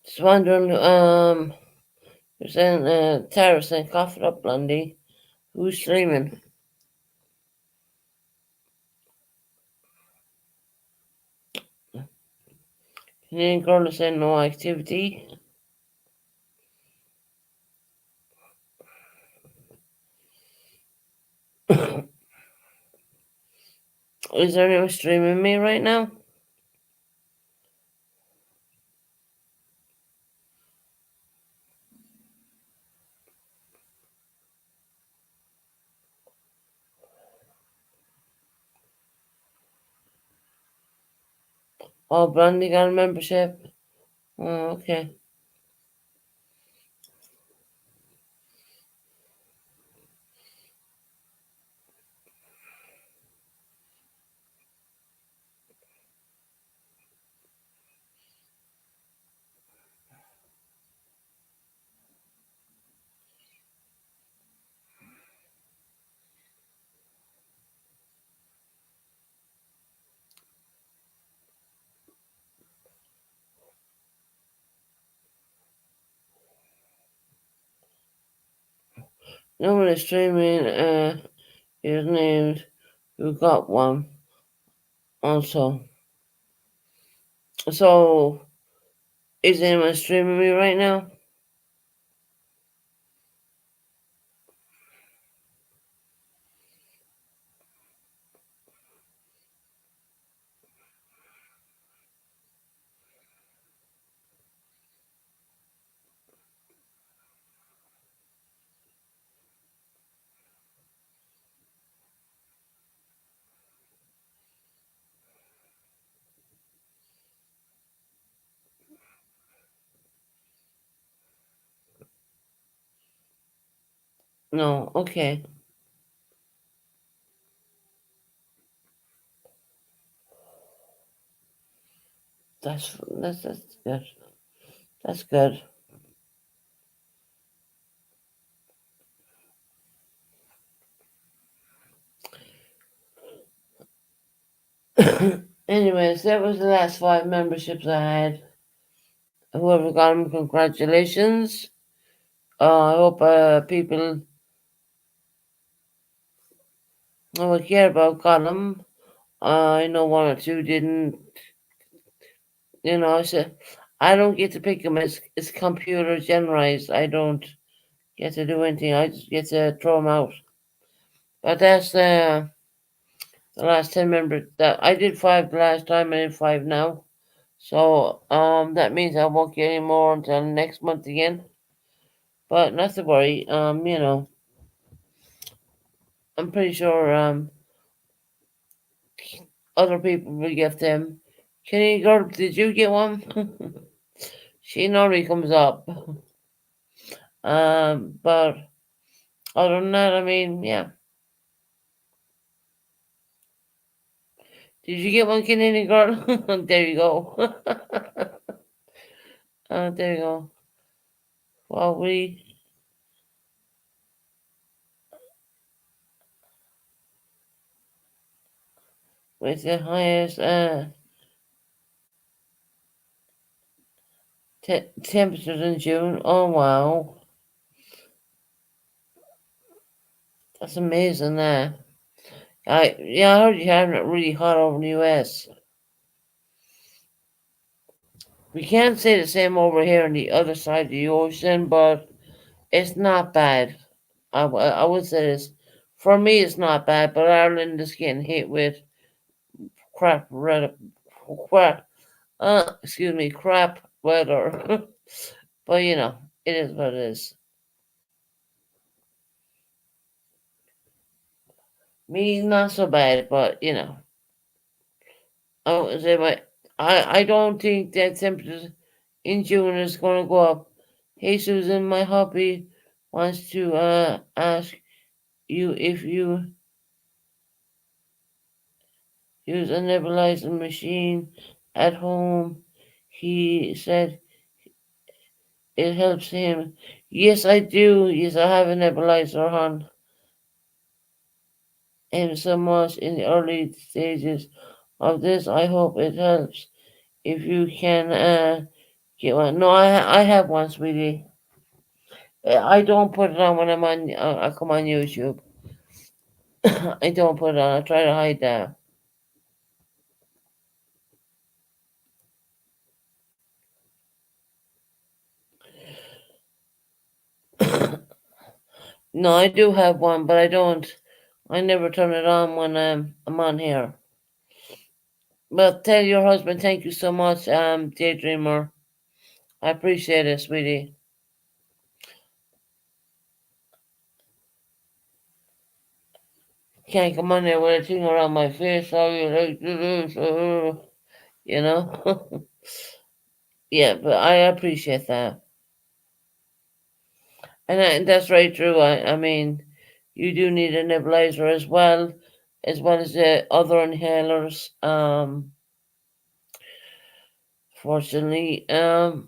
Just wondering, you're saying, Tara saying, cough it up, Blondie. Who's streaming? Canadian girl is saying no activity. Is there anyone streaming me right now? Oh, Blondie got a membership. Oh, okay. No one is streaming. His named who got one also. So, is anyone streaming me right now? No, okay. That's good. That's good. Anyways, that was the last five memberships I had. Whoever got them, congratulations. I hope people who I care about got them. I know one or two didn't. So I don't get to pick them. It's computer generalized. I don't get to do anything. I just get to throw them out. But that's the last 10 members. That I did five the last time. I did five now. So that means I won't get any more until next month again. But not to worry. I'm pretty sure other people will get them. Kenny girl, did you get one? She normally comes up. But other than that, I mean, yeah. Did you get one, Kenny girl? There you go. There you go. Well, we with the highest temperatures in June. Oh wow, that's amazing. I heard you having it really hot over in the U.S. We can't say the same over here on the other side of the ocean, but it's not bad. I would say this. For me, it's not bad, but Ireland is getting hit with crap, crap, excuse me, crap weather. But it is what it is. Me, not so bad, but I would say, but I don't think that temperature in June is going to go up. Hey, Susan, my hubby wants to ask you if you use a nebulizer machine at home. He said it helps him. Yes, I do. Yes, I have a nebulizer on him so much in the early stages of this. I hope it helps. If you can get one. No, I have one, sweetie. I don't put it on when I come on YouTube. I don't put it on. I try to hide that. No, I do have one, but I don't. I never turn it on when I'm on here. But tell your husband thank you so much, Daydreamer. I appreciate it, sweetie. Can't come on there with a thing around my face. How you like to do this? You know? Yeah, but I appreciate that. And that's right true. I mean, you do need a nebulizer as well as the other inhalers. Fortunately, well,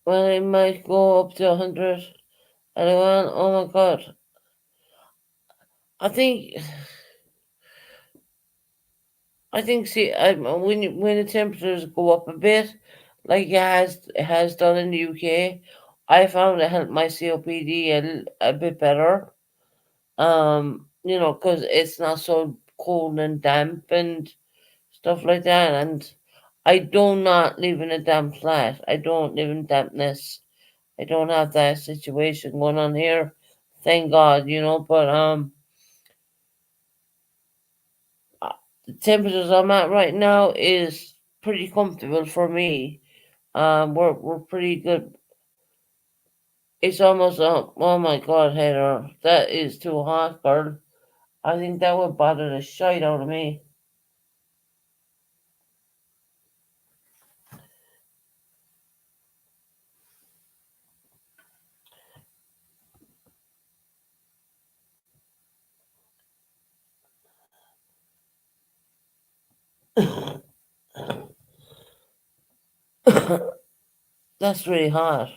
it might go up to 100. Oh my God. I think, see, when the temperatures go up a bit, like it has done in the UK, I found it helped my COPD a bit better. Because it's not so cold and damp and stuff like that. And I do not live in a damp flat. I don't live in dampness. I don't have that situation going on here. Thank God, But the temperatures I'm at right now is pretty comfortable for me. We're pretty good. It's almost oh my God, Heather, that is too hot, girl. I think that would bother the shite out of me. That's really hard.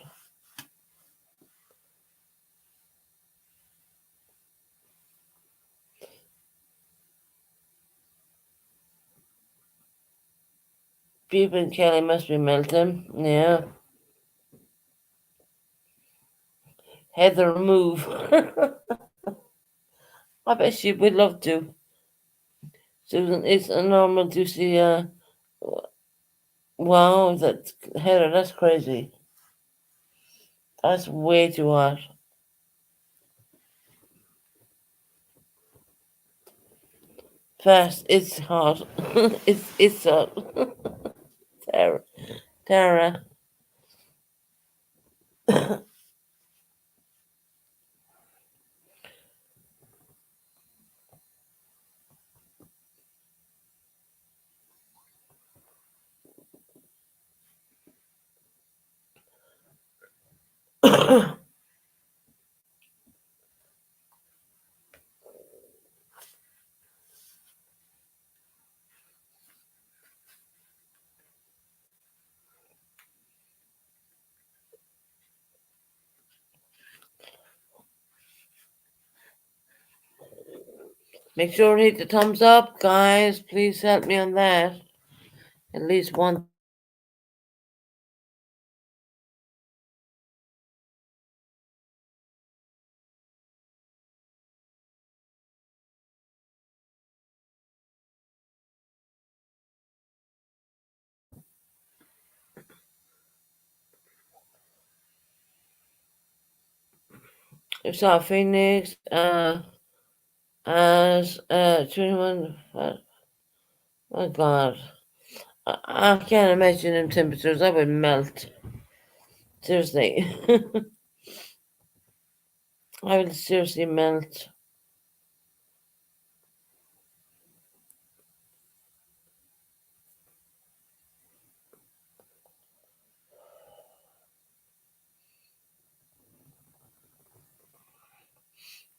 People in Kelly must be melting. Yeah. Heather, move. I bet she would love to. Susan, it's normal to see. Wow, that Heather, that's crazy. That's way too hot. Fast, it's hot. it's hot. Tara, Tara. Make sure to hit the thumbs up, guys. Please help me on that. At least one. I saw Phoenix as 21. Oh God. I can't imagine them temperatures. I would melt. Seriously. I would seriously melt.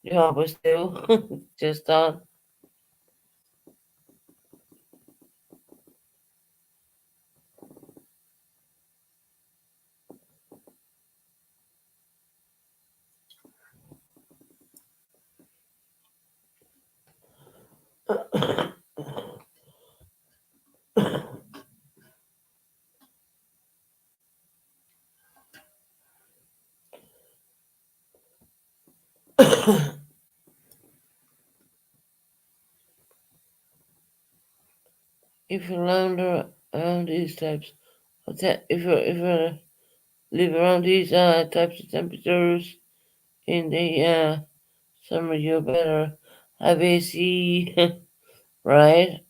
You always do. Just on. If you land around these types of if you live around these types of temperatures in the summer, you better have AC, right?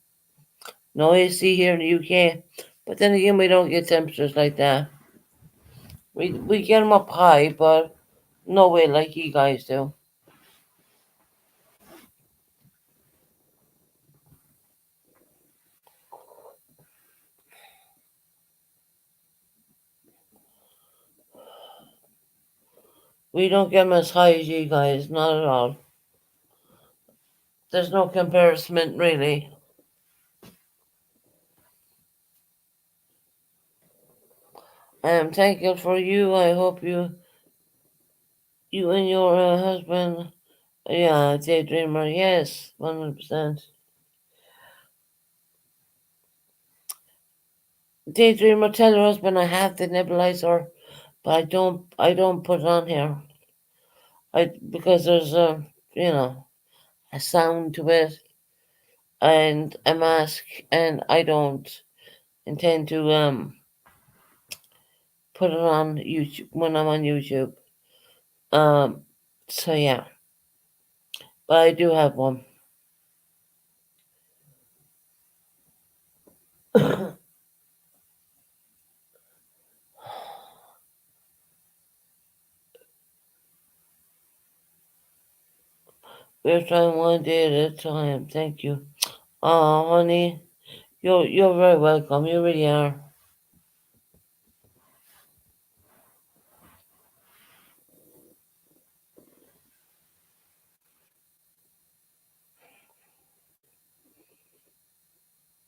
No AC here in the UK. But then again, we don't get temperatures like that. We get them up high, but no way like you guys do. We don't get them as high as you guys, not at all. There's no comparison, really. I am thankful for you. I hope you and your husband, yeah, daydreamer, yes, 100%. Daydreamer, tell your husband I have the nebulizer, but I don't put it on here. Because there's a sound to it and a mask, and I don't intend to put it on YouTube when I'm on YouTube. Um, so yeah, but I do have one. We're trying one day at a time. Thank you. Oh, honey, you're very welcome. You really are.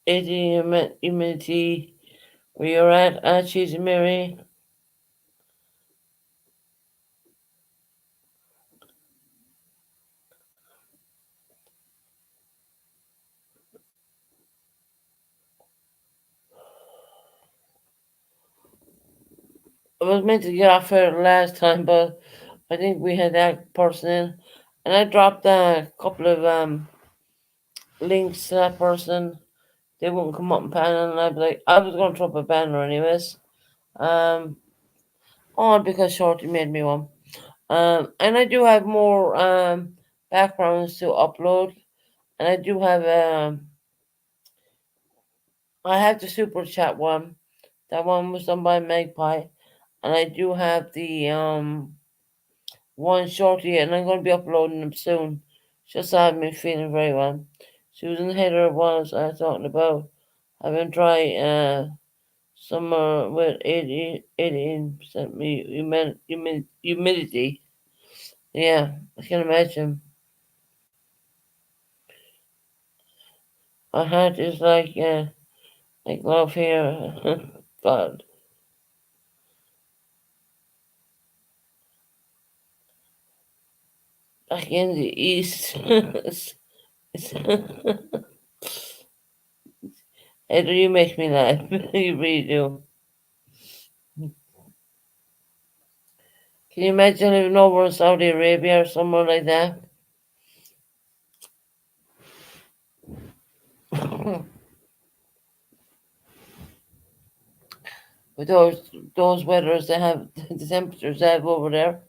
Eating immunity where you're at, Cheesy Mary. I was meant to get off here last time, but I think we had that person in, and I dropped a couple of links to that person. They wouldn't come up and panel, and I'd be like, I was going to drop a banner anyways. Um, all because Shorty made me one. And I do have more backgrounds to upload, and I do have I have the super chat one. That one was done by Magpie, and I do have the one shorty, and I'm going to be uploading them soon. Just have me feeling very well. Susan Header was talking about having dry summer with 18% humidity. Yeah, I can imagine. My heart is like love here. God, back in the east. Heather, you make me laugh. You really do. Can you imagine living over in Saudi Arabia or somewhere like that? With those weathers they have, the temperatures they have over there.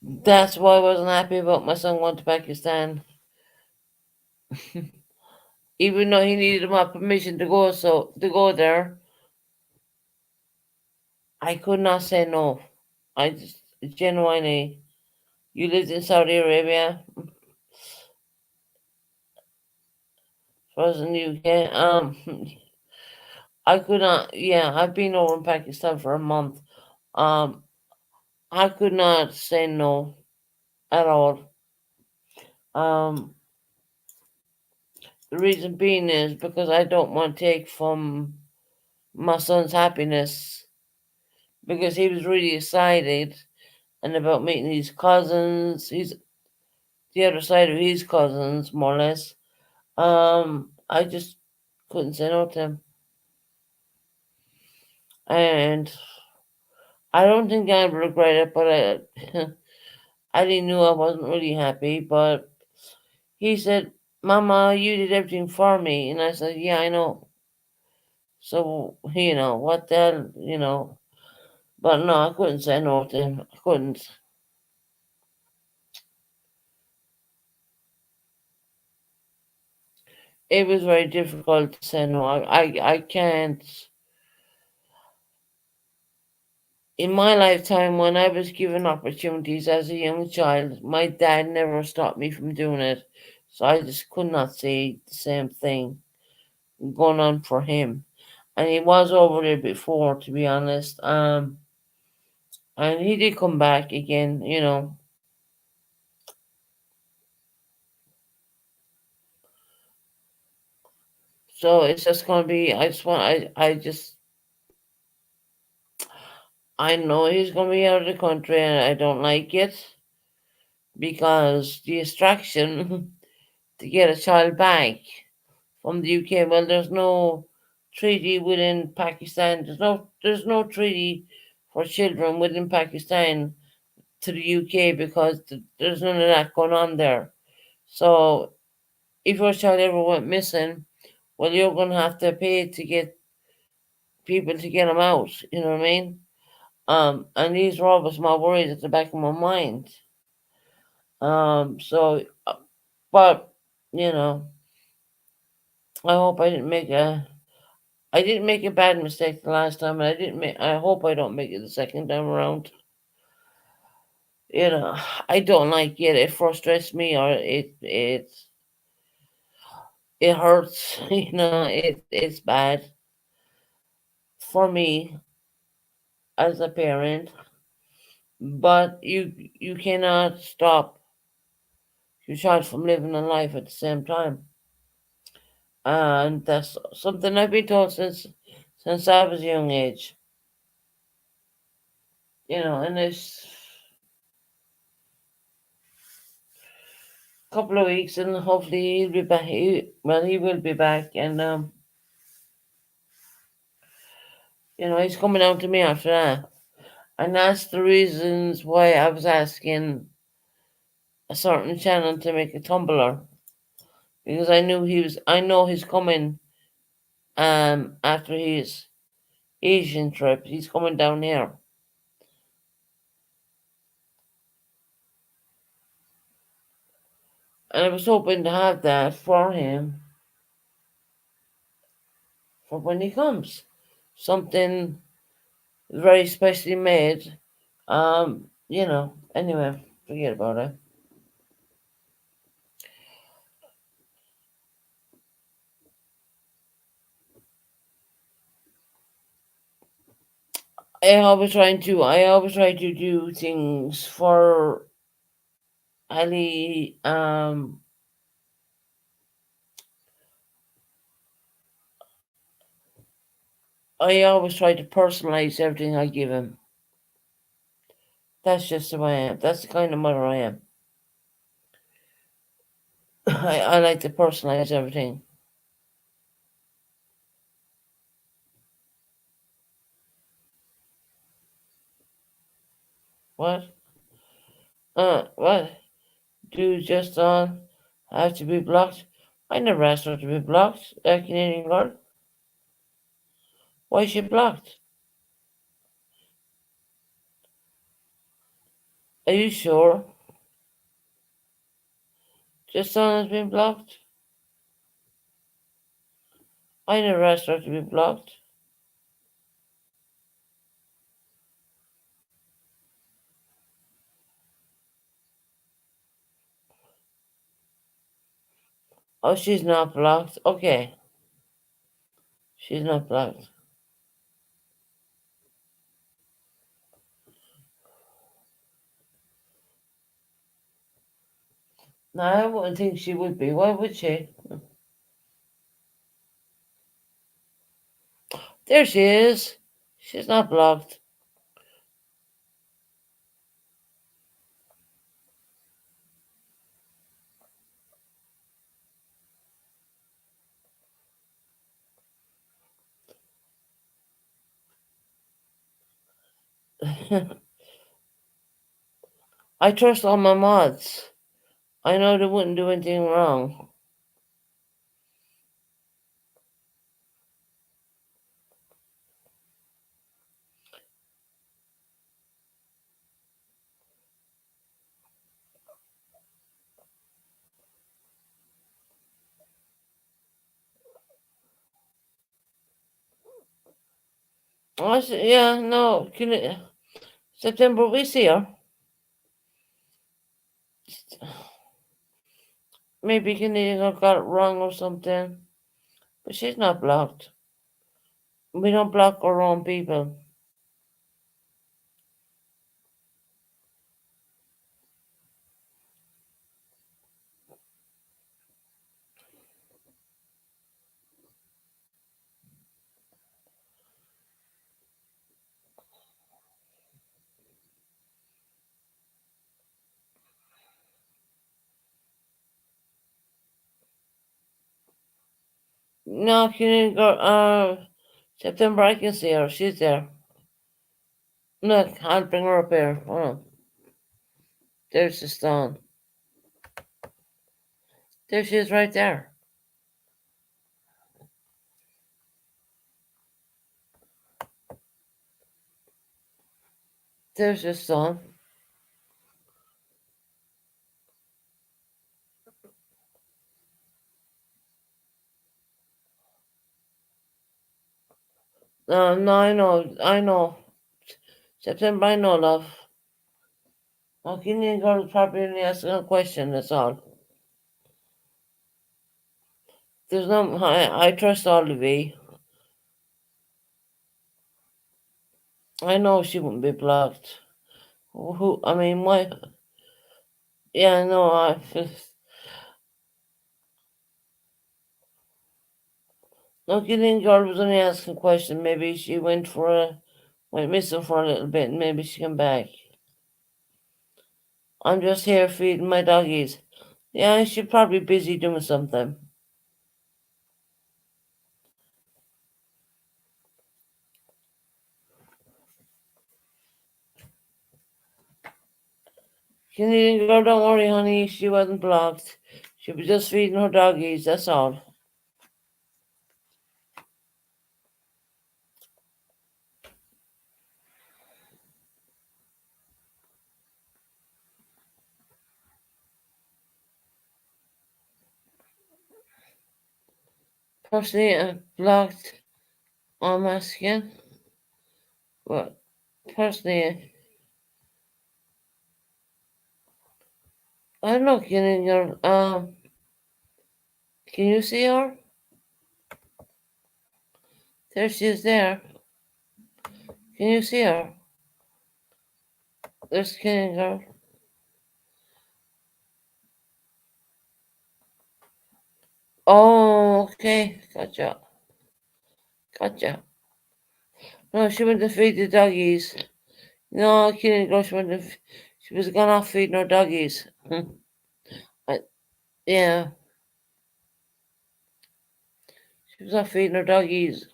That's why I wasn't happy about my son going to Pakistan. Even though he needed my permission to go to go there, I could not say no. I just genuinely you lived in Saudi Arabia, I was in the UK. I could not yeah, I've been over in Pakistan for a month. Um I could not say no at all. Um the reason being is because I don't want to take from my son's happiness because he was really excited and about meeting his cousins. He's the other side of his cousins, more or less. I just couldn't say no to him. And I don't think I regret it, but I already knew I wasn't really happy. But he said, Mama, you did everything for me. And I said, Yeah, I know. So, what the hell, But no, I couldn't say no to him. I couldn't. It was very difficult to say no. I can't. In my lifetime, when I was given opportunities as a young child, my dad never stopped me from doing it. So I just could not say the same thing going on for him. And he was over there before, to be honest. And he did come back again. So it's just gonna be. I know he's gonna be out of the country, and I don't like it because the extraction to get a child back from the UK. Well, there's no treaty within Pakistan. There's no treaty for children within Pakistan to the UK because there's none of that going on there. So if your child ever went missing, well, you're going to have to pay to get people to get them out. You know what I mean? And these were always my worries at the back of my mind. So, but you know, I hope I didn't make a bad mistake the last time, and I hope I don't make it the second time around. You know, I don't like it. It frustrates me, or it hurts. You know, it's bad for me as a parent. But you cannot stop your child from living a life at the same time, and that's something I've been taught since I was a young age. You know, in this couple of weeks, and hopefully he'll be back. He will be back, and you know, he's coming down to me after that. And that's the reasons why I was asking a certain channel to make a tumbler, because I know he's coming after his Asian trip. He's coming down here. And I was hoping to have that for him for when he comes. Something very specially made. You know, anyway, forget about it. I always try to do things for Ali. I always try to personalize everything I give him. That's just who I am. That's the kind of mother I am. I like to personalize everything. What? What? Do just on have to be blocked? I never asked her to be blocked. Canadian girl. Why is she blocked? Are you sure? Just on has been blocked? I never asked her to be blocked. Oh, she's not blocked. Okay. She's not blocked. No, I wouldn't think she would be. Why would she? There she is. She's not blocked. I trust all my mods. I know they wouldn't do anything wrong. Yeah, no. September, we see her. Maybe Canadian got it wrong or something. But she's not blocked. We don't block our own people. No, Canadian girl, September, I can see her. She's there. Look, I'll bring her up here. Hold on. There's the stone. There she is right there. There's the stone. No, I know. September, I know, love. Okay, Indian girl probably only asking a question, that's all. There's no, I trust all of you. I know she wouldn't be blocked. Who, I mean, why? Yeah, no, no, Indian girl was only asking a question. Maybe she went missing for a little bit and maybe she came back. I'm just here feeding my doggies. Yeah, she's probably busy doing something. Canadian girl, don't worry, honey. She wasn't blocked. She was just feeding her doggies, that's all. Personally, blocked on my skin. But personally, I don't know, Canadian girl. Can you see her? There she is there. Can you see her? There's Canadian girl. Oh, okay. Gotcha. Gotcha. No, she went to feed the doggies. No, Canadian girl, she was gone off feeding her doggies. I, yeah, she was off feeding her doggies.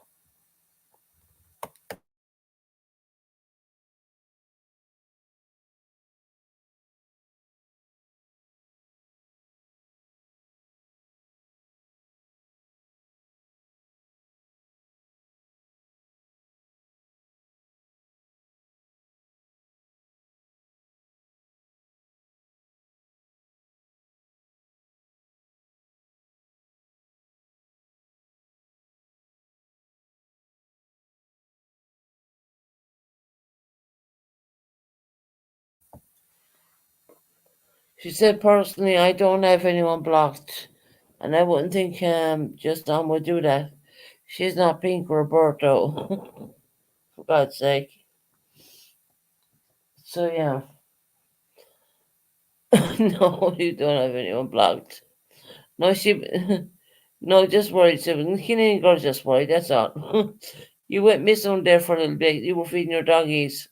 She said, personally, I don't have anyone blocked. And I wouldn't think just Don would do that. She's not Pink Roberto, for God's sake. So, yeah. No, you don't have anyone blocked. No, she. No, just worried. So, Canadian girl's just worried, that's all. You went missing there for a little bit. You were feeding your doggies.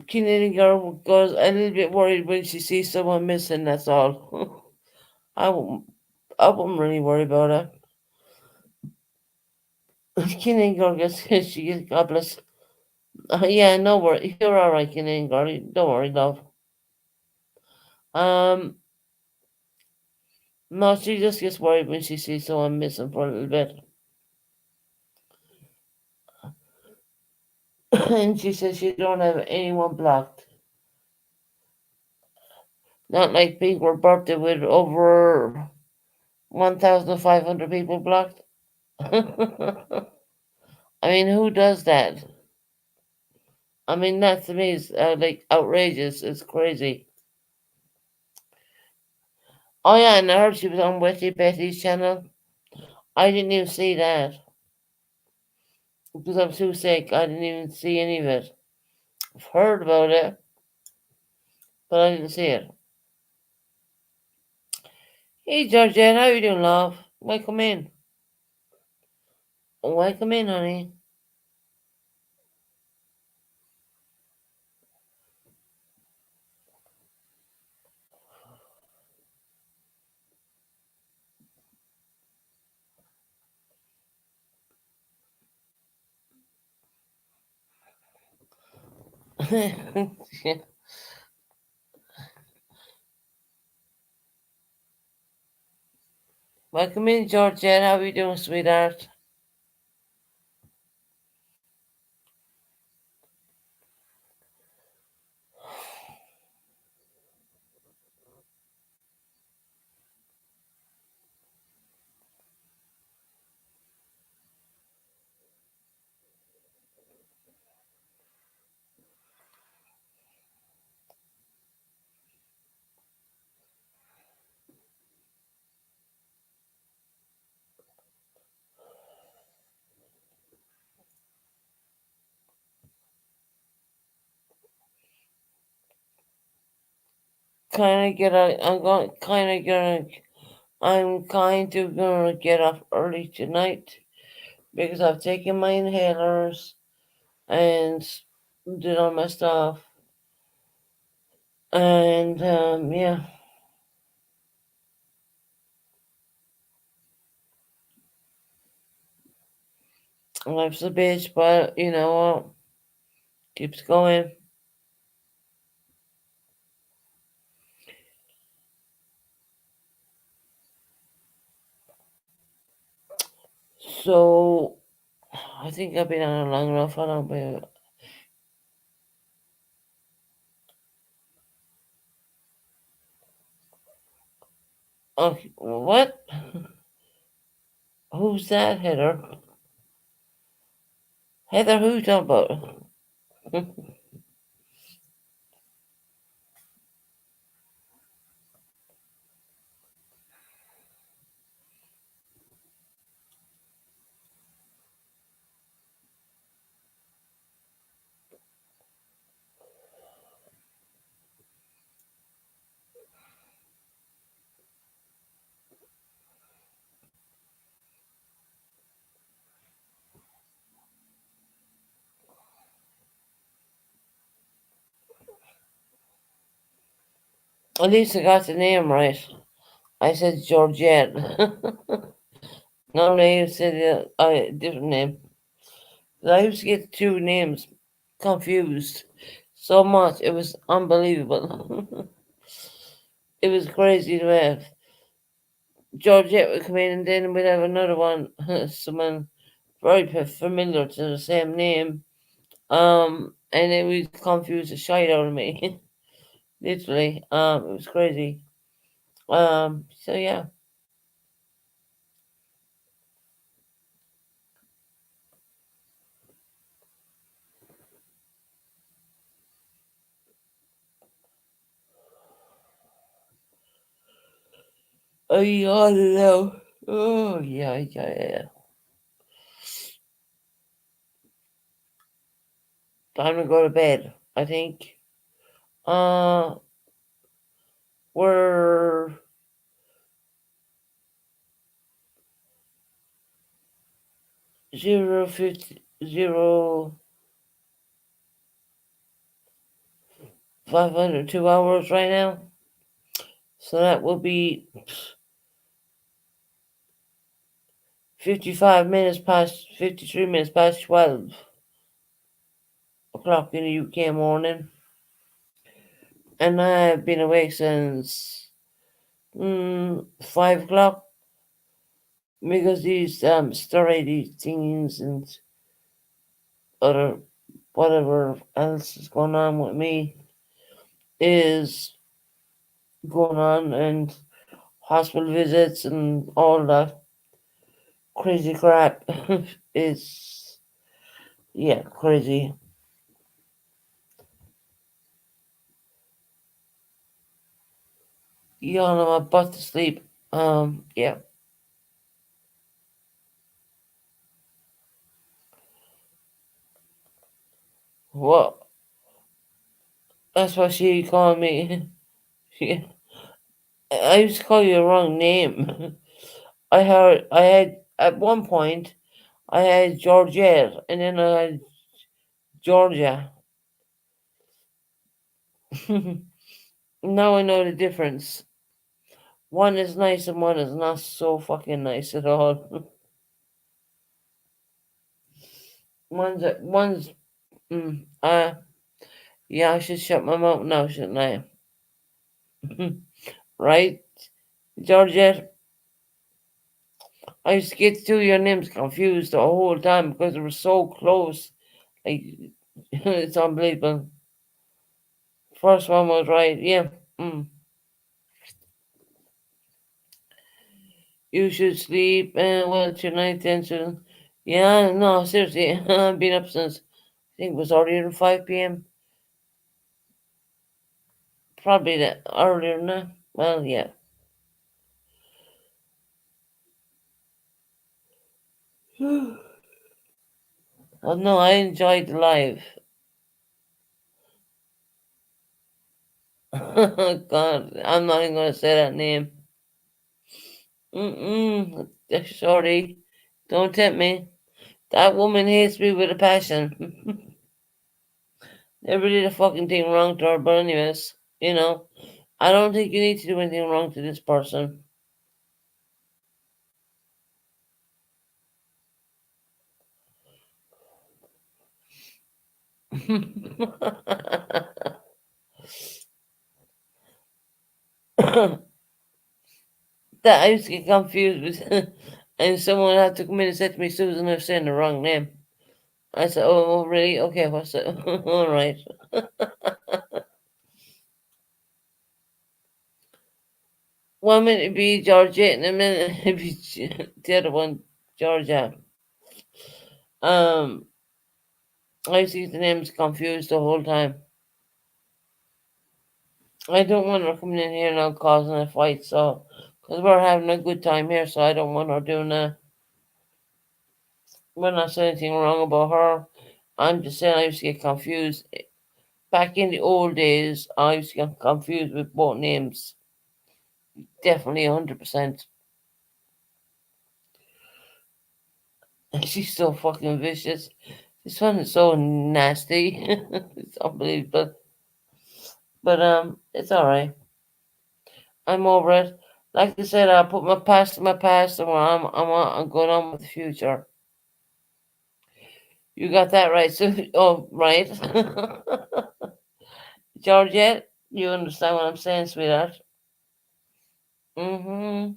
Canadian girl goes a little bit worried when she sees someone missing, that's all. I wouldn't, I wouldn't really worry about her. Canadian girl gets, she gets, God bless. Yeah, no worry. You're all right, Canadian girl. Don't worry, love. Um, no, she just gets worried when she sees someone missing for a little bit. And she says she don't have anyone blocked. Not like people were birthday with over 1,500 people blocked. I mean, who does that? I mean, that to me is like outrageous. It's crazy. Oh yeah, and I heard she was on Wetty Betty's channel. I didn't even see that because I'm too sick. I didn't even see any of it. I've heard about it, but I didn't see it. Hey Georgette, how you doing, love? Welcome in. Welcome in, honey. Welcome in, Georgette. How are you doing, sweetheart? Kind of get out. I'm going. Kind of gonna. I'm kind of gonna get up early tonight because I've taken my inhalers and did all my stuff. And yeah, life's a bitch, but you know what? Keeps going. So I think I've been on it long enough. I don't be. Okay, what? Who's that, Heather? Heather, who's talking about? At least I got the name right. I said Georgette. Normally you said a different name. I used to get two names confused so much. It was unbelievable. It was crazy to have. Georgette would come in and then we'd have another one, someone very familiar to the same name. And it would confuse the shit out of me. Literally. It was crazy. So yeah. Oh, yeah, I don't know. Oh, yeah. Time to go to bed, I think. Uh, we're 502 hours right now. So that will be 53 minutes past 12 o'clock in the UK morning. And I've been awake since 5 o'clock because these story, these things and other whatever else is going on with me is going on, and hospital visits and all that crazy crap is, yeah, crazy. Yawn on my butt to sleep. Yeah. Well, that's what she called me. She, I used to call you the wrong name. I had, at one point, I had Georgette, and then I had Georgia. Now I know the difference. One is nice and one is not so fucking nice at all. One's, yeah, I should shut my mouth now, shouldn't I? Right, Georgette? I used to get two of your names confused the whole time because they were so close. Like, it's unbelievable. First one was right, yeah. Mm. You should sleep well tonight, then. Yeah, no, seriously, I've been up since I think it was earlier than 5 p.m. Probably earlier than that. Well, yeah. Oh, no, I enjoyed the live. God, I'm not even going to say that name. Mm-mm. Sorry. Don't tempt me. That woman hates me with a passion. Never did a fucking thing wrong to her, but anyways, I don't think you need to do anything wrong to this person. That I used to get confused with, and someone had to come in and say to me, Susan, I've saying the wrong name. I said, oh, really? Okay, what's it? All right. One minute it'd be Georgia, and a minute it'd be the other one, Georgia. Um, I used to get the names confused the whole time. I don't want her coming in here now causing a fight, so, because we're having a good time here, so I don't want her doing that. We're not saying anything wrong about her. I'm just saying I used to get confused. Back in the old days, I used to get confused with both names. Definitely 100%. She's so fucking vicious. This one is so nasty. It's unbelievable. But it's alright. I'm over it. Like I said, I put my past in my past, and I'm going on with the future. You got that right. So, oh, right. Georgette, you understand what I'm saying, sweetheart? Mm-hmm.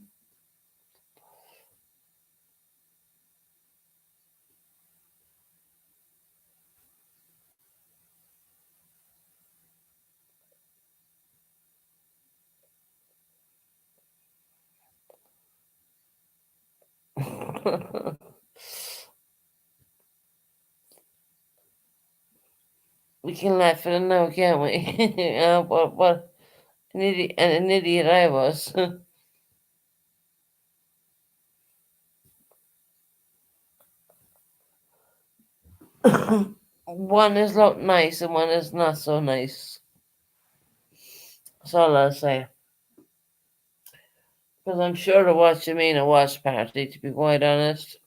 We can laugh at it now, can't we? What an idiot I was. One is look nice and one is not so nice. That's all I'll say. Because I'm sure to watch you mean a watch party, to be quite honest.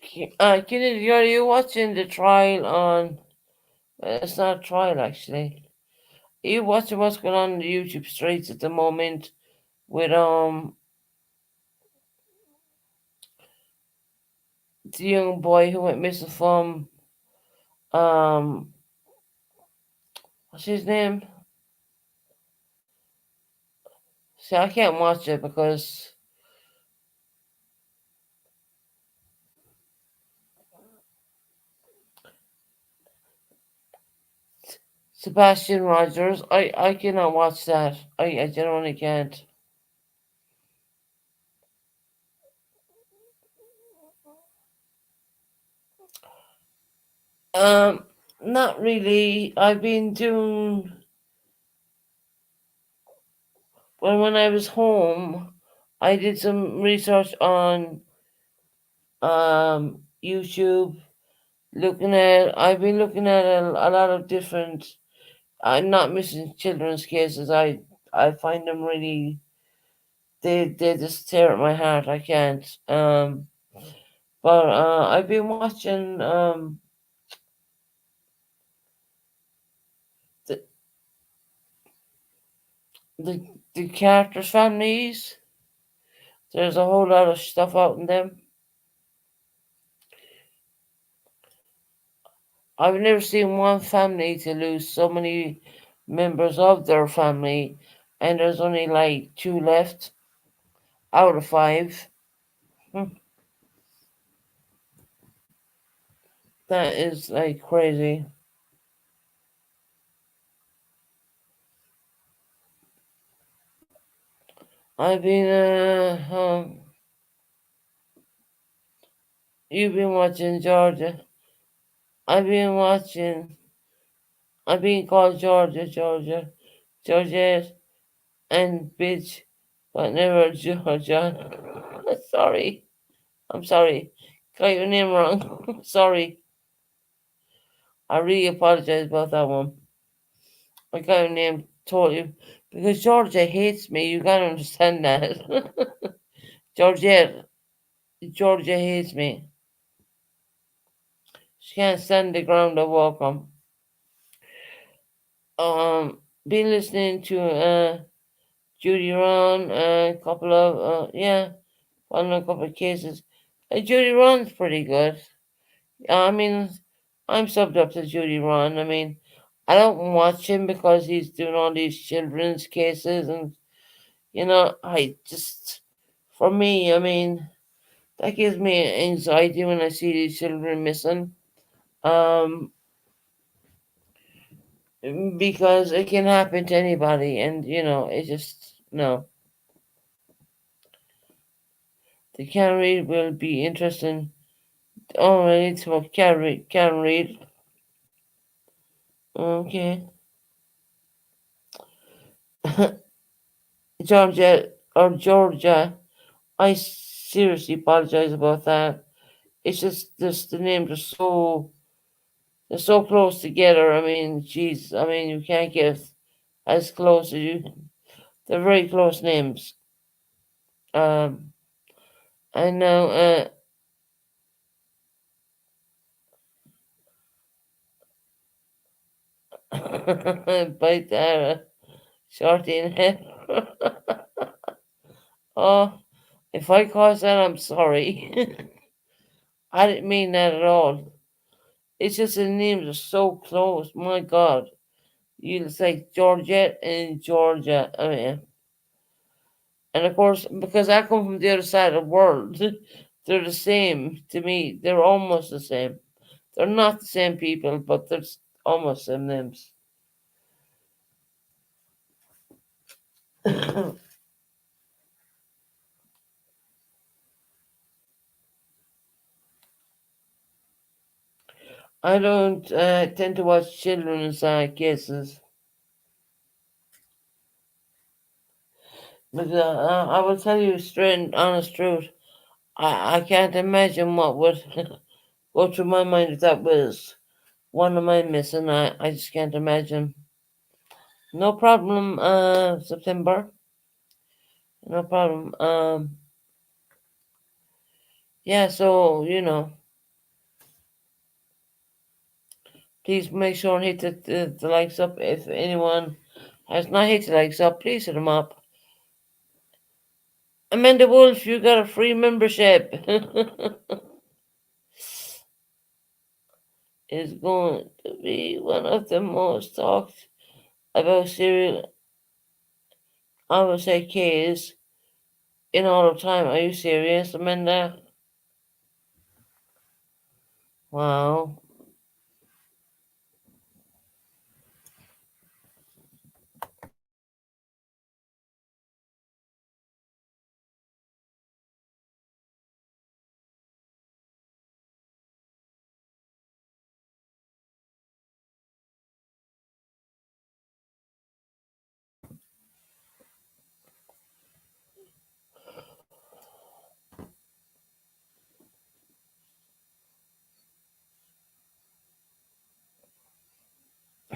Kennedy, are you watching the trial on? Well, it's not a trial, actually. Are you watching what's going on in the YouTube streets at the moment with the young boy who went missing from um what's his name? See, I can't watch it because Sebastian Rogers. I cannot watch that. I genuinely can't. Um, Not really. I've been doing when I was home. I did some research on YouTube. I've been looking at a lot of different. I'm not missing children's cases. I find them really. they just tear at my heart. I can't. But I've been watching the the the characters' families. There's a whole lot of stuff out in them. I've never seen one family to lose so many members of their family, and there's only like two left out of five. Hmm, that is like crazy. I've been you've been watching Georgia. I've been watching. I've been called Georgia, Georgia, Georgette, and bitch, but never Georgia. Sorry, I'm sorry. Got your name wrong. Sorry. I really apologize about that one. I got your name totally because Georgia hates me. You gotta understand that. Georgia, Georgia hates me. She can't stand the ground I walk on. Been listening to Judy Ron, a couple of on a couple of cases. Judy Ron's pretty good. I mean, I'm subbed up to Judy Ron. I mean, I don't watch him because he's doing all these children's cases, and I just, for me, I mean, that gives me anxiety when I see these children missing. Um, because it can happen to anybody, and it just no. The can read will be interesting. Oh, I need to can read. Okay. Georgia. I seriously apologize about that. It's just the names are they're so close together. I mean, jeez, I mean you can't get as close as you. They're very close names. Um, I know. Bite that shorty in head. Oh, if I caused that, I'm sorry. I didn't mean that at all. It's just the names are so close. My God. You say Georgette and Georgia. I mean, and of course, because I come from the other side of the world, they're the same to me. They're almost the same. They're not the same people, but they're almost the same names. I don't tend to watch children's cases. But I will tell you straight and honest truth. I can't imagine what would go through my mind if that was one of my missing. I just can't imagine. No problem, September. No problem. Yeah, so, please make sure and hit the likes up. If anyone has not hit the likes up, please hit them up. Amanda Wolf, you got a free membership. Is going to be one of the most talked about serial, I would say, case in all of time. Are you serious, Amanda? Wow.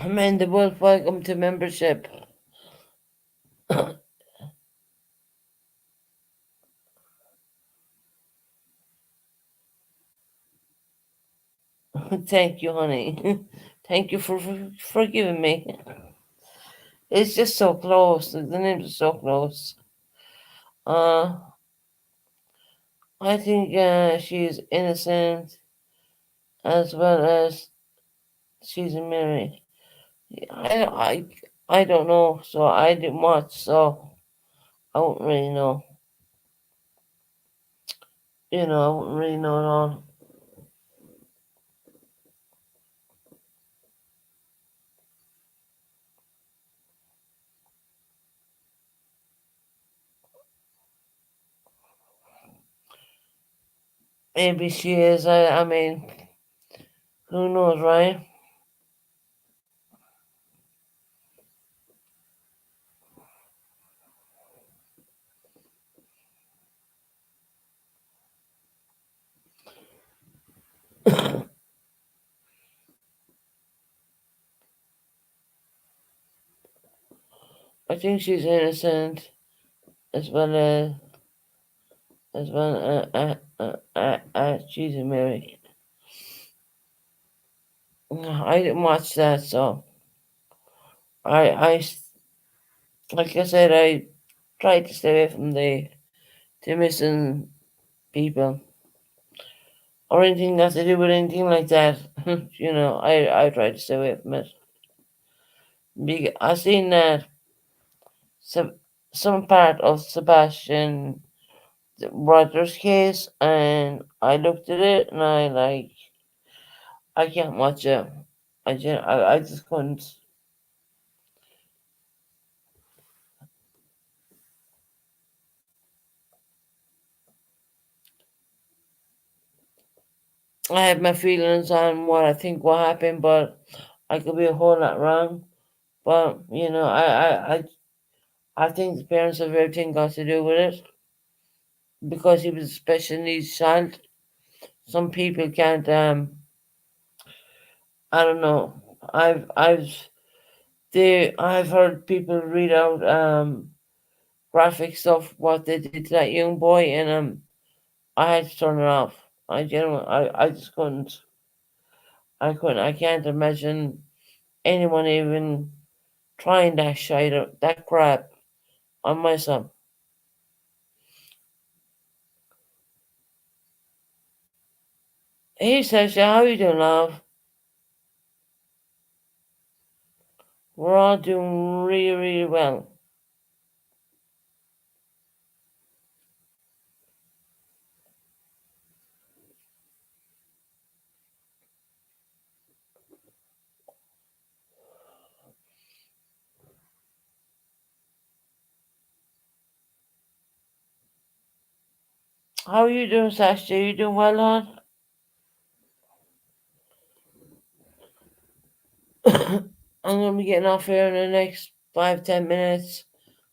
Amanda Wolf, welcome to membership. Thank you, honey. Thank you for forgiving me. It's just so close. The names are so close. Uh, I think she's innocent as well as she's married. I, I, I don't know, so I didn't watch, so I won't really know. I wouldn't really know at all. Maybe she is. I mean, who knows, right? I think she's innocent as well as she's married. I didn't watch that, so I like I said, I tried to stay away from the missing people or anything got to do with anything like that. I tried to stay away from it. I seen that some some part of Sebastian Rogers case, and I looked at it, and I can't watch it. I just couldn't. I have my feelings on what I think will happen, but I could be a whole lot wrong. But I think the parents have everything got to do with it because he was a special needs child. Some people can't. I don't know. I've heard people read out graphic stuff what they did to that young boy, and I had to turn it off. I just couldn't. I couldn't. I can't imagine anyone even trying that shit, that crap on my son. He says, "Yeah, how you doing, love? We're all doing really, really well. How are you doing, Sasha? You doing well, hon?" I'm gonna be getting off here in the next 5-10 minutes.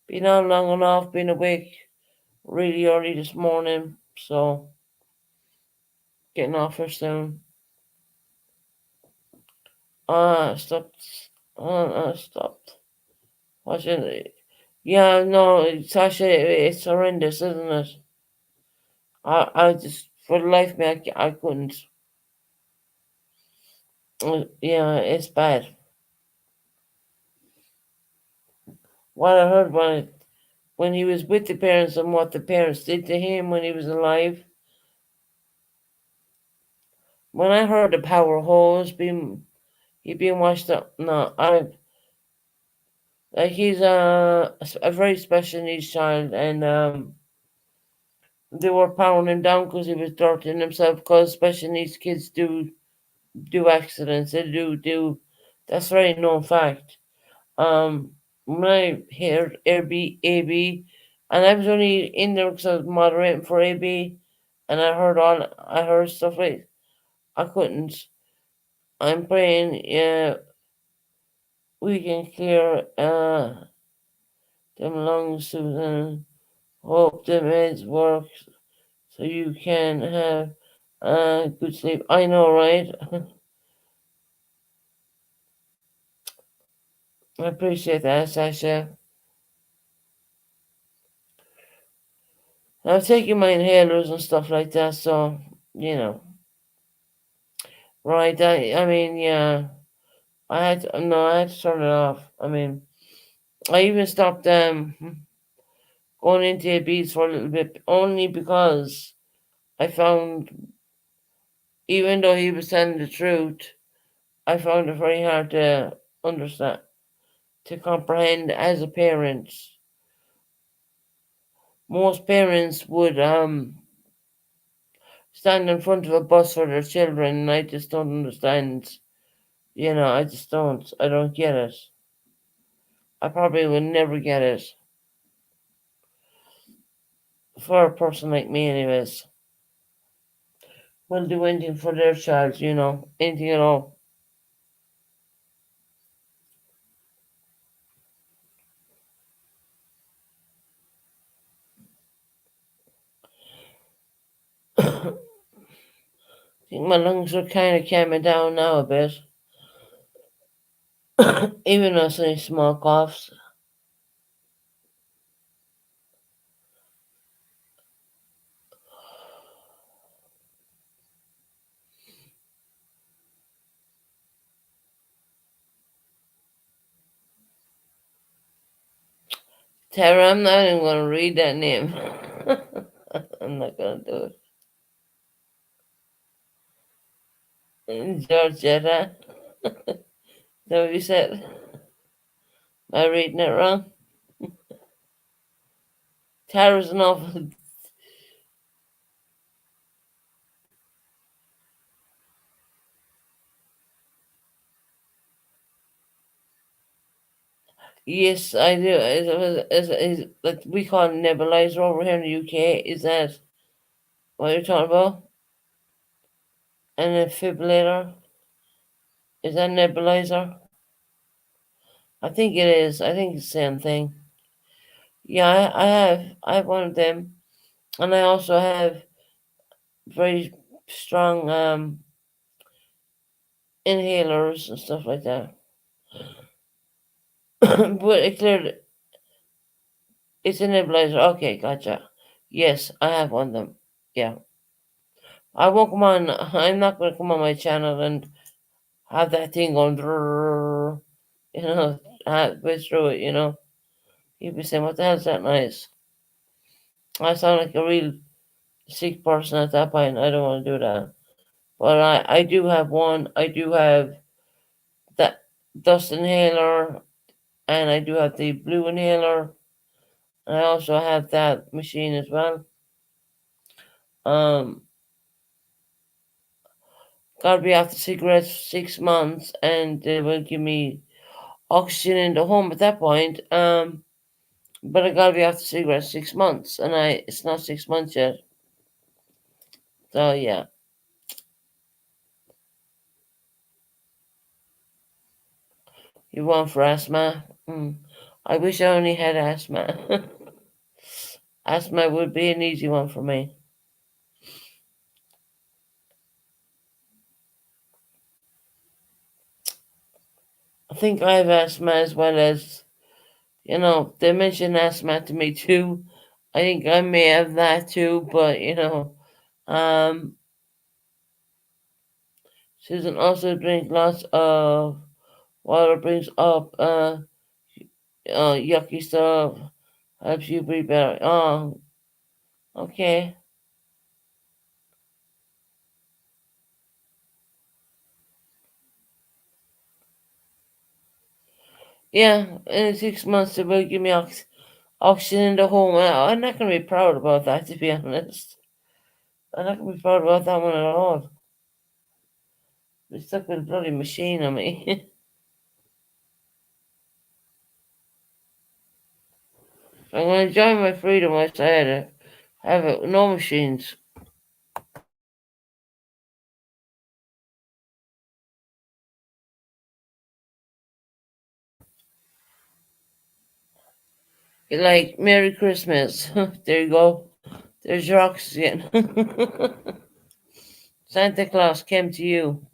Been on long enough. Been awake really early this morning, so getting off here soon. Stopped. Stopped watching it. Yeah, no, Sasha, it's horrendous, isn't it? I just, for the life of me, I couldn't. Yeah, it's bad. What I heard when he was with the parents and what the parents did to him when he was alive. When I heard the power hose being he being washed up, no, I like he's a very special needs child, and they were powering him down because he was dirtying himself. Because special needs kids do accidents, they do. That's a very known fact. When I heard AB, and I was only in there because I was moderating for AB, and I heard stuff like I couldn't. I'm praying, yeah, we can clear them lungs, Susan. Hope the meds work so you can have good sleep. I know, right? I appreciate that, Sasha. I'm taking my inhalers and stuff like that, so you know. Right. I mean, yeah. No, I had to turn it off. I mean, I even stopped going into a beats for a little bit only because I found, even though he was telling the truth, I found it very hard to understand, to comprehend as a parent. Most parents would stand in front of a bus for their children, and I just don't understand. I just don't. I don't get it. I probably will never get it for a person like me, anyways. Will do anything for their child, anything at all. I think my lungs are kind of calming down now a bit, even though some small coughs. Tara, I'm not even going to read that name. I'm not going to do it. Georgetta, is that what you said? Am I reading it wrong? Tara's an awful. Yes, I do. Like we call it nebulizer over here in the UK. Is that what you're talking about? And a defibrillator? Is that nebulizer? I think it is. I think it's the same thing. Yeah, I have one of them, and I also have very strong inhalers and stuff like that. But it clearly it's a nebulizer. Okay, gotcha. Yes, I have one of them. Yeah, I won't come on. I'm not going to come on my channel and have that thing going, drrrr, halfway through it. You'd be saying, "What the hell's that noise?" I sound like a real sick person at that point. I don't want to do that. But I do have one. I do have that dust inhaler, and I do have the blue inhaler, and I also have that machine as well. Um, Gotta be after cigarettes for 6 months, and they will give me oxygen in the home at that point. But I gotta be after cigarettes 6 months, and it's not 6 months yet. So yeah, you want for asthma? I wish I only had asthma. Asthma would be an easy one for me. I think I have asthma as well as, they mentioned asthma to me too. I think I may have that too, but um, Susan also drinks lots of water, brings up yucky stuff, helps you breathe better. Oh, okay. Yeah, in 6 months they will give me oxygen in the home. I'm not going to be proud about that, to be honest. I'm not going to be proud about that one at all. They stuck with a bloody machine on me. I'm going to enjoy my freedom once I have it, no machines. Like, Merry Christmas. There you go. There's your oxygen. Santa Claus came to you.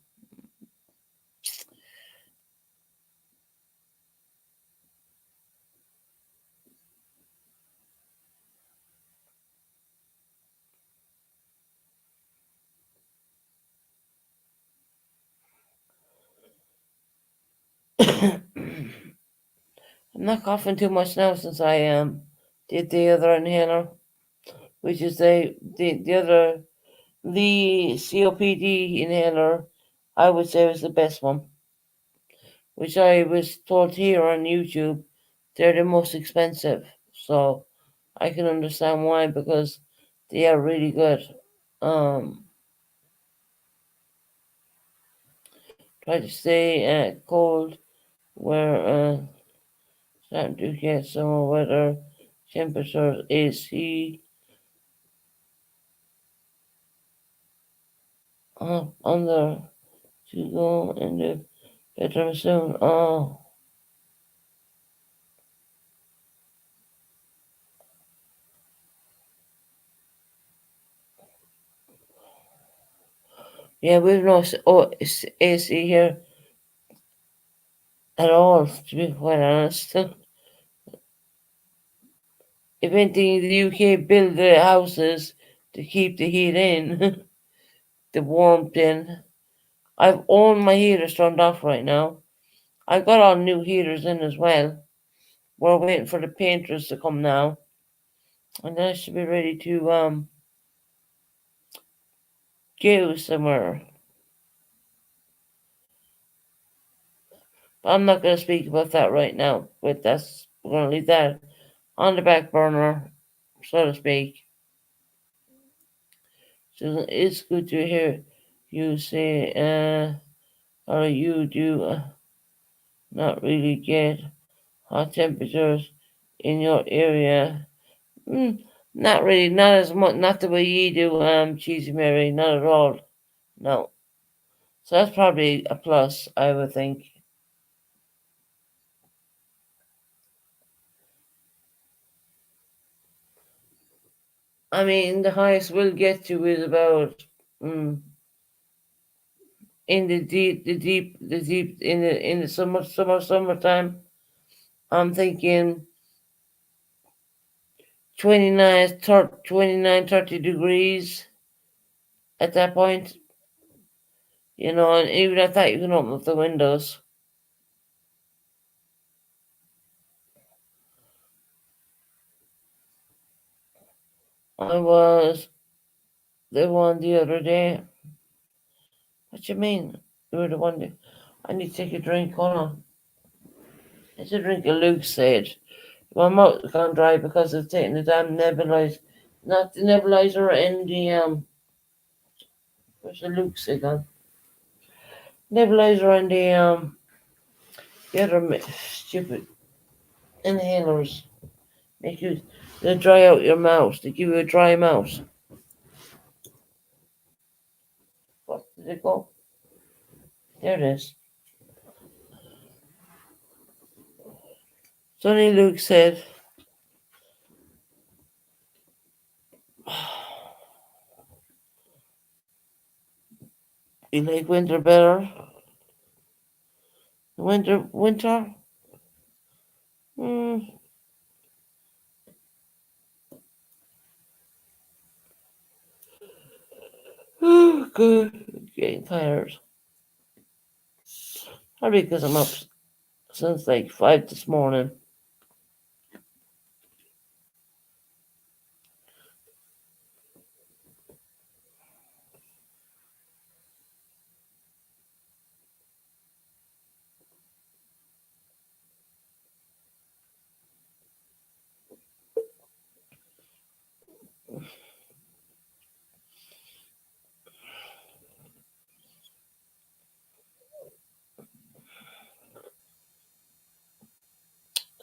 I'm not coughing too much now since I did the other inhaler, which is the other the COPD inhaler. I would say was the best one, which I was told here on YouTube they're the most expensive. So I can understand why, because they are really good. Um, Try to stay cold where starting to get summer weather temperatures. AC under to go in the bedroom soon. Oh, yeah, we've no AC here at all, to be quite honest. If anything, the UK build the houses to keep the heat in, the warmth in. I've all my heaters turned off right now. I've got all new heaters in as well. We're waiting for the painters to come now, and then I should be ready to go somewhere. But I'm not going to speak about that right now. But we're going to leave that on the back burner, so to speak. So it's good to hear you say, or you do not really get hot temperatures in your area. Mm, not really, not as much, not the way you do, Cheesy Mary, not at all. No. So that's probably a plus, I would think. I mean, the highest we'll get to is about in the deep in the summertime. I'm thinking 29, 30 degrees at that point. And even at that, you can open up the windows. I was the one the other day. What you mean? You were the one. I need to take a drink. Hold on. It's a drink of Luke said. My mouth's gone dry because it's taking the damn nebulizer. Not the nebulizer and the where's the Luke said gone? Nebulizer and the other stupid inhalers. Make you they dry out your mouth. They give you a dry mouth. What did it go? There it is. Sonny Luke said, "You like winter better? Winter? Hmm. Good. Getting tired. Probably because I'm up since like 5 this morning.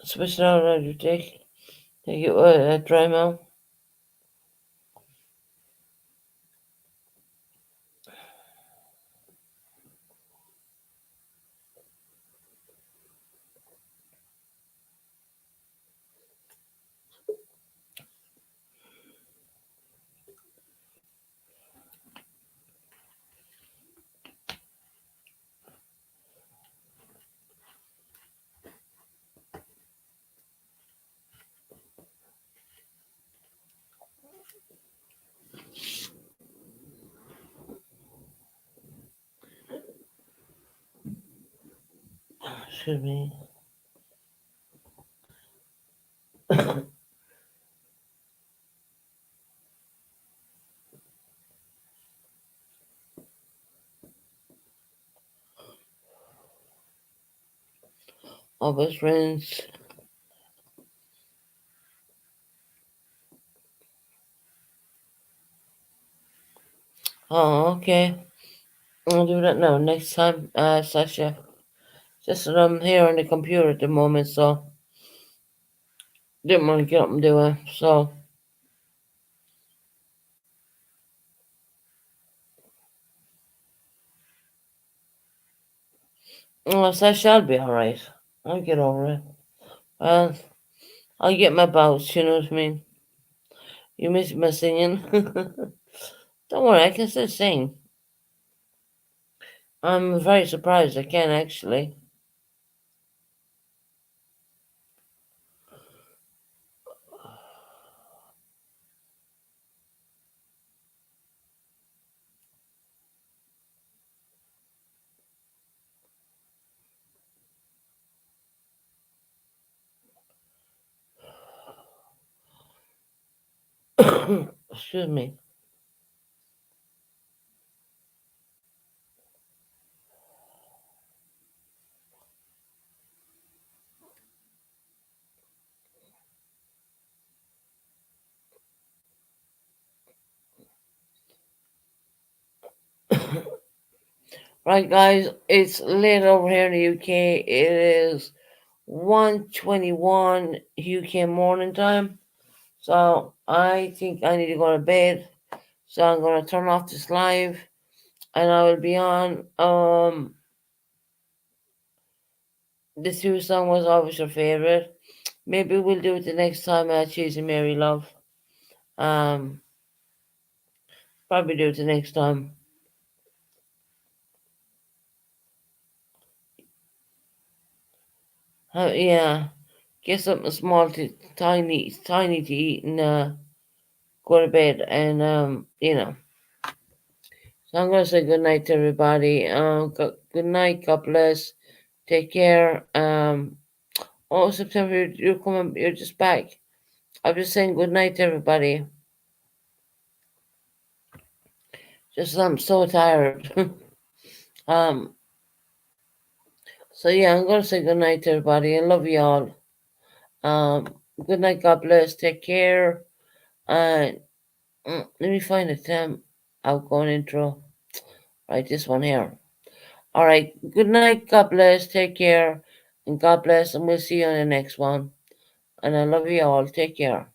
Switch it out of your take it dry mouth. Excuse me. Oh, best friends. Oh, okay. I'll do that now. Next time, Sasha. Just that I'm here on the computer at the moment, so didn't want to get up and do it. So, Sasha, I'll be alright. I'll get over it. Well, I'll get my bouts, you know what I mean? You miss my singing? Don't worry, I can still sing. I'm very surprised I can actually. Excuse me. Right, guys, it's late over here in the UK. It is 1:21 UK morning time. So I think I need to go to bed. So I'm gonna turn off this live and I will be on. The Sue song was always your favorite. Maybe we'll do it the next time Cheesy Mary Love. Um Probably do it the next time. Yeah. Get something small to tiny to eat and go to bed and So I'm gonna say good night to everybody. Good night, God bless. Take care. Oh, September, you're coming. You're just back. I'm just saying good night to everybody. Just I'm so tired. um. So yeah, I'm gonna say good night to everybody. I love you all. Um. Good night. God bless. Take care. And let me find a outgoing intro. Right, this one here. All right. Good night. God bless. Take care. And God bless. And we'll see you on the next one. And I love you all. Take care.